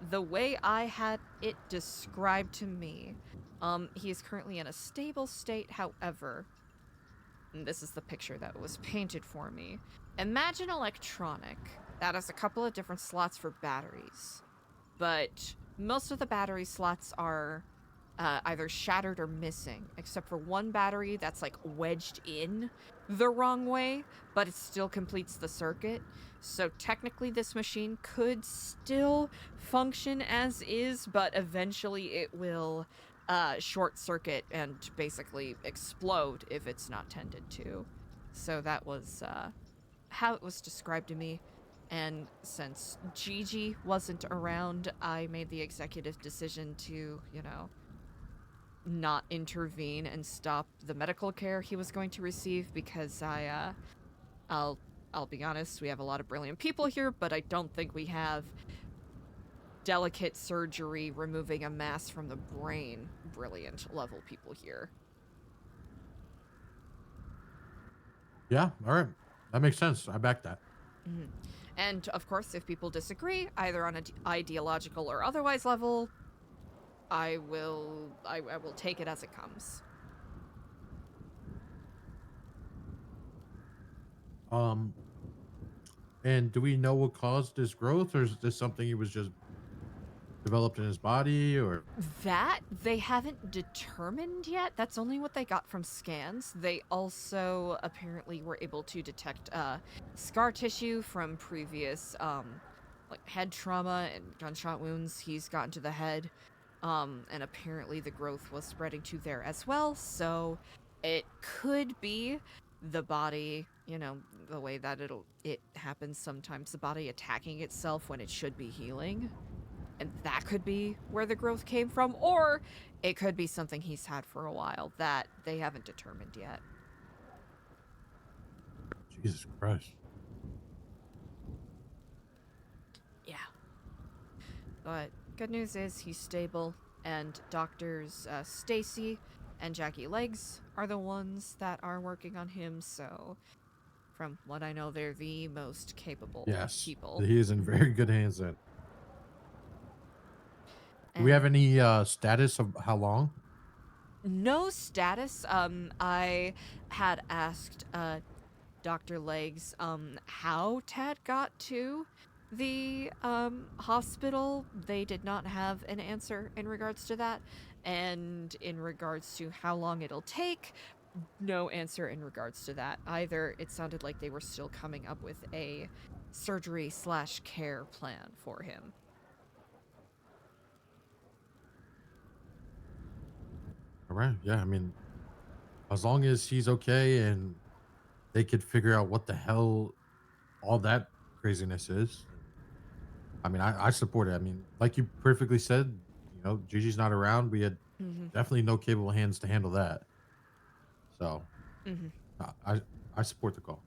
The way I had it described to me, he is currently in a stable state. However, and this is the picture that was painted for me. Imagine electronic that has a couple of different slots for batteries, but most of the battery slots are either shattered or missing, except for one battery that's like wedged in the wrong way, but it still completes the circuit. So technically this machine could still function as is, but eventually it will short circuit and basically explode if it's not tended to. So that was how it was described to me. And since Gigi wasn't around, I made the executive decision to, you know, not intervene and stop the medical care he was going to receive, because I'll be honest, we have a lot of brilliant people here, but I don't think we have delicate surgery removing a mass from the brain brilliant level people here. Yeah, all right. That makes sense. I back that. Mhm. And of course, if people disagree, either on an ideological or otherwise level, I will take it as it comes. And do we know what caused this growth, or is this something he was just developed in his body, or? That they haven't determined yet. That's only what they got from scans. They also apparently were able to detect scar tissue from previous like head trauma and gunshot wounds he's gotten to the head. And apparently the growth was spreading to there as well. So it could be the body, you know, the way that it happens sometimes, the body attacking itself when it should be healing. And that could be where the growth came from, or it could be something he's had for a while that they haven't determined yet. Jesus Christ. Yeah. But good news is he's stable, and doctors Stacy and Jackie Legs are the ones that are working on him, so from what I know, they're the most capable people. He is in very good hands then. Do we have any status of how long? No status. I had asked Dr. Legs how Tad got to the hospital. They did not have an answer in regards to that. And in regards to how long it'll take, no answer in regards to that either. It sounded like they were still coming up with a surgery/care plan for him. All right. Yeah. I mean, as long as he's okay and they could figure out what the hell all that craziness is. I mean, I support it. I mean, like you perfectly said, you know, Gigi's not around. We had definitely no capable hands to handle that. So I support the call.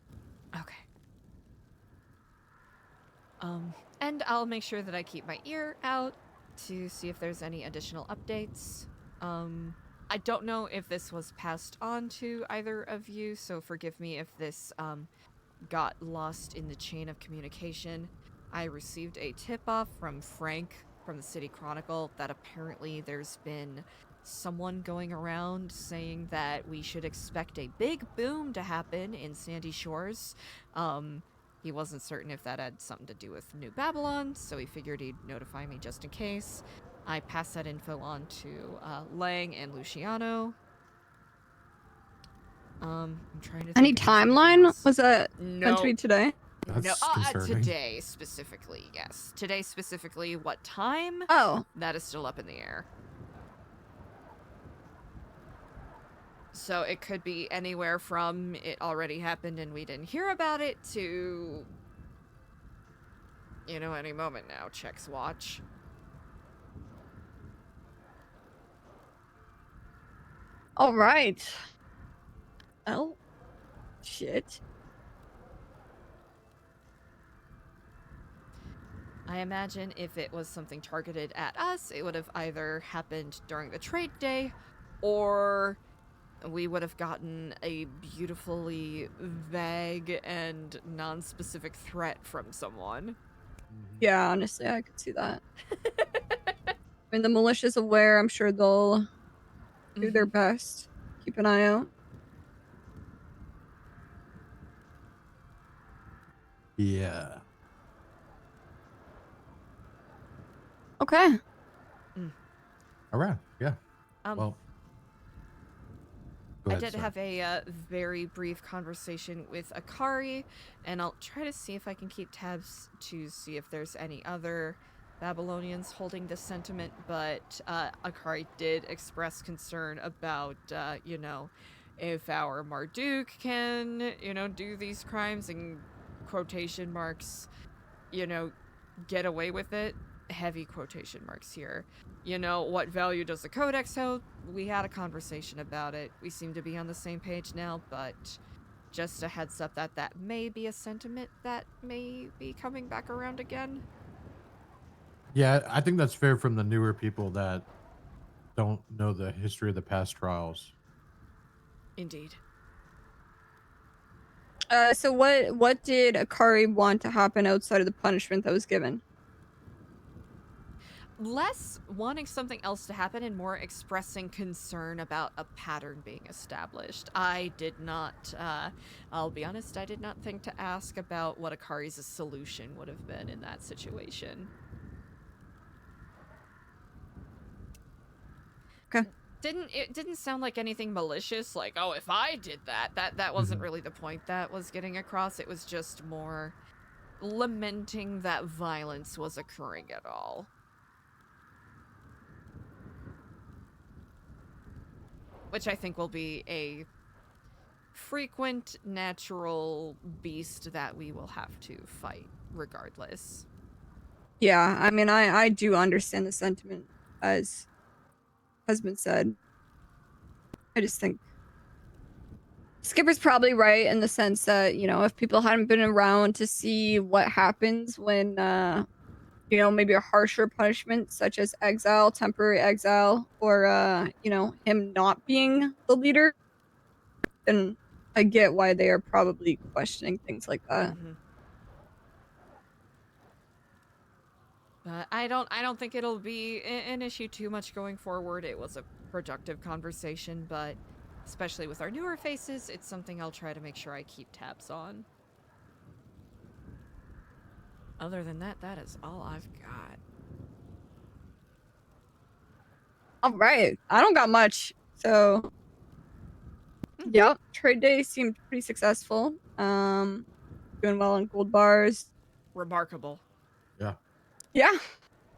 Okay. And I'll make sure that I keep my ear out to see if there's any additional updates. I don't know if this was passed on to either of you, so forgive me if this got lost in the chain of communication. I received a tip-off from Frank from the City Chronicle that apparently there's been someone going around saying that we should expect a big boom to happen in Sandy Shores. He wasn't certain if that had something to do with New Babylon, so he figured he'd notify me just in case. I passed that info on to Lang and Luciano. I'm trying to Any think if there's anything timeline? else. Was that meant to No. be today? No, today specifically, yes. Today specifically, what time? Oh. That is still up in the air. So it could be anywhere from it already happened and we didn't hear about it to, you know, any moment now. Checks watch. All right. Oh, shit. I imagine if it was something targeted at us, it would have either happened during the trade day, or we would have gotten a beautifully vague and non-specific threat from someone. Yeah, honestly, I could see that. I mean, the militia's aware. I'm sure they'll do their best. Keep an eye out. Yeah. Okay. All right. Yeah. Um, Well. Go I ahead, did sorry. have a very brief conversation with Akari, and I'll try to see if I can keep tabs to see if there's any other Babylonians holding this sentiment, but Akari did express concern about, you know, if our Marduk can, you know, do these crimes in quotation marks, you know, get away with it. Heavy quotation marks here. You know, what value does the Codex hold? We had a conversation about it. We seem to be on the same page now, but just a heads up that that may be a sentiment that may be coming back around again. Yeah, I think that's fair from the newer people that don't know the history of the past trials. Indeed. So what did Akari want to happen outside of the punishment that was given? Less wanting something else to happen and more expressing concern about a pattern being established. I did not, I'll be honest, I did not think to ask about what Akari's solution would have been in that situation. Okay. It didn't sound like anything malicious, like, oh, if I did that. That wasn't really the point that was getting across. It was just more lamenting that violence was occurring at all. Which I think will be a frequent natural beast that we will have to fight regardless. Yeah, I mean, I do understand the sentiment, as has been said. I just think Skipper's probably right in the sense that, you know, if people hadn't been around to see what happens when, you know, maybe a harsher punishment such as exile, temporary exile, or, you know, him not being the leader, then I get why they are probably questioning things like that. But I don't think it'll be an issue too much going forward. It was a productive conversation, but especially with our newer faces, it's something I'll try to make sure I keep tabs on. Other than that, that is all I've got. All right. I don't got much. So, yep. Trade day seemed pretty successful. Doing well on gold bars. Remarkable. Yeah. Yeah.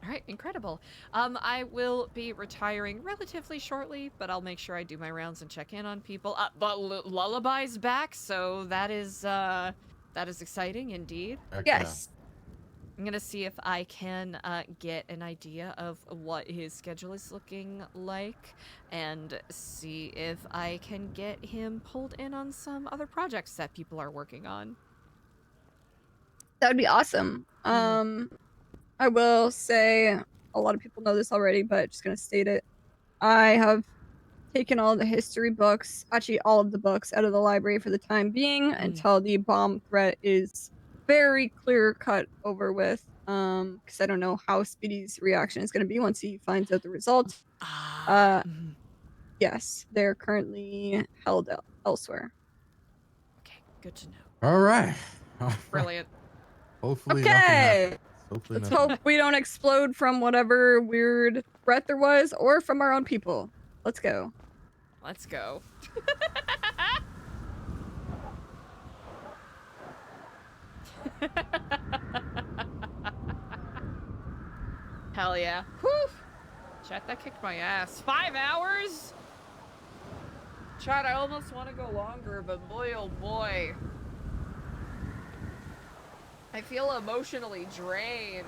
All right, incredible. I will be retiring relatively shortly, but I'll make sure I do my rounds and check in on people. But Lullaby's back, so that is exciting indeed. Heck yes. I'm gonna see if I can get an idea of what his schedule is looking like, and see if I can get him pulled in on some other projects that people are working on. That would be awesome. I will say, a lot of people know this already, but just gonna state it. I have taken all the history books, actually all of the books, out of the library for the time being until the bomb threat is very clear cut over with. Because I don't know how Speedy's reaction is gonna be once he finds out the results. Yes, they're currently held elsewhere. Good to know. All right. Brilliant. Hopefully nothing Okay. happens. Hopefully Let's nothing hope we don't explode from whatever weird threat there was, or from our own people. Let's go. Let's go. Hell yeah. Whew! Chat, that kicked my ass. 5 hours? Chat, I almost want to go longer, but boy oh boy. I feel emotionally drained.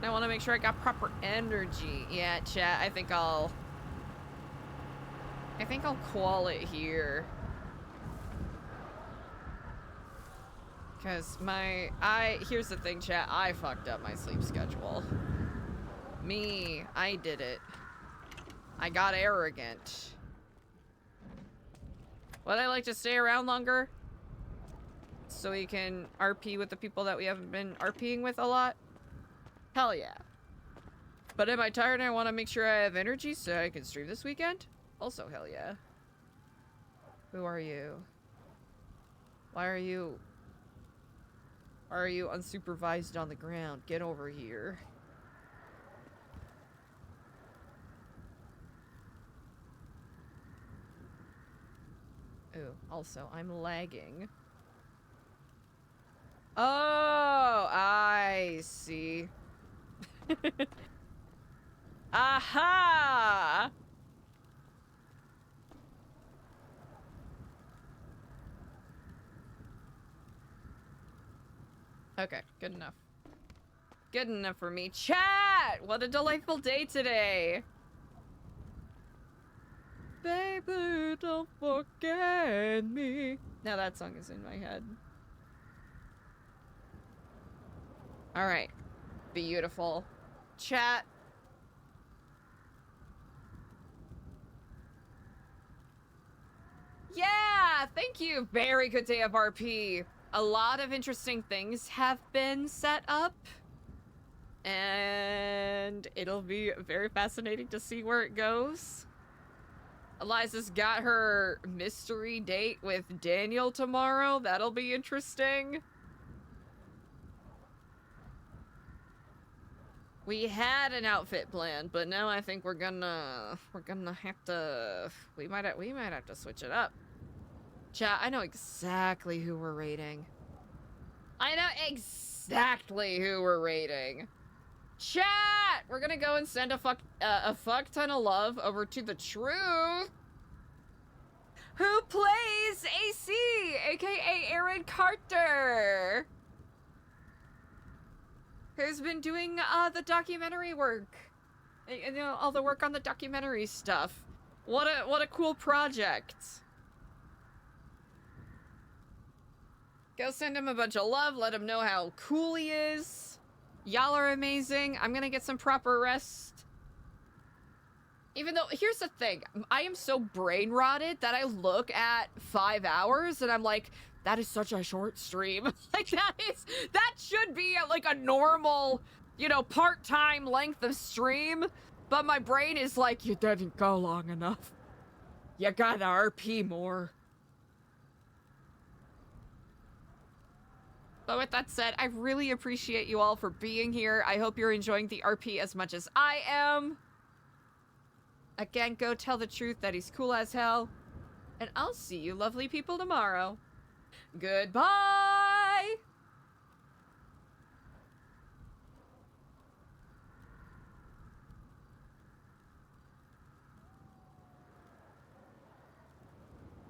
I want to make sure I got proper energy. Yeah, chat, I think I'll call it here. Because here's the thing, chat, I fucked up my sleep schedule. I did it. I got arrogant. Would I like to stay around longer? So we can RP with the people that we haven't been RPing with a lot? Hell yeah. But am I tired and I want to make sure I have energy so I can stream this weekend? Also hell yeah. Who are you? Why are you unsupervised on the ground? Get over here. Ooh, also, I'm lagging. Oh, I see. Aha! Okay, good enough. Good enough for me. Chat! What a delightful day today! Baby, don't forget me. Now that song is in my head. Alright. Beautiful. Chat. Yeah! Thank you! Very good day of RP. A lot of interesting things have been set up. And it'll be very fascinating to see where it goes. Eliza's got her mystery date with Daniel tomorrow. That'll be interesting. We had an outfit plan, but now I think we're gonna have to we might have to switch it up. Chat, I know exactly who we're raiding. I know exactly who we're raiding. Chat! We're gonna go and send a fuck ton of love over to the Truth, who plays AC, aka Aaron Carter, who's been doing the documentary work. You know, all the work on the documentary stuff. What a cool project. Go send him a bunch of love, let him know how cool he is. Y'all are amazing. I'm gonna get some proper rest. Even though, here's the thing. I am so brain rotted that I look at 5 hours and I'm like, that is such a short stream. Like, that should be like a normal, you know, part-time length of stream. But my brain is like, you didn't go long enough. You gotta RP more. But with that said, I really appreciate you all for being here. I hope you're enjoying the RP as much as I am. Again, go tell the Truth that he's cool as hell. And I'll see you lovely people tomorrow. Goodbye!